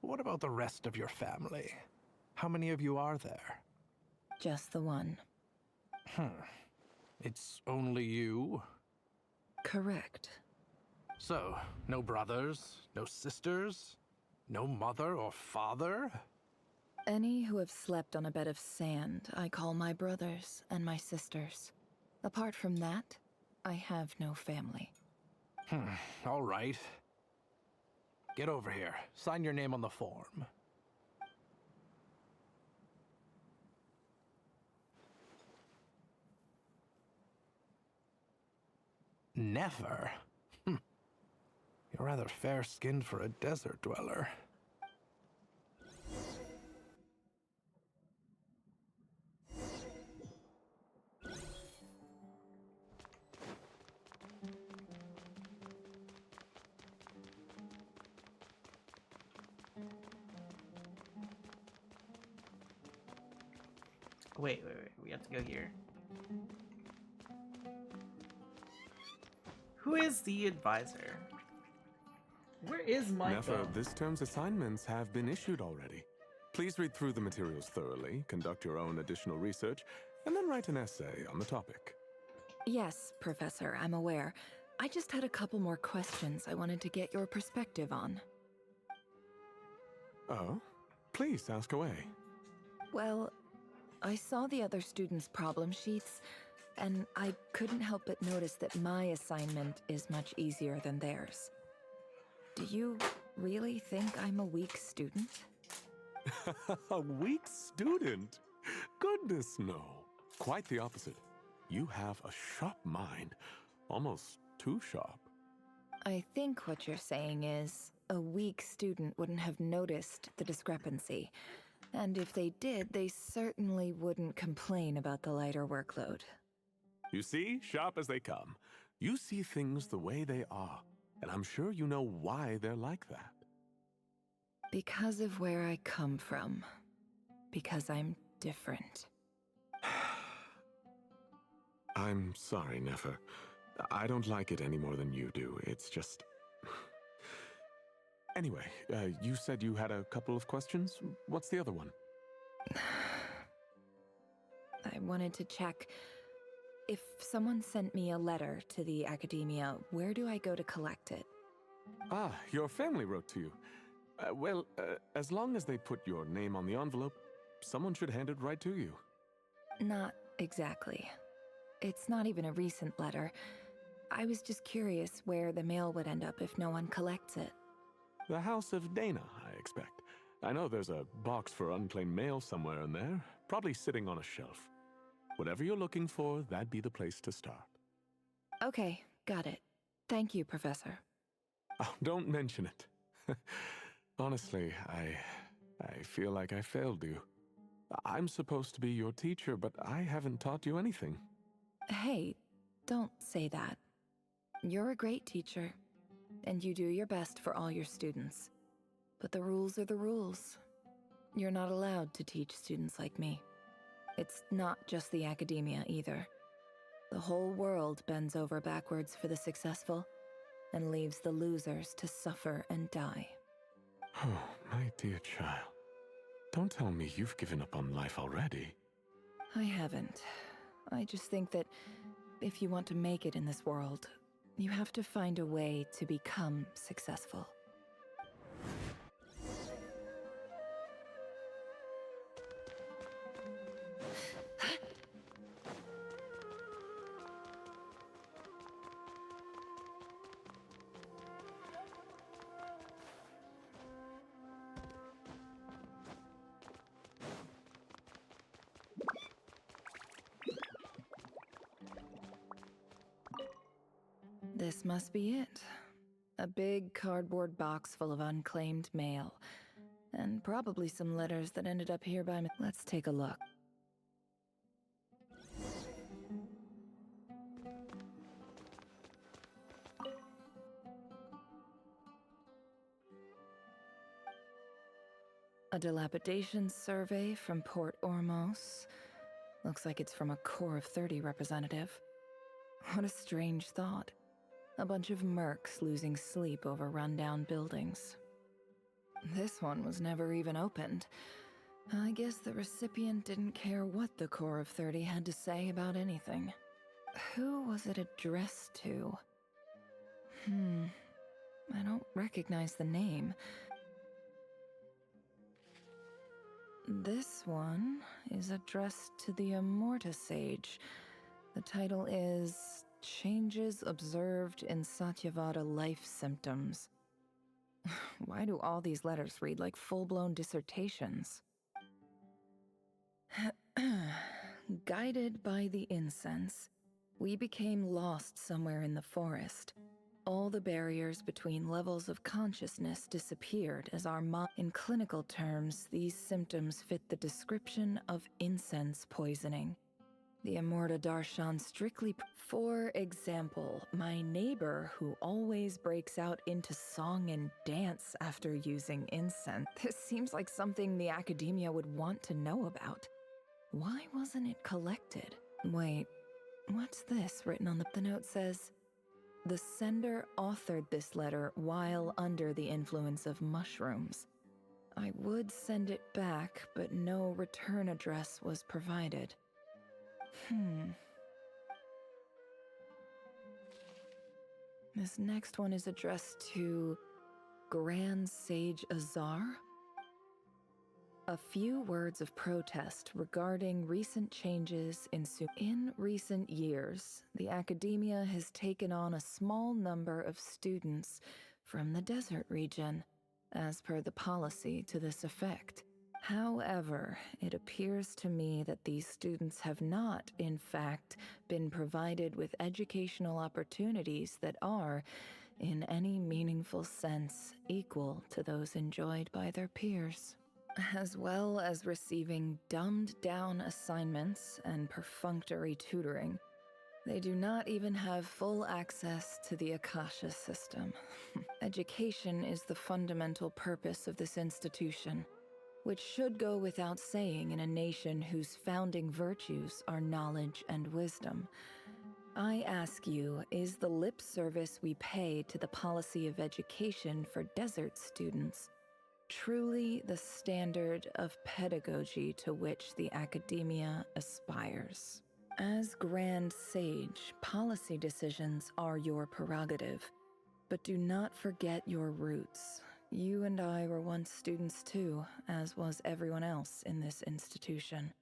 What about the rest of your family? How many of you are there? Just the one. It's only you? Correct. So, no brothers, no sisters, no mother or father? Any who have slept on a bed of sand, I call my brothers and my sisters. Apart from that, I have no family. All right. Get over here. Sign your name on the form. Never? You're rather fair-skinned for a desert dweller. Wait. We have to go here. Who is the advisor? Where is my Nefer, this term's assignments have been issued already. Please read through the materials thoroughly, conduct your own additional research, and then write an essay on the topic. Yes, Professor, I'm aware. I just had a couple more questions I wanted to get your perspective on. Oh? Please ask away. Well, I saw the other students' problem sheets, and I couldn't help but notice that my assignment is much easier than theirs. Do you really think I'm a weak student? A weak student? Goodness, no. Quite the opposite. You have a sharp mind. Almost too sharp. I think what you're saying is, a weak student wouldn't have noticed the discrepancy. And if they did, they certainly wouldn't complain about the lighter workload. You see, sharp as they come. You see things the way they are. And I'm sure you know why they're like that. Because of where I come from. Because I'm different. I'm sorry, Nefer. I don't like it any more than you do. It's just... Anyway, you said you had a couple of questions. What's the other one? I wanted to check. If someone sent me a letter to the Academia, where do I go to collect it? Ah, your family wrote to you. Well, as long as they put your name on the envelope, someone should hand it right to you. Not exactly. It's not even a recent letter. I was just curious where the mail would end up if no one collects it. The House of Dana, I expect. I know there's a box for unclaimed mail somewhere in there, probably sitting on a shelf. Whatever you're looking for, that'd be the place to start. Okay, got it. Thank you, Professor. Oh, don't mention it. Honestly, I feel like I failed you. I'm supposed to be your teacher, but I haven't taught you anything. Hey, don't say that. You're a great teacher, and you do your best for all your students. But the rules are the rules. You're not allowed to teach students like me. It's not just the Academia either. The whole world bends over backwards for the successful, and leaves the losers to suffer and die. Oh, my dear child. Don't tell me you've given up on life already. I haven't. I just think that if you want to make it in this world, you have to find a way to become successful. This must be it. A big cardboard box full of unclaimed mail. And probably some letters that ended up here by me. Let's take a look. A dilapidation survey from Port Ormos. Looks like it's from a Core of 30 representative. What a strange thought. A bunch of mercs losing sleep over rundown buildings. This one was never even opened. I guess the recipient didn't care what the Core of 30 had to say about anything. Who was it addressed to? I don't recognize the name. This one is addressed to the Immorta Sage. The title is Changes Observed in Satyavada Life Symptoms. Why do all these letters read like full-blown dissertations? Guided by the incense, we became lost somewhere in the forest. All the barriers between levels of consciousness disappeared as our mind. In clinical terms, these symptoms fit the description of incense poisoning. The Immorta Darshan strictly... For example, my neighbor who always breaks out into song and dance after using incense. This seems like something the Academia would want to know about. Why wasn't it collected? Wait, what's this written on the note says, the sender authored this letter while under the influence of mushrooms. I would send it back, but no return address was provided. This next one is addressed to Grand Sage Azar. A few words of protest regarding recent changes in recent years, the Academia has taken on a small number of students from the desert region, as per the policy to this effect. However, it appears to me that these students have not, in fact, been provided with educational opportunities that are, in any meaningful sense, equal to those enjoyed by their peers, as well as receiving dumbed-down assignments and perfunctory tutoring. They do not even have full access to the Akasha system. Education is the fundamental purpose of this institution, which should go without saying in a nation whose founding virtues are knowledge and wisdom. I ask you, is the lip service we pay to the policy of education for desert students truly the standard of pedagogy to which the academia aspires? As Grand Sage, policy decisions are your prerogative, but do not forget your roots. You and I were once students too, as was everyone else in this institution.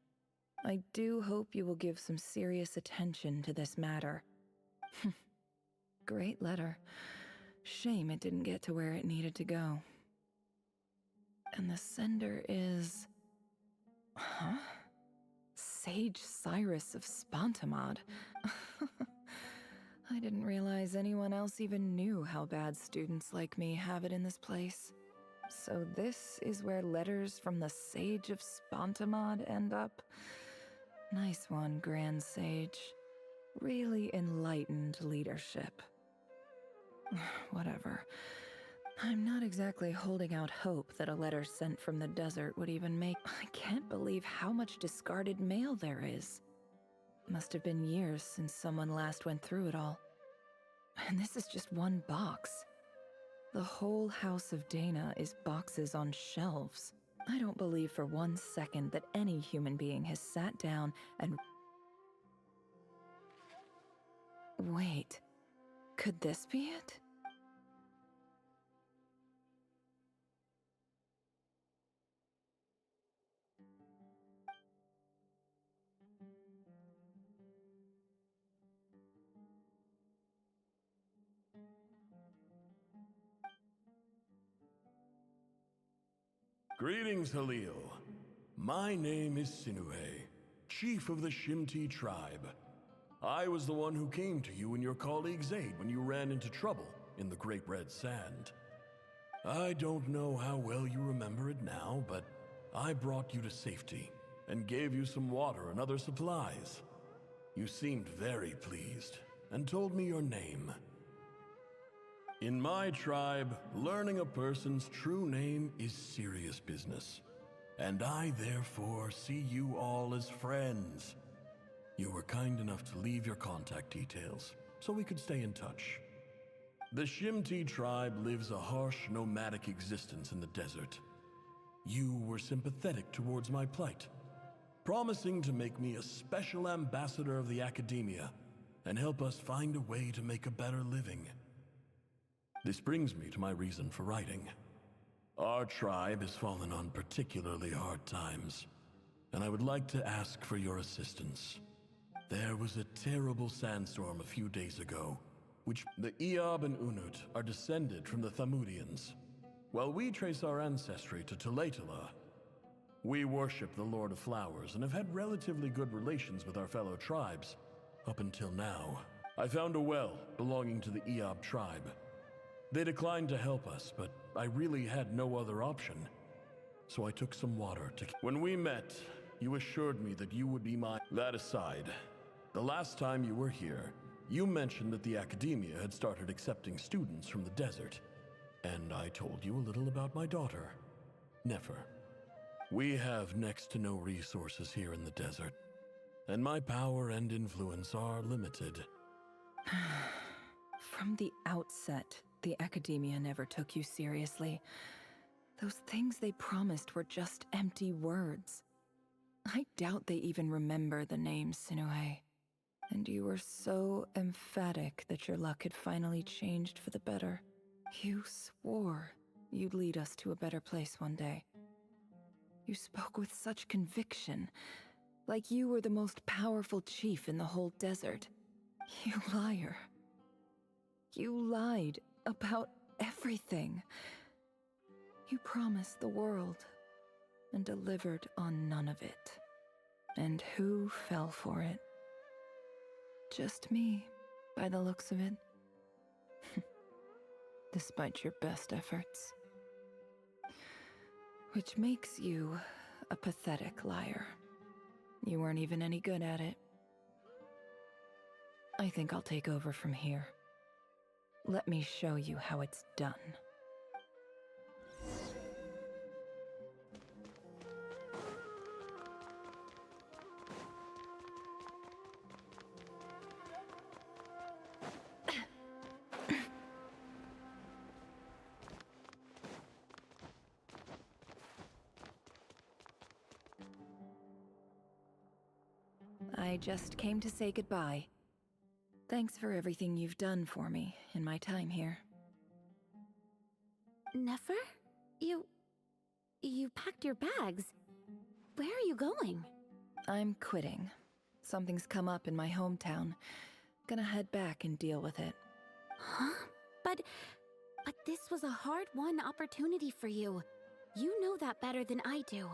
I do hope you will give some serious attention to this matter. Great letter. Shame it didn't get to where it needed to go. And the sender is... Huh? Sage Cyrus of Spontamod. I didn't realize anyone else even knew how bad students like me have it in this place. So this is where letters from the Sage of Spontamod end up? Nice one, Grand Sage. Really enlightened leadership. Whatever. I'm not exactly holding out hope that a letter sent from the desert would even make... I can't believe how much discarded mail there is. Must have been years since someone last went through it all. And this is just one box. The whole house of Dana is boxes on shelves. I don't believe for 1 second that any human being has sat down and... Wait, could this be it? Greetings, Halil. My name is Sinue, chief of the Shimti tribe. I was the one who came to you and your colleague's aid when you ran into trouble in the Great Red Sand. I don't know how well you remember it now, but I brought you to safety and gave you some water and other supplies. You seemed very pleased and told me your name. In my tribe, learning a person's true name is serious business, and I therefore see you all as friends. You were kind enough to leave your contact details, so we could stay in touch. The Shimti tribe lives a harsh, nomadic existence in the desert. You were sympathetic towards my plight, promising to make me a special ambassador of the academia and help us find a way to make a better living. This brings me to my reason for writing. Our tribe has fallen on particularly hard times, and I would like to ask for your assistance. There was a terrible sandstorm a few days ago, which the Eob and Unut are descended from the Thamudians. While we trace our ancestry to Tulatala, we worship the Lord of Flowers and have had relatively good relations with our fellow tribes, up until now. I found a well belonging to the Eob tribe. They declined to help us, but I really had no other option. So I took some water to... When we met, you assured me that you would be my... That aside, the last time you were here, you mentioned that the academia had started accepting students from the desert. And I told you a little about my daughter, Nefer. We have next to no resources here in the desert, and my power and influence are limited. From the outset, the academia never took you seriously. Those things they promised were just empty words. I doubt they even remember the name Sinue. And you were so emphatic that your luck had finally changed for the better. You swore you'd lead us to a better place one day. You spoke with such conviction, like you were the most powerful chief in the whole desert. You liar. You lied about everything. You promised the world and delivered on none of it. And who fell for it? Just me, by the looks of it. Despite your best efforts. Which makes you a pathetic liar. You weren't even any good at it. I think I'll take over from here. Let me show you how it's done. I just came to say goodbye. Thanks for everything you've done for me in my time here. Nefer? You packed your bags. Where are you going? I'm quitting. Something's come up in my hometown. Gonna head back and deal with it. Huh? But this was a hard-won opportunity for you. You know that better than I do.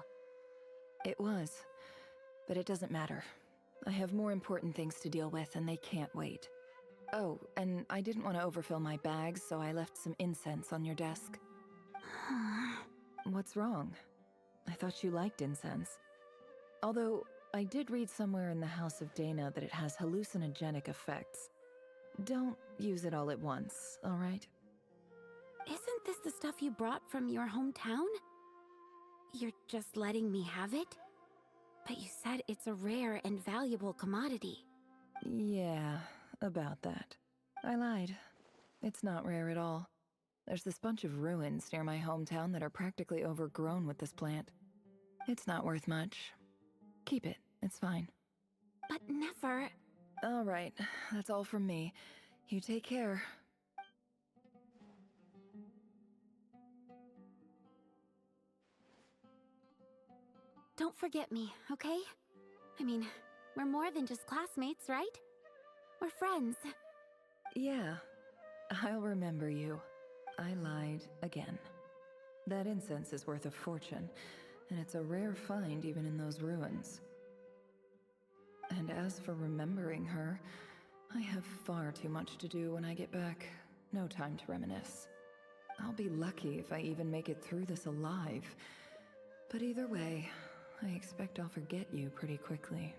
It was, but it doesn't matter. I have more important things to deal with and they can't wait. Oh, and I didn't want to overfill my bags, so I left some incense on your desk. What's wrong? I thought you liked incense. Although, I did read somewhere in the House of Dana that it has hallucinogenic effects. Don't use it all at once, alright? Isn't this the stuff you brought from your hometown? You're just letting me have it? But you said it's a rare and valuable commodity. Yeah, about that. I lied. It's not rare at all. There's this bunch of ruins near my hometown that are practically overgrown with this plant. It's not worth much. Keep it, it's fine. But Nefer... Alright, that's all from me. You take care. Don't forget me, okay? I mean, we're more than just classmates, right? We're friends. Yeah, I'll remember you. I lied again. That incense is worth a fortune, and it's a rare find even in those ruins. And as for remembering her, I have far too much to do when I get back. No time to reminisce. I'll be lucky if I even make it through this alive. But either way, I expect I'll forget you pretty quickly.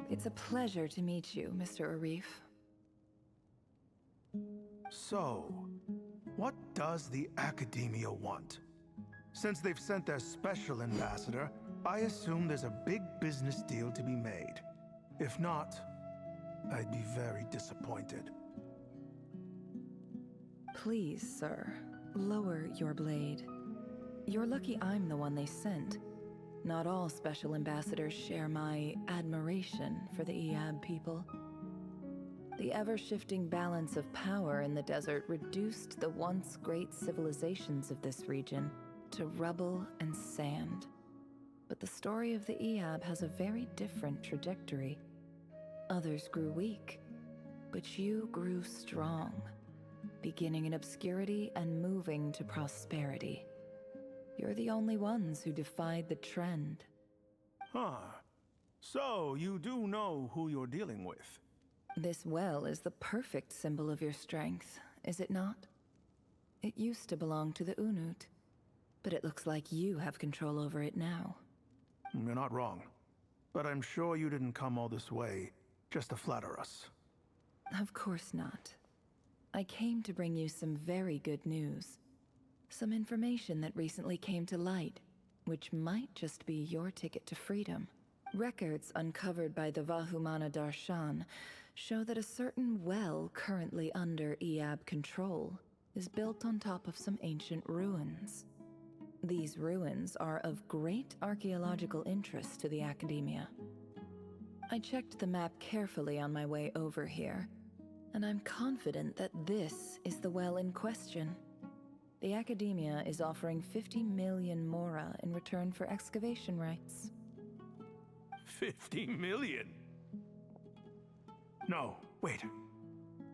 It's a pleasure to meet you, Mr. Arif. So, what does the Academia want? Since they've sent their special ambassador, I assume there's a big business deal to be made. If not, I'd be very disappointed. Please, sir, lower your blade. You're lucky I'm the one they sent. Not all special ambassadors share my admiration for the Eab people. The ever-shifting balance of power in the desert reduced the once great civilizations of this region to rubble and sand. But the story of the Eab has a very different trajectory. Others grew weak, but you grew strong, beginning in obscurity and moving to prosperity. You're the only ones who defied the trend. Huh. So, you do know who you're dealing with? This well is the perfect symbol of your strength, is it not? It used to belong to the Unut, but it looks like you have control over it now. You're not wrong. But I'm sure you didn't come all this way just to flatter us. Of course not. I came to bring you some very good news. Some information that recently came to light, which might just be your ticket to freedom. Records uncovered by the Vahumana Darshan show that a certain well currently under Eab control is built on top of some ancient ruins. These ruins are of great archaeological interest to the Academia. I checked the map carefully on my way over here, and I'm confident that this is the well in question. The Academia is offering 50 million mora in return for excavation rights. 50 million? No, wait.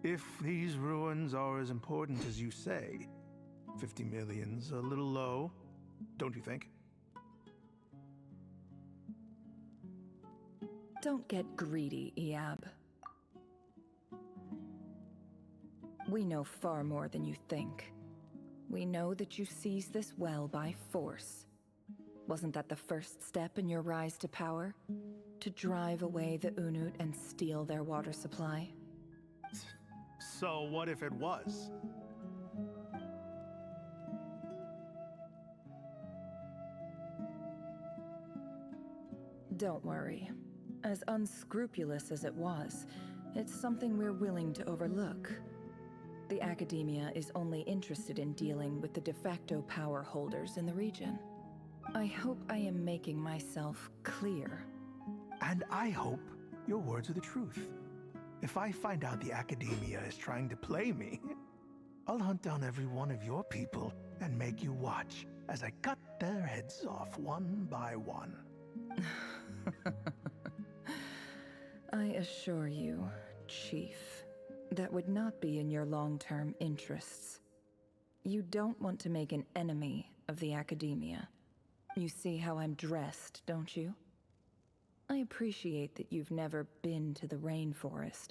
If these ruins are as important as you say, 50 million's a little low, don't you think? Don't get greedy, Iab. We know far more than you think. We know that you seized this well by force. Wasn't that the first step in your rise to power? To drive away the Unut and steal their water supply? So what if it was? Don't worry. As unscrupulous as it was, it's something we're willing to overlook. The Academia is only interested in dealing with the de facto power holders in the region. I hope I am making myself clear. And I hope your words are the truth. If I find out the Academia is trying to play me, I'll hunt down every one of your people and make you watch as I cut their heads off one by one. I assure you, Chief, that would not be in your long-term interests. You don't want to make an enemy of the Academia. You see how I'm dressed, don't you? I appreciate that you've never been to the rainforest,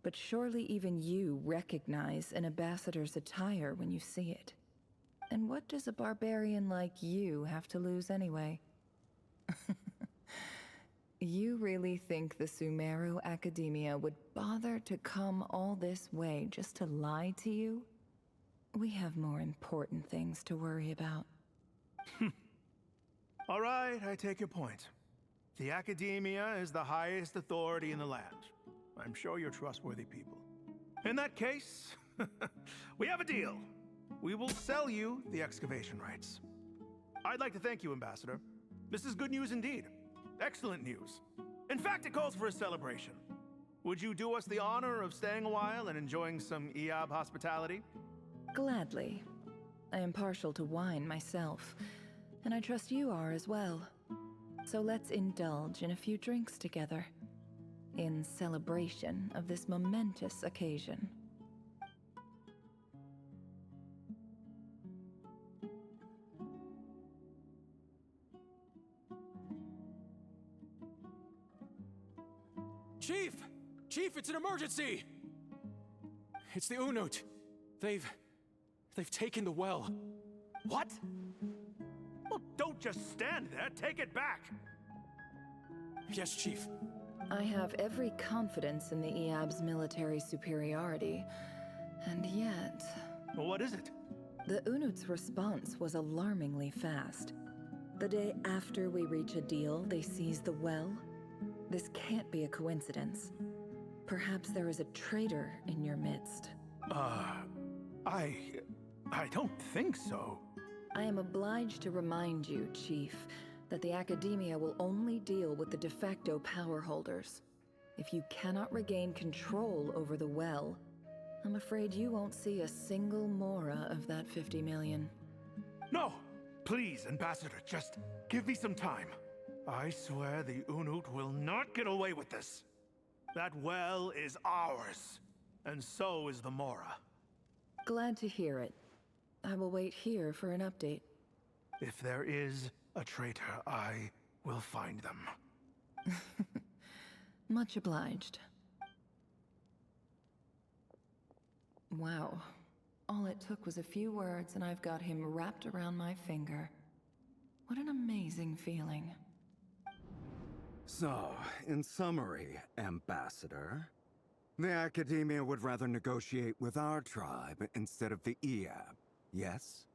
but surely even you recognize an ambassador's attire when you see it. And what does a barbarian like you have to lose anyway? You really think the Sumeru Academia would bother to come all this way just to lie to you? We have more important things to worry about. All right, I take your point. The Academia is the highest authority in the land. I'm sure you're trustworthy people. In that case, we have a deal. We will sell you the excavation rights. I'd like to thank you, Ambassador. This is good news indeed. Excellent news. In fact, it calls for a celebration. Would you do us the honor of staying a while and enjoying some Iab hospitality? Gladly. I am partial to wine myself, and I trust you are as well. So let's indulge in a few drinks together, in celebration of this momentous occasion. Chief! Chief, it's an emergency! It's the Unut. They've taken the well. What? Well, don't just stand there. Take it back. Yes, Chief. I have every confidence in the Iab's military superiority, and yet... What is it? The Unut's response was alarmingly fast. The day after we reach a deal, they seize the well. This can't be a coincidence. Perhaps there is a traitor in your midst. I don't think so. I am obliged to remind you, Chief, that the Academia will only deal with the de facto power holders. If you cannot regain control over the well, I'm afraid you won't see a single mora of that 50 million. No! Please, Ambassador, just give me some time. I swear the Unut will not get away with this. That well is ours, and so is the Mora. Glad to hear it. I will wait here for an update. If there is a traitor, I will find them. Much obliged. Wow. All it took was a few words and I've got him wrapped around my finger. What an amazing feeling. So, in summary, Ambassador, the Academia would rather negotiate with our tribe instead of the Iab, yes?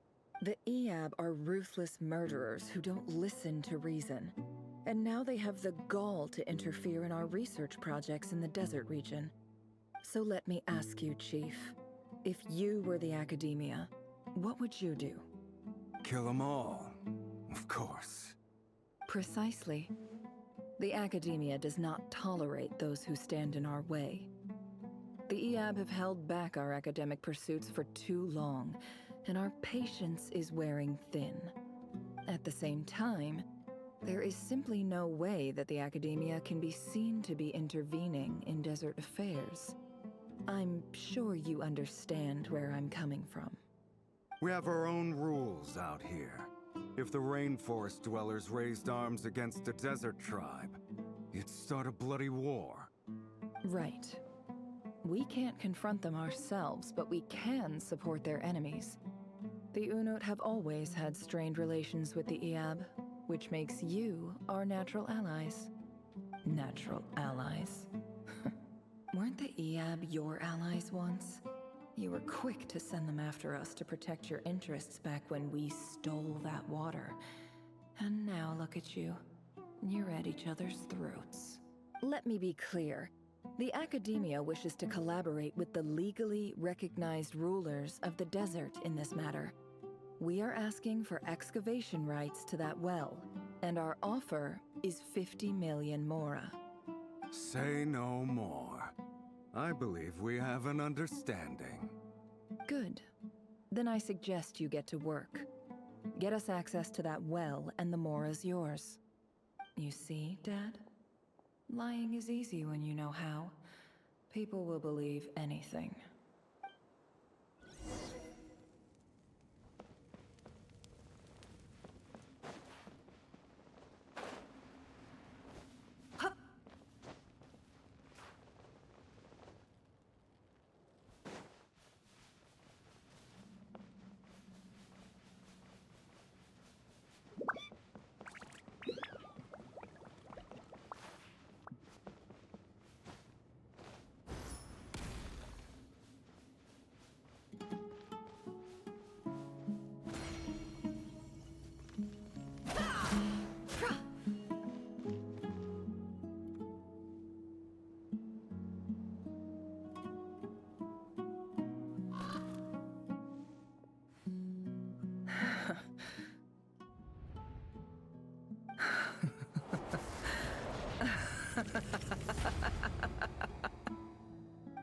The Iab are ruthless murderers who don't listen to reason. And now they have the gall to interfere in our research projects in the desert region. So let me ask you, Chief, if you were the Academia, what would you do? Kill them all, of course. Precisely. The Academia does not tolerate those who stand in our way. The Iab have held back our academic pursuits for too long, and our patience is wearing thin. At the same time, there is simply no way that the Academia can be seen to be intervening in desert affairs. I'm sure you understand where I'm coming from. We have our own rules out here. If the rainforest dwellers raised arms against a desert tribe, you'd start a bloody war. Right. We can't confront them ourselves, but we can support their enemies. The Unut have always had strained relations with the Iab, which makes you our natural allies. Natural allies? Weren't the Iab your allies once? You were quick to send them after us to protect your interests back when we stole that water. And now look at you. You're at each other's throats. Let me be clear. The Academia wishes to collaborate with the legally recognized rulers of the desert in this matter. We are asking for excavation rights to that well, and our offer is 50 million mora. Say no more. I believe we have an understanding. Good. Then I suggest you get to work. Get us access to that well, and the mora's yours. You see, Dad? Lying is easy when you know how. People will believe anything.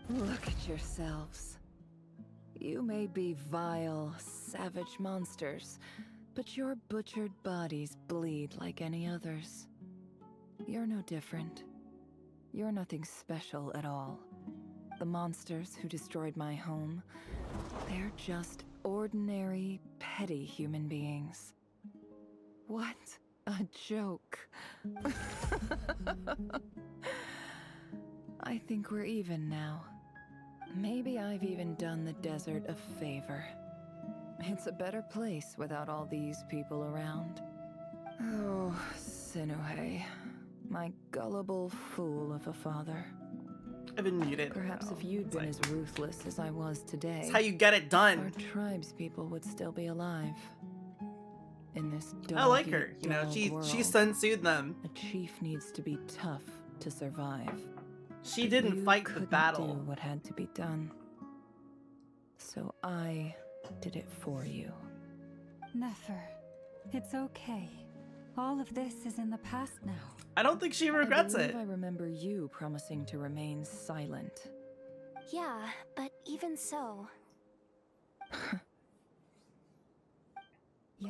Look at yourselves. You may be vile, savage monsters, but your butchered bodies bleed like any others. You're no different. You're nothing special at all. The monsters who destroyed my home, they're just ordinary, petty human beings. What a joke. I think we're even now. Maybe I've even done the desert a favor. It's a better place without all these people around. Oh, Sinuhe, my gullible fool of a father. I've been muted. Perhaps if you'd been as ruthless as I was today, that's how you get it done. Our tribe's people would still be alive. In this I like her. You know, she Sun Tzu'd them. A chief needs to be tough to survive. She didn't fight the battle. Do what had to be done. So I did it for you. Nefer, it's okay. All of this is in the past now. I don't think she regrets it. I remember you promising to remain silent. Yeah, but even so.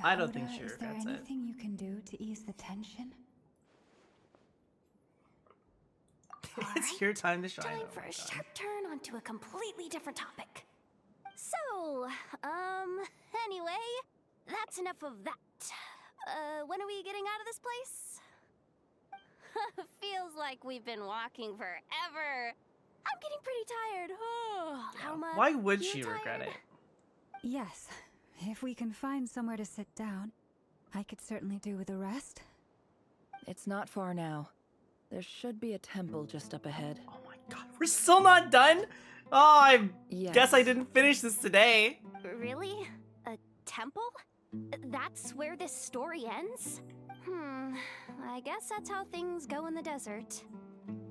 I don't think she Is there regrets it. anything you can do to ease the tension? It's your time to shine. Time for a sharp turn onto a completely different topic. So, anyway, that's enough of that. When are we getting out of this place? Feels like we've been walking forever. I'm getting pretty tired. Oh, how much? Why would she regret it? Yes. If we can find somewhere to sit down, I could certainly do with a rest. It's not far now. There should be a temple just up ahead. Oh my god, we're still not done? Oh, I guess I didn't finish this today. Really? A temple? That's where this story ends? I guess that's how things go in the desert.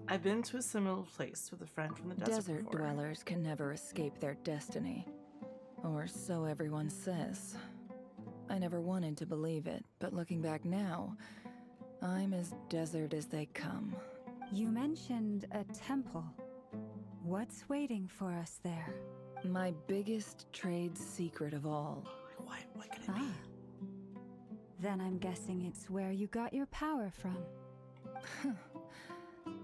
I've been to a similar place with a friend from the desert before. Dwellers can never escape their destiny. Or so everyone says. I never wanted to believe it, but looking back now, I'm as desert as they come. You mentioned a temple. What's waiting for us there? My biggest trade secret of all. What can it be? Then I'm guessing it's where you got your power from.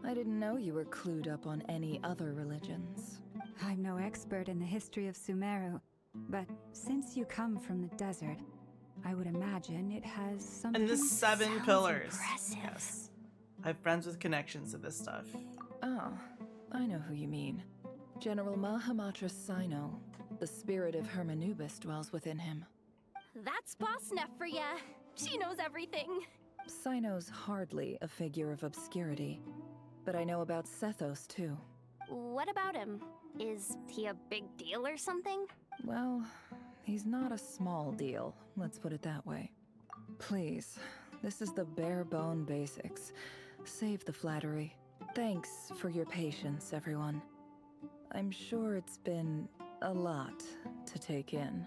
I didn't know you were clued up on any other religions. I'm no expert in the history of Sumeru, But since you come from the desert, I would imagine it has something... And the 7 Sounds pillars. impressive. Yes. I have friends with connections to this stuff. Oh, I know who you mean. General Mahamatra Sino. The spirit of Hermanubis dwells within him. That's Boss Neff for ya. She knows everything. Sino's hardly a figure of obscurity, but I know about Sethos too. What about him? Is he a big deal or something? Well, he's not a small deal, let's put it that way. Please, this is the bare bone basics. Save the flattery. Thanks for your patience, everyone. I'm sure it's been a lot to take in.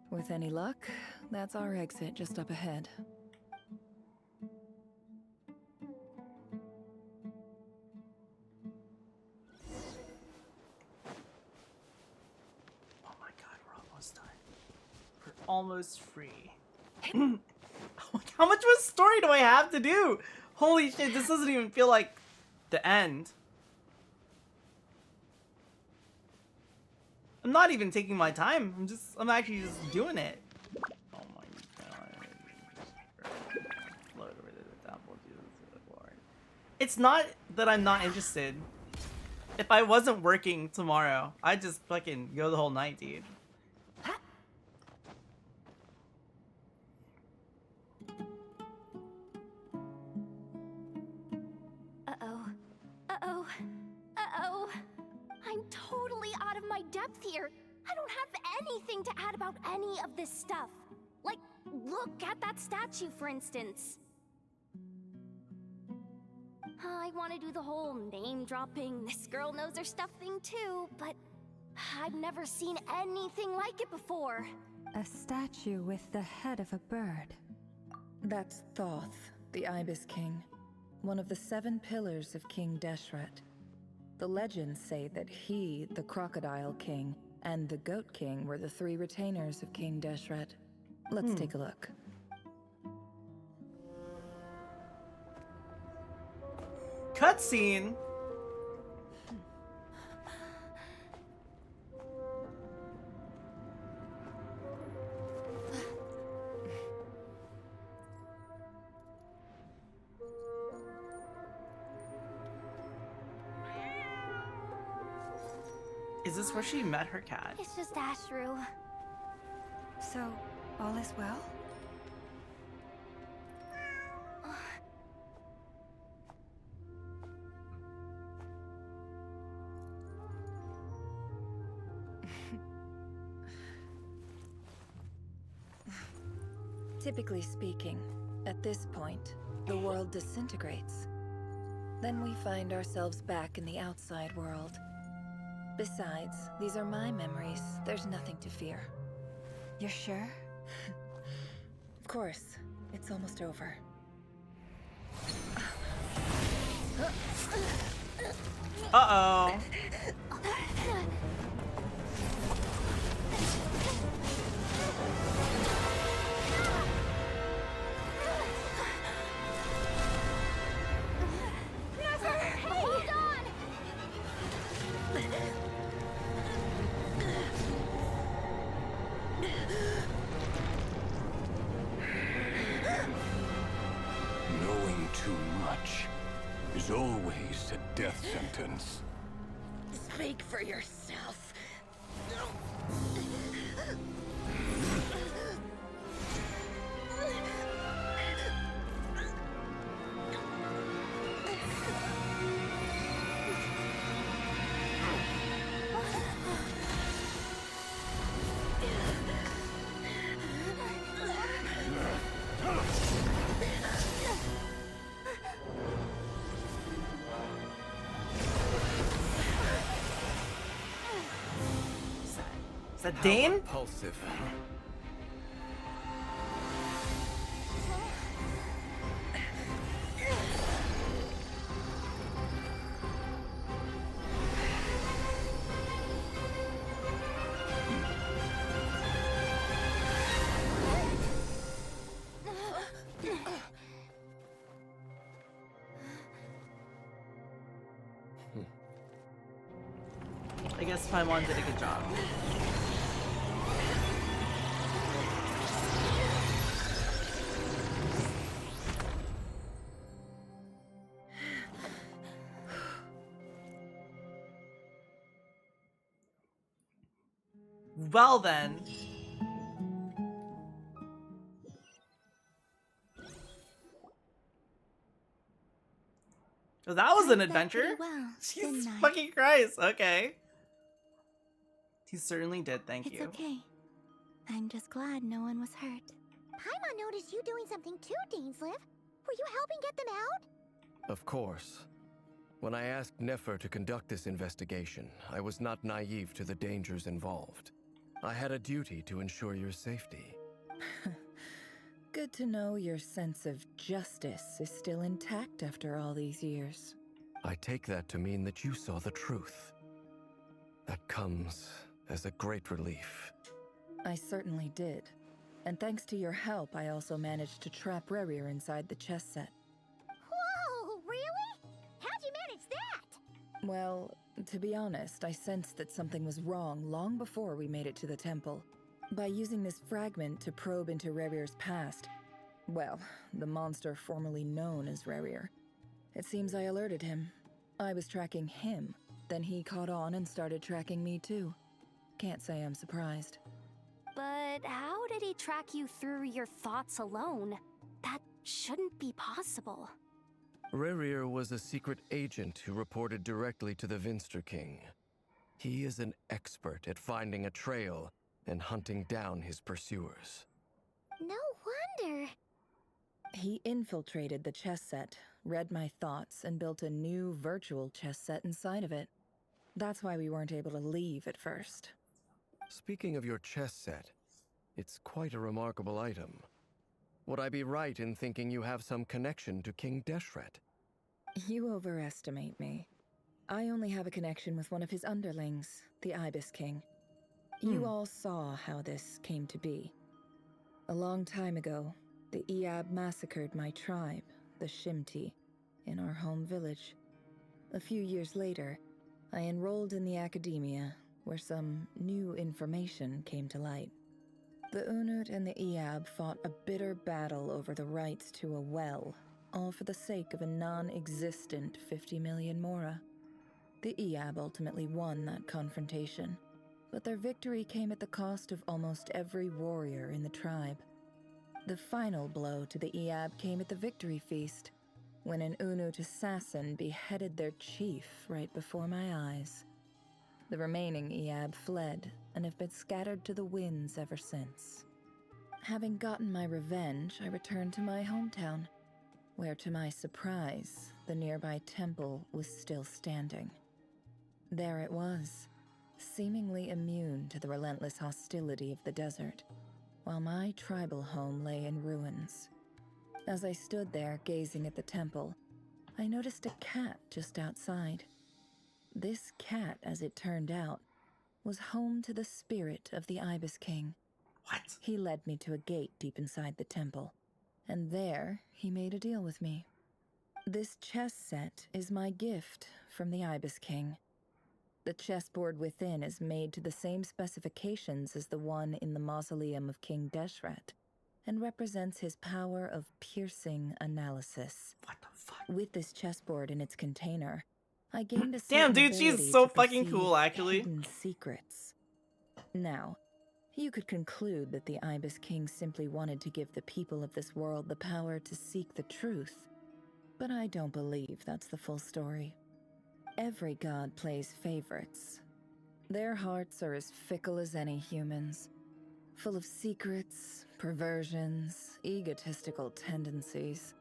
With any luck, that's our exit just up ahead. Oh my god, we're almost done. We're almost free. How much more story do I have to do? Holy shit, this doesn't even feel like the end. I'm not even taking my time. I'm actually just doing it. Oh my god. It's not that I'm not interested. If I wasn't working tomorrow, I'd just fucking go the whole night, dude. Uh-oh. Uh-oh. Uh-oh. I'm totally out of my depth here. I don't have anything to add about any of this stuff. Like, look at that statue, for instance. I want to do the whole name-dropping, this girl knows her stuff thing too, but I've never seen anything like it before. A statue with the head of a bird. That's Thoth, the Ibis King, one of the 7 pillars of King Deshret. The legends say that he, the Crocodile King, and the Goat King were the 3 retainers of King Deshret. Let's take a look. Cutscene. Is this where she met her cat? It's just Ashru. So, all is well? Typically speaking, at this point, the world disintegrates. Then we find ourselves back in the outside world. Besides, these are my memories. There's nothing to fear. You're sure? Of course. It's almost over. Uh-oh. Knowing too much is always a death sentence. Speak for yourself. Is that Dane? Repulsive. I guess Paimon did a good job. Well then. Oh, that was an adventure? Well, Jesus fucking Christ. Okay. He certainly did, thank it's you. okay. I'm just glad no one was hurt. Paimon noticed you doing something too, Dainsliff. Were you helping get them out? Of course. When I asked Nefer to conduct this investigation, I was not naive to the dangers involved. I had a duty to ensure your safety. Good to know your sense of justice is still intact after all these years. I take that to mean that you saw the truth. That comes as a great relief. I certainly did. And thanks to your help, I also managed to trap Rerir inside the chess set. Whoa, really? How'd you manage that? Well, to be honest, I sensed that something was wrong long before we made it to the temple. By using this fragment to probe into Rerir's past, well, the monster formerly known as Rerir, it seems I alerted him. I was tracking him, then he caught on and started tracking me too. Can't say I'm surprised. But how did he track you through your thoughts alone? That shouldn't be possible. Rerir was a secret agent who reported directly to the Vinster King. He is an expert at finding a trail and hunting down his pursuers. No wonder. He infiltrated the chess set, read my thoughts, and built a new virtual chess set inside of it. That's why we weren't able to leave at first. Speaking of your chess set, it's quite a remarkable item. Would I be right in thinking you have some connection to King Deshret? You overestimate me. I only have a connection with one of his underlings, the Ibis King. You all saw how this came to be. A long time ago, the Eab massacred my tribe, the Shimti, in our home village. A few years later, I enrolled in the academia, where some new information came to light. The Unut and the Eab fought a bitter battle over the rights to a well, all for the sake of a non-existent 50 million Mora. The Eab ultimately won that confrontation, but their victory came at the cost of almost every warrior in the tribe. The final blow to the Eab came at the victory feast, when an Unut assassin beheaded their chief right before my eyes. The remaining Eab fled and have been scattered to the winds ever since. Having gotten my revenge, I returned to my hometown, where to my surprise, the nearby temple was still standing. There it was, seemingly immune to the relentless hostility of the desert, while my tribal home lay in ruins. As I stood there gazing at the temple, I noticed a cat just outside. This cat, as it turned out, was home to the spirit of the Ibis King. What? He led me to a gate deep inside the temple, and there he made a deal with me. This chess set is my gift from the Ibis King. The chessboard within is made to the same specifications as the one in the mausoleum of King Deshret, and represents his power of piercing analysis. What the fuck? With this chessboard in its container, I gained a Damn, certain dude, she's ability so to fucking perceive cool, actually. hidden secrets. Now, you could conclude that the Ibis King simply wanted to give the people of this world the power to seek the truth, but I don't believe that's the full story. Every god plays favorites. Their hearts are as fickle as any human's, full of secrets, perversions, egotistical tendencies.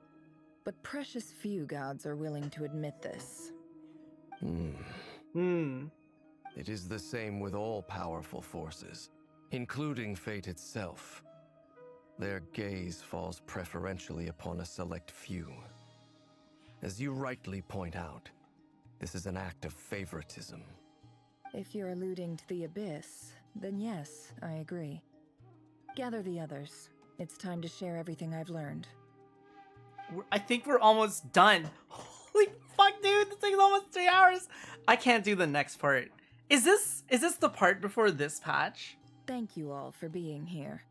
But precious few gods are willing to admit this. It is the same with all powerful forces, including fate itself. Their gaze falls preferentially upon a select few. As you rightly point out, this is an act of favoritism. If you're alluding to the Abyss, then yes, I agree. Gather the others. It's time to share everything I've learned. I think we're almost done. Holy fuck, dude, this thing's almost 3 hours. I can't do the next part. Is this the part before this patch? Thank you all for being here.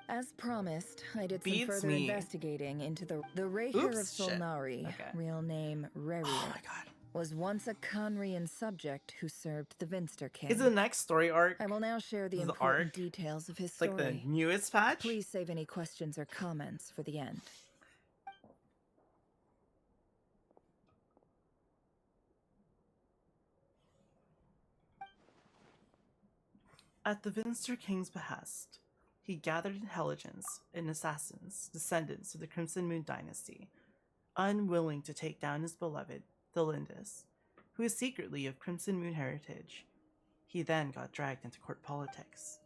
As promised, I did some Beats further me. investigating into the Rayher of Oops, shit. Solnari, Okay. real name Rerir. Oh my god. was once a Conrian subject who served the Vinster King. Is it the next story arc? I will now share the Is it the important arc? details of his It's story. like the newest patch? Please save any questions or comments for the end. At the Vinster King's behest, he gathered intelligence and assassins, descendants of the Crimson Moon dynasty, unwilling to take down his beloved, Thelindis, who is secretly of Crimson Moon heritage. He then got dragged into court politics.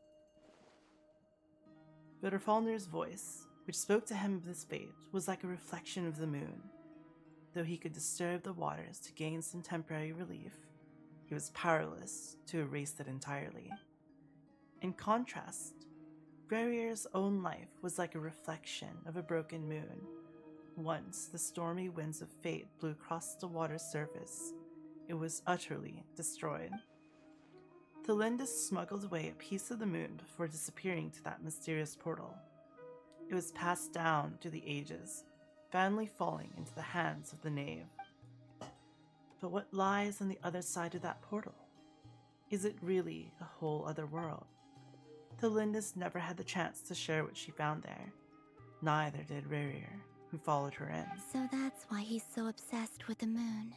But Erfalner's voice, which spoke to him of this fate, was like a reflection of the moon. Though he could disturb the waters to gain some temporary relief, he was powerless to erase it entirely. In contrast, Brerir's own life was like a reflection of a broken moon. Once the stormy winds of fate blew across the water's surface, it was utterly destroyed. Thelindis smuggled away a piece of the moon before disappearing to that mysterious portal. It was passed down through the ages, finally falling into the hands of the knave. But what lies on the other side of that portal? Is it really a whole other world? Thelindis never had the chance to share what she found there. Neither did Brerir, who followed her in. So that's why he's so obsessed with the moon.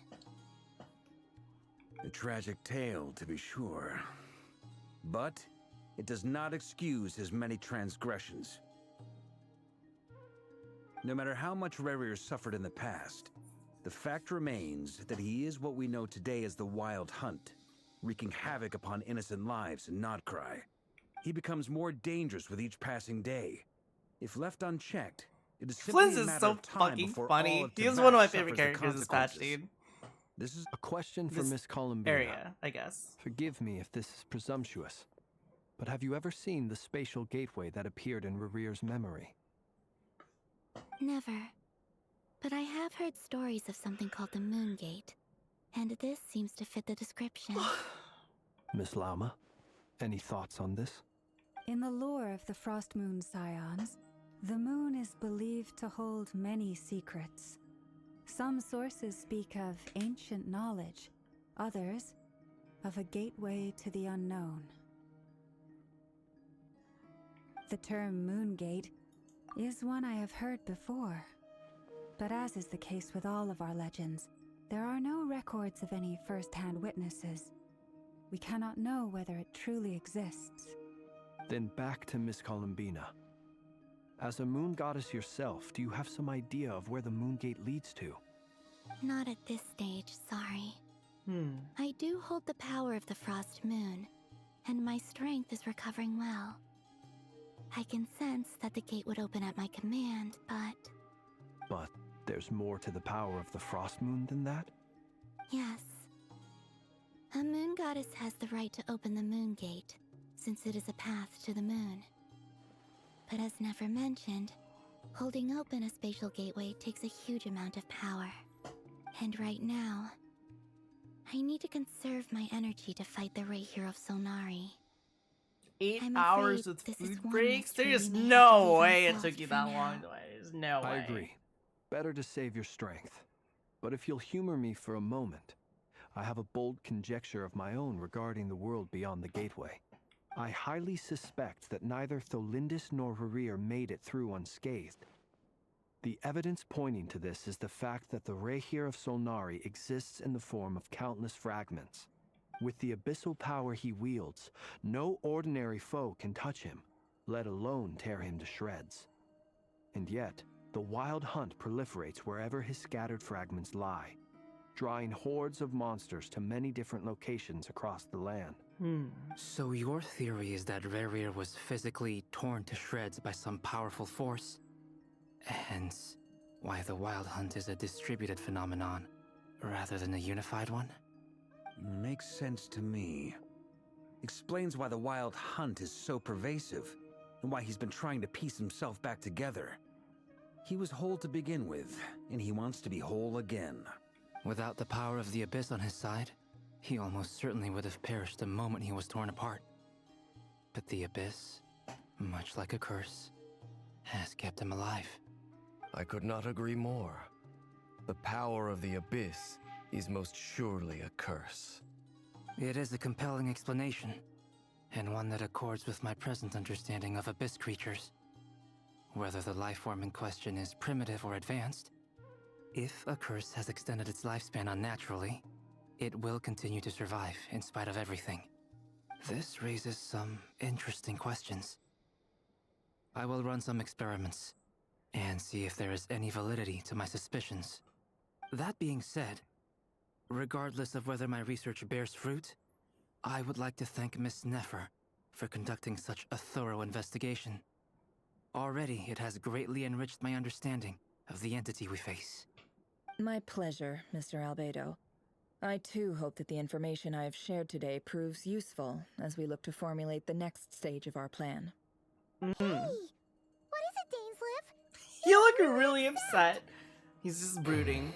A tragic tale, to be sure. But it does not excuse his many transgressions. No matter how much Brerir suffered in the past, the fact remains that he is what we know today as the Wild Hunt, wreaking havoc upon innocent lives in Krai. He becomes more dangerous with each passing day. If left unchecked, it is simply Flint's a is matter so of time fucking before funny. all of He is Teyvat one of my suffers favorite the characters this patch, consequences. dude. This is a question for This Miss Columbina. area, I guess. Forgive me if this is presumptuous, but have you ever seen the spatial gateway that appeared in Rerir's memory? Never. But I have heard stories of something called the Moon Gate, and this seems to fit the description. Miss Lauma, any thoughts on this? In the lore of the Frost Moon Scions, the moon is believed to hold many secrets. Some sources speak of ancient knowledge, others of a gateway to the unknown. The term Moon Gate is one I have heard before, but as is the case with all of our legends, there are no records of any first-hand witnesses. We cannot know whether it truly exists. Then back to Miss Columbina. As a moon goddess yourself, do you have some idea of where the Moon Gate leads to? Not at this stage, sorry. I do hold the power of the Frost Moon, and my strength is recovering well. I can sense that the gate would open at my command, but... But there's more to the power of the Frost Moon than that? Yes. A moon goddess has the right to open the Moon Gate, since it is a path to the moon. But as never mentioned, holding open a spatial gateway takes a huge amount of power. And right now, I need to conserve my energy to fight the Raihir of Solnari. 8 I'm hours afraid with this is food one breaks? mystery There's we may have no to leave way it unsolved took you for that now. long. There's no way. I agree. Better to save your strength. But if you'll humor me for a moment, I have a bold conjecture of my own regarding the world beyond the gateway. I highly suspect that neither Thelindis nor Rerir made it through unscathed. The evidence pointing to this is the fact that the Raihir of Solnari exists in the form of countless fragments. With the abyssal power he wields, no ordinary foe can touch him, let alone tear him to shreds. And yet, the Wild Hunt proliferates wherever his scattered fragments lie, drawing hordes of monsters to many different locations across the land. So your theory is that Rerir was physically torn to shreds by some powerful force? Hence, why the Wild Hunt is a distributed phenomenon, rather than a unified one? Makes sense to me. Explains why the Wild Hunt is so pervasive, and why he's been trying to piece himself back together. He was whole to begin with, and he wants to be whole again. Without the power of the Abyss on his side, he almost certainly would have perished the moment he was torn apart. But the Abyss, much like a curse, has kept him alive. I could not agree more. The power of the Abyss is most surely a curse. It is a compelling explanation, and one that accords with my present understanding of abyss creatures. Whether the life form in question is primitive or advanced, if a curse has extended its lifespan unnaturally, it will continue to survive in spite of everything. This raises some interesting questions. I will run some experiments and see if there is any validity to my suspicions. That being said, regardless of whether my research bears fruit, I would like to thank Miss Nefer for conducting such a thorough investigation. Already, it has greatly enriched my understanding of the entity we face. My pleasure, Mr. Albedo. I too hope that the information I have shared today proves useful as we look to formulate the next stage of our plan. Hey! What is it, Dainsliff? You look really upset. He's just brooding.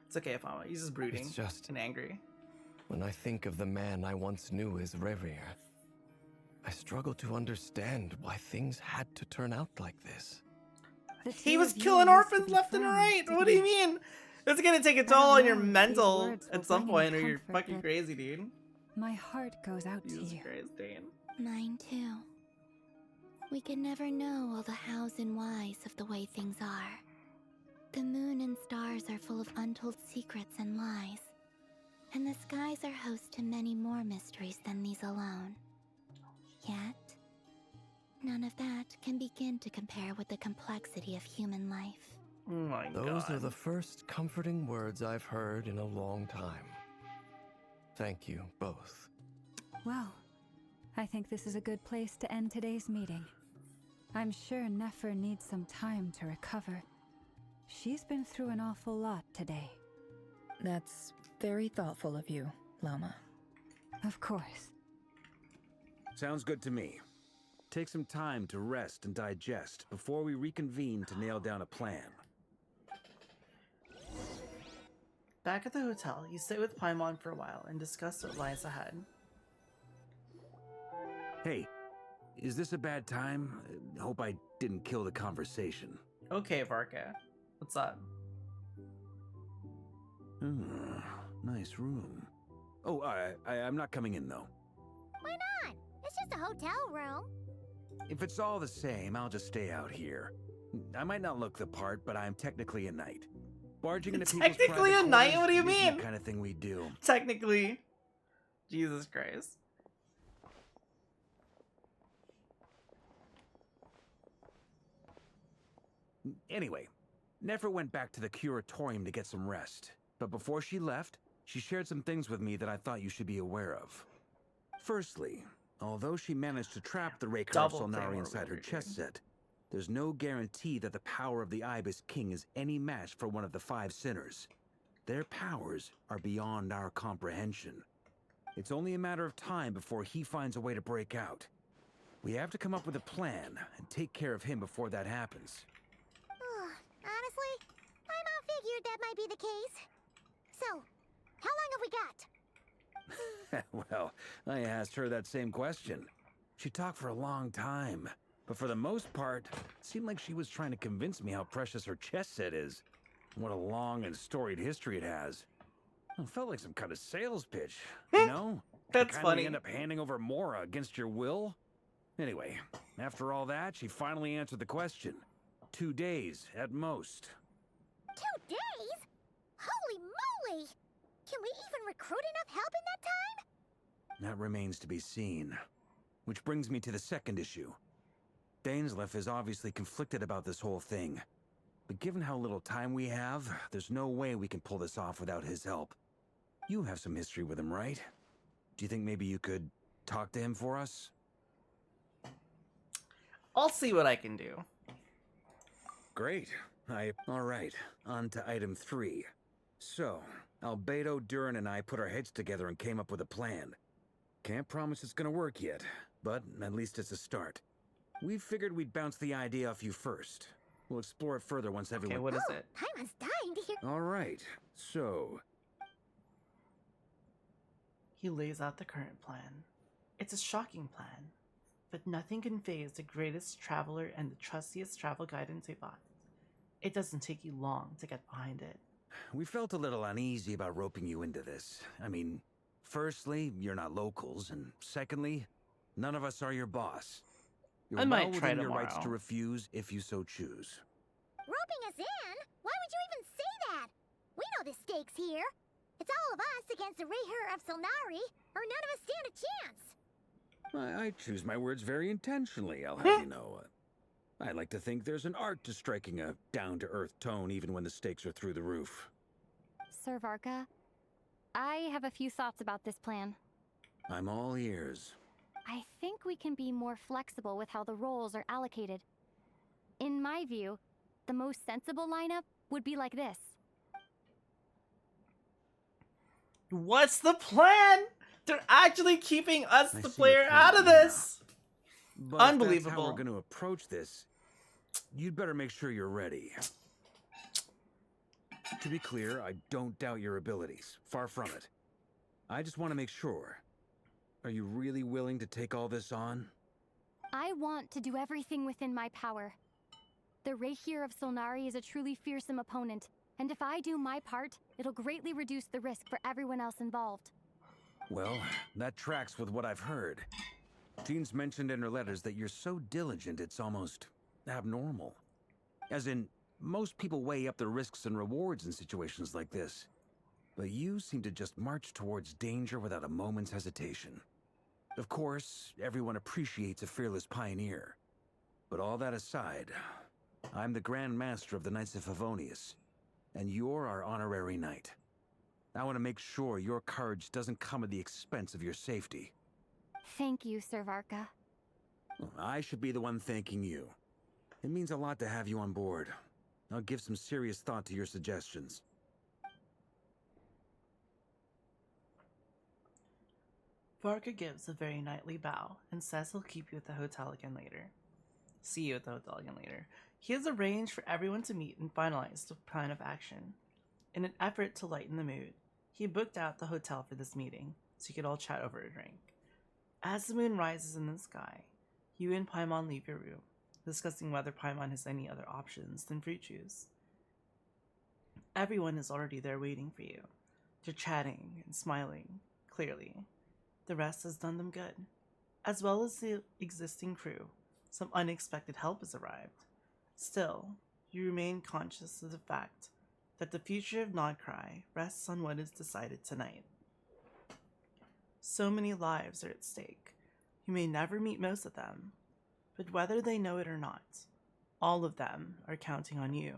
It's okay, Fama. He's just brooding. It's just and angry. When I think of the man I once knew as Rerir, I struggle to understand why things had to turn out like this. He was killing orphans left and right. What do you mean? It's gonna take a toll on your mental at some point, or you're fucking crazy, dude. My heart goes out to you. Jesus Christ, Dane. Mine too. We can never know all the hows and whys of the way things are. The moon and stars are full of untold secrets and lies. And the skies are host to many more mysteries than these alone. Yet, none of that can begin to compare with the complexity of human life. Oh my God. Those are the first comforting words I've heard in a long time. Thank you both. Well, I think this is a good place to end today's meeting. I'm sure Nefer needs some time to recover. She's been through an awful lot today. That's very thoughtful of you, Lama. Of course. Sounds good to me. Take some time to rest and digest before we reconvene to nail down a plan. Back at the hotel, you sit with Paimon for a while and discuss what lies ahead. Hey, is this a bad time? Hope I didn't kill the conversation. Okay, Varka. What's up? Nice room. Oh, I'm not coming in, though. Why not? It's just a hotel room. If it's all the same, I'll just stay out here. I might not look the part, but I'm technically a knight. Barging into people's Technically private a knight? quarters What do you isn't mean? the kind of thing we do. Technically. Jesus Christ. Anyway, Nefer went back to the curatorium to get some rest. But before she left, she shared some things with me that I thought you should be aware of. Firstly, although she managed to trap the Raker of Solnari inside her chess set, there's no guarantee that the power of the Ibis King is any match for one of the 5 sinners. Their powers are beyond our comprehension. It's only a matter of time before he finds a way to break out. We have to come up with a plan and take care of him before that happens. Honestly, Paimon figured that might be the case. So, how long have we got? Well, I asked her that same question. She talked for a long time, but for the most part, it seemed like she was trying to convince me how precious her chess set is. What a long and storied history it has. It felt like some kind of sales pitch, you know? That's the kind funny. You end up handing over Mora against your will. Anyway, after all that, she finally answered the question. 2 days, at most. 2 days? Holy moly! Can we even recruit enough help in that time? That remains to be seen. Which brings me to the second issue. Dainsliff is obviously conflicted about this whole thing. But given how little time we have, there's no way we can pull this off without his help. You have some history with him, right? Do you think maybe you could talk to him for us? I'll see what I can do. Great. Alright, on to item 3. So, Albedo, Durin, and I put our heads together and came up with a plan. Can't promise it's gonna work yet, but at least it's a start. We figured we'd bounce the idea off you first. We'll explore it further once everyone... Okay, what is it? Paimon's dying to hear... Alright, so... He lays out the current plan. It's a shocking plan, but nothing can faze the greatest traveler and the trustiest travel guide in Zevat. It doesn't take you long to get behind it. we felt a little uneasy about roping you into this. I mean, firstly, you're not locals, and secondly, none of us are your boss. You're I might well try within your rights to tomorrow. refuse if you so choose. Roping us in? Why would you even say that? We know the stakes here. It's all of us against the Rayher of Solnari, or none of us stand a chance. I choose my words very intentionally, I'll have you know. I like to think there's an art to striking a down-to-earth tone even when the stakes are through the roof. Sir Varka, I have a few thoughts about this plan. I'm all ears. I think we can be more flexible with how the roles are allocated. In my view, the most sensible lineup would be like this. What's the plan? They're actually keeping us, I the see player, your out of point now. this. But if that's how Unbelievable. we're going to approach this, you'd better make sure you're ready. To be clear, I don't doubt your abilities. Far from it. I just want to make sure. Are you really willing to take all this on? I want to do everything within my power. The Rayher of Solnari is a truly fearsome opponent, and if I do my part, it'll greatly reduce the risk for everyone else involved. Well, that tracks with what I've heard. Jean's mentioned in her letters that you're so diligent it's almost abnormal. As in, most people weigh up the risks and rewards in situations like this. But you seem to just march towards danger without a moment's hesitation. Of course, everyone appreciates a fearless pioneer. But all that aside, I'm the Grand Master of the Knights of Favonius, and you're our honorary knight. I want to make sure your courage doesn't come at the expense of your safety. Thank you, Sir Varka. I should be the one thanking you. It means a lot to have you on board. I'll give some serious thought to your suggestions. Varka gives a very knightly bow and says he'll keep you at the hotel again later. See you at the hotel again later. He has arranged for everyone to meet and finalize the plan of action. In an effort to lighten the mood, he booked out the hotel for this meeting, so you could all chat over a drink. As the moon rises in the sky, you and Paimon leave your room, discussing whether Paimon has any other options than fruit juice. Everyone is already there waiting for you. They're chatting and smiling, clearly. The rest has done them good. As well as the existing crew, some unexpected help has arrived. Still, you remain conscious of the fact that the future of Krai rests on what is decided tonight. So many lives are at stake. You may never meet most of them, but whether they know it or not, all of them are counting on you.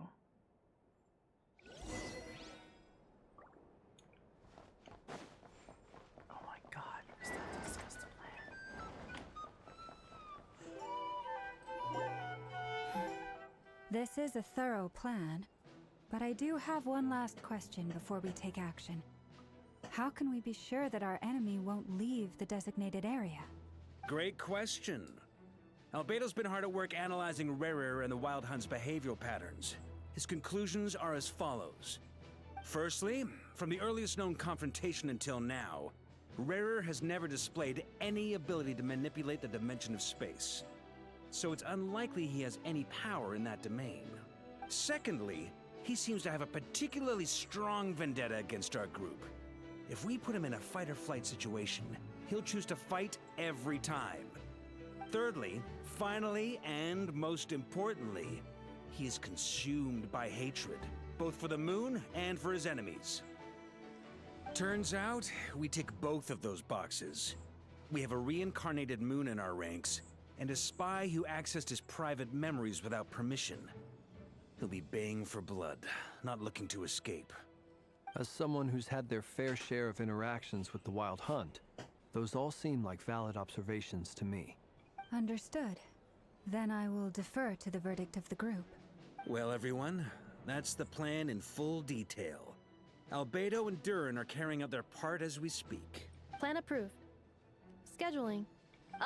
Oh my god, we still have to discuss the plan. This is a thorough plan, but I do have one last question before we take action. How can we be sure that our enemy won't leave the designated area? Great question. Albedo's been hard at work analyzing Rayher and the Wild Hunt's behavioral patterns. His conclusions are as follows. Firstly, from the earliest known confrontation until now, Rayher has never displayed any ability to manipulate the dimension of space. So it's unlikely he has any power in that domain. Secondly, he seems to have a particularly strong vendetta against our group. If we put him in a fight-or-flight situation, he'll choose to fight every time. Thirdly, finally, and most importantly, he is consumed by hatred, both for the moon and for his enemies. Turns out, we tick both of those boxes. We have a reincarnated moon in our ranks, and a spy who accessed his private memories without permission. He'll be baying for blood, not looking to escape. As someone who's had their fair share of interactions with the Wild Hunt, those all seem like valid observations to me. Understood. Then I will defer to the verdict of the group. Well, everyone, that's the plan in full detail. Albedo and Durin are carrying out their part as we speak. Plan approved. Scheduling.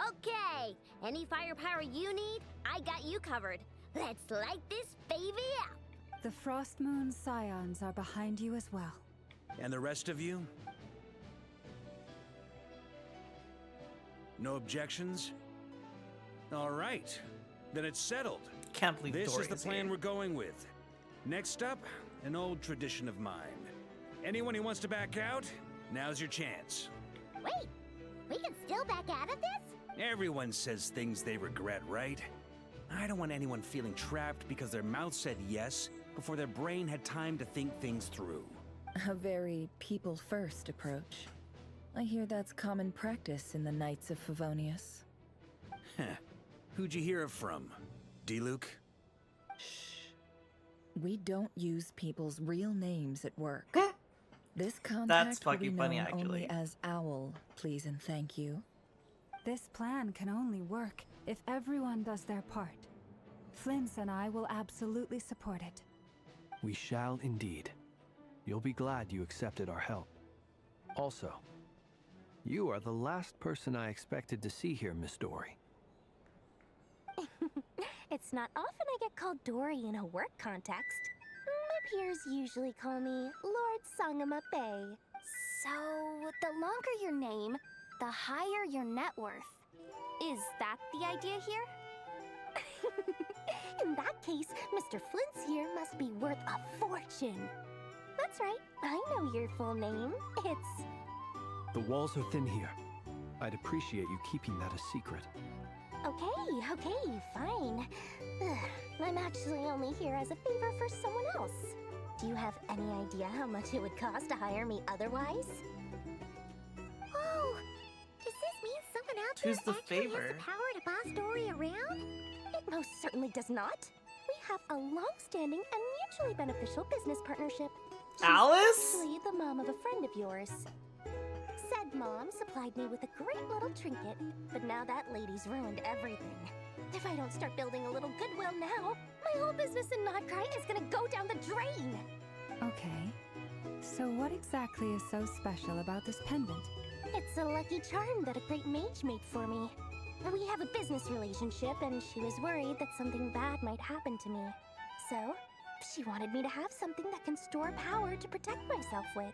Okay, any firepower you need, I got you covered. Let's light this baby up. The Frost Moon Scions are behind you as well. And the rest of you? No objections? All right, then it's settled. Can't believe this is the Dory's plan here. we're going with. Next up, an old tradition of mine. Anyone who wants to back out, now's your chance. Wait, we can still back out of this? Everyone says things they regret, right? I don't want anyone feeling trapped because their mouth said yes before their brain had time to think things through. A very people-first approach. I hear that's common practice in the Knights of Favonius. Heh. Who'd you hear it from? D-Luke? We don't use people's real names at work. This That's contact will be fucking funny, known actually. only as Owl, please and thank you. This plan can only work if everyone does their part. Flints and I will absolutely support it. We shall indeed. You'll be glad you accepted our help. Also, you are the last person I expected to see here, Miss Dory. It's not often I get called Dory in a work context. My peers usually call me Lord Sangama Bay. So, the longer your name, the higher your net worth. Is that the idea here? In that case, Mr. Flint's here must be worth a fortune. That's right, I know your full name. It's... The walls are thin here. I'd appreciate you keeping that a secret. Okay, fine. Ugh, I'm actually only here as a favor for someone else. Do you have any idea how much it would cost to hire me otherwise? Oh, does this mean someone out Who's there the actually favor? has the power to boss Dory around? It most certainly does not. We have a long-standing and mutually beneficial business partnership. She's Alice? actually the mom of a friend of yours. Said mom supplied me with a great little trinket, but now that lady's ruined everything. If I don't start building a little goodwill now, my whole business in Krai is gonna go down the drain. Okay. So what exactly is so special about this pendant? It's a lucky charm that a great mage made for me. We have a business relationship, and she was worried that something bad might happen to me. So, she wanted me to have something that can store power to protect myself with.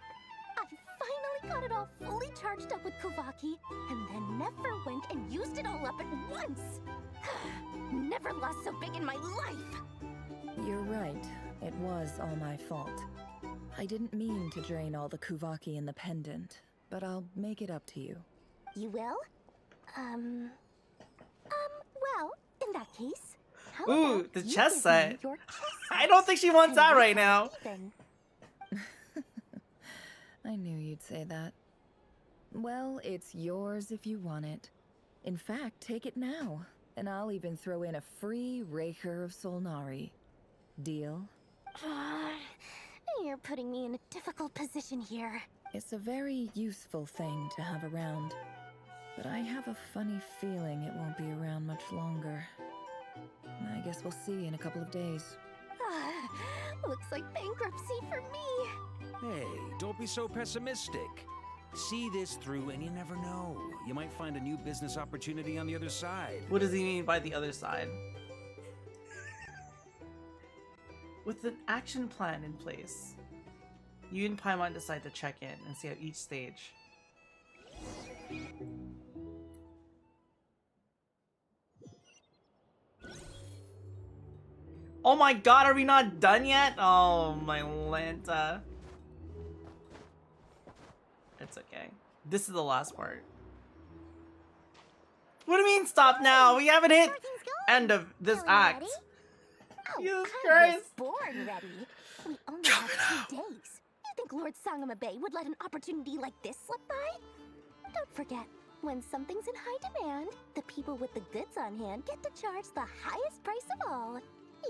I finally got it all fully charged up with Kovaki, and then never went and used it all up at once. Never lost so big in my life. You're right. It was all my fault. I didn't mean to drain all the Kuvaki in the pendant, but I'll make it up to you. You will? Well, in that case, how Ooh, about the you chess give set. me your chess I don't think she wants and that we'll right now. have even. I knew you'd say that. Well, it's yours if you want it. In fact, take it now, and I'll even throw in a free Raker of Solnari. Deal? You're putting me in a difficult position here. It's a very useful thing to have around, but I have a funny feeling it won't be around much longer. I guess we'll see in a couple of days. Looks like bankruptcy for me. Hey, don't be so pessimistic. See this through and you never know. You might find a new business opportunity on the other side. What does he mean by the other side? With an action plan in place, you and Paimon decide to check in and see how each stage. Oh my god, are we not done yet? Oh my Lanta. It's okay. This is the last part. What do you mean stop now? We haven't hit end of this act. Jesus I Christ. was born ready. We only have 2 days. You think Lord Sangama Bay would let an opportunity like this slip by? Don't forget, when something's in high demand, the people with the goods on hand get to charge the highest price of all.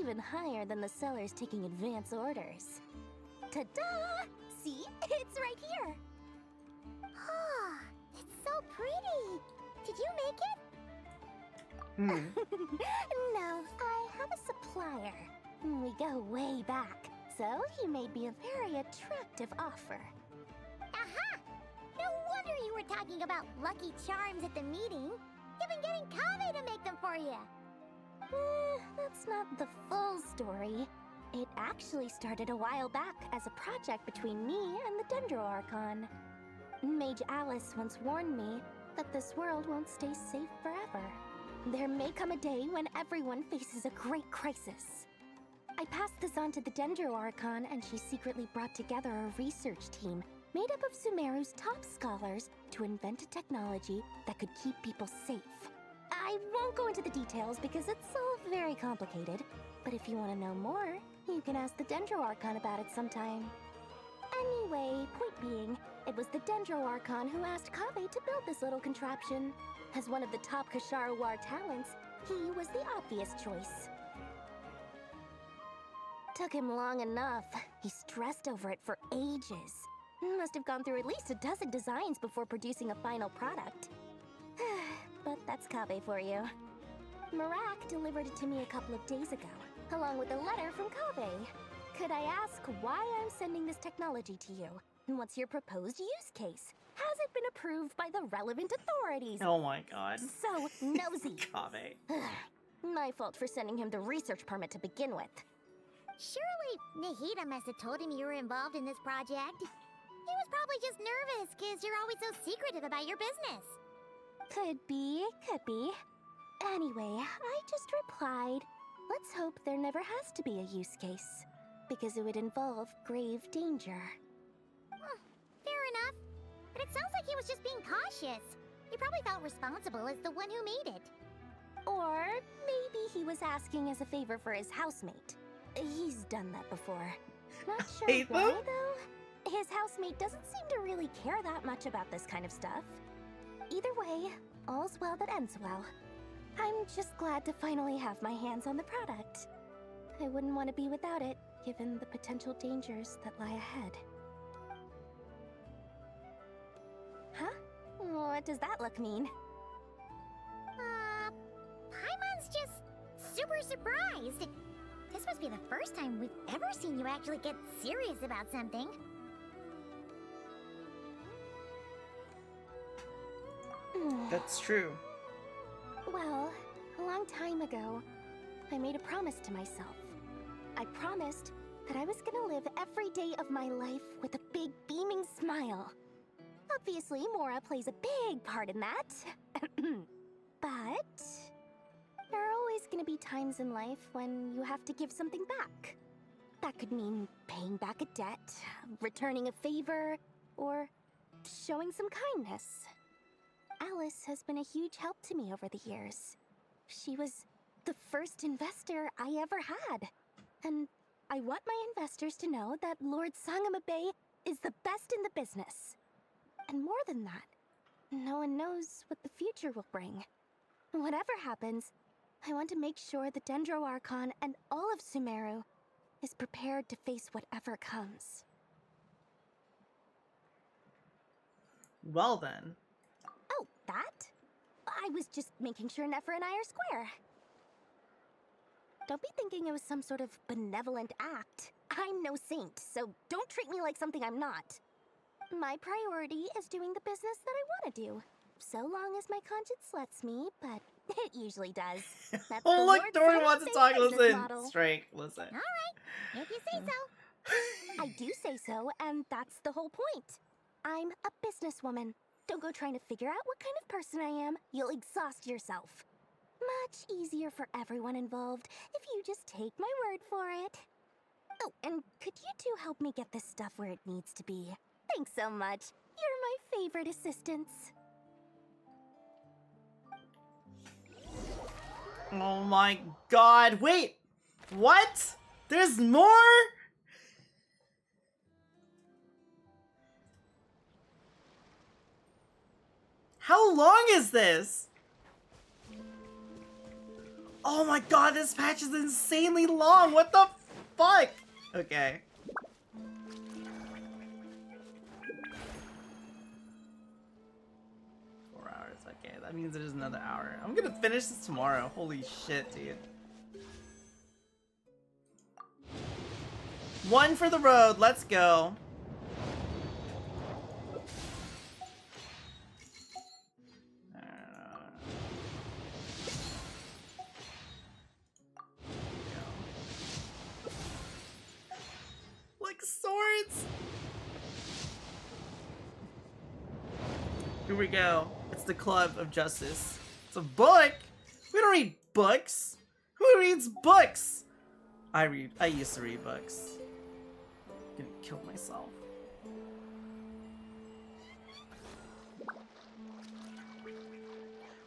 Even higher than the sellers taking advance orders. Ta-da! See? It's right here. Ah, it's so pretty. Did you make it? No, I have a supplier. We go way back, so he made me a very attractive offer. Aha! No wonder you were talking about lucky charms at the meeting. You've been getting Kami to make them for you. That's not the full story. It actually started a while back as a project between me and the Dendro Archon. Mage Alice once warned me that this world won't stay safe forever. There may come a day when everyone faces a great crisis. I passed this on to the Dendro Archon, and she secretly brought together a research team made up of Sumeru's top scholars to invent a technology that could keep people safe. I won't go into the details because it's all very complicated, but if you want to know more, you can ask the Dendro Archon about it sometime. Anyway, point being, it was the Dendro Archon who asked Kaveh to build this little contraption. As one of the top Kasharu War talents, he was the obvious choice. Took him long enough. He stressed over it for ages. Must have gone through at least a dozen designs before producing a final product. But that's Kaveh for you. Marak delivered it to me a couple of days ago, along with a letter from Kaveh. Could I ask why I'm sending this technology to you? What's your proposed use case? Has it been approved by the relevant authorities? Oh my god. So nosy. Kaveh. My fault for sending him the research permit to begin with. Surely Nahida must have told him you were involved in this project. He was probably just nervous because you're always so secretive about your business. Could be, could be. Anyway, I just replied, let's hope there never has to be a use case, because it would involve grave danger. Fair enough. But it sounds like he was just being cautious. He probably felt responsible as the one who made it. Or maybe he was asking as a favor for his housemate. He's done that before. Not sure why, though. His housemate doesn't seem to really care that much about this kind of stuff. Either way, all's well that ends well. I'm just glad to finally have my hands on the product. I wouldn't want to be without it, given the potential dangers that lie ahead. Huh? What does that look mean? Paimon's just super surprised. This must be the first time we've ever seen you actually get serious about something. That's true. Well, a long time ago, I made a promise to myself. I promised that I was gonna live every day of my life with a big beaming smile. Obviously, Mora plays a big part in that. But there are always gonna be times in life when you have to give something back. That could mean paying back a debt, returning a favor, or showing some kindness. Alice has been a huge help to me over the years. She was the first investor I ever had. And I want my investors to know that Lord Sangama Bay is the best in the business. And more than that, no one knows what the future will bring. Whatever happens, I want to make sure the Dendro Archon and all of Sumeru is prepared to face whatever comes. Well then. Oh, that? I was just making sure Nefer and I are square. Don't be thinking it was some sort of benevolent act. I'm no saint, so don't treat me like something I'm not. My priority is doing the business that I want to do. So long as my conscience lets me, but it usually does. That's Oh, the look, Lord Dory Sangama wants to Bay talk. business Listen, model. Strike, listen. Alright, if you say so. I do say so, and that's the whole point. I'm a businesswoman. Don't go trying to figure out what kind of person I am. You'll exhaust yourself. Much easier for everyone involved if you just take my word for it. Oh, and could you two help me get this stuff where it needs to be? Thanks so much. You're my favorite assistants. Oh my god, wait! What? There's more? How long is this? Oh my god, this patch is insanely long! What the fuck? Okay. Okay, that means it is another hour. I'm gonna finish this tomorrow. Holy shit, dude. One for the road. Let's go. Like swords. Here we go. It's the Club of Justice. It's a book? We don't read books. Who reads books? I used to read books. I'm gonna kill myself.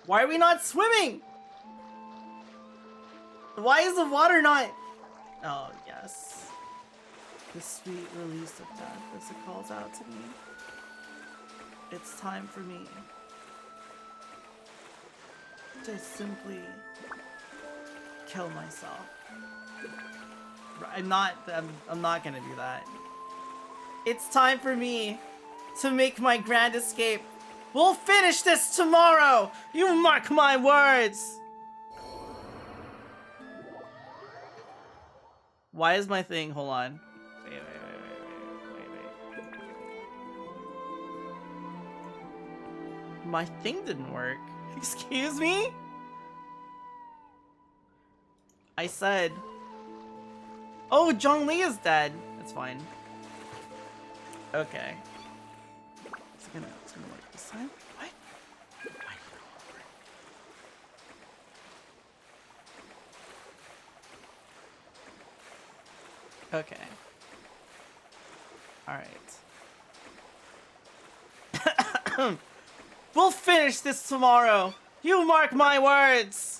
Why are we not swimming? Why is the water not? Oh, yes. The sweet release of death as it calls out to me. It's time for me to simply kill myself. I'm not gonna do that. It's time for me to make my grand escape. We'll finish this tomorrow! You mark my words! Why is my thing? Hold on. Wait. My thing didn't work. Excuse me? I said... Oh, Zhongli is dead. That's fine. Okay. It's gonna work this time. What? Okay. Alright. We'll finish this tomorrow. You mark my words.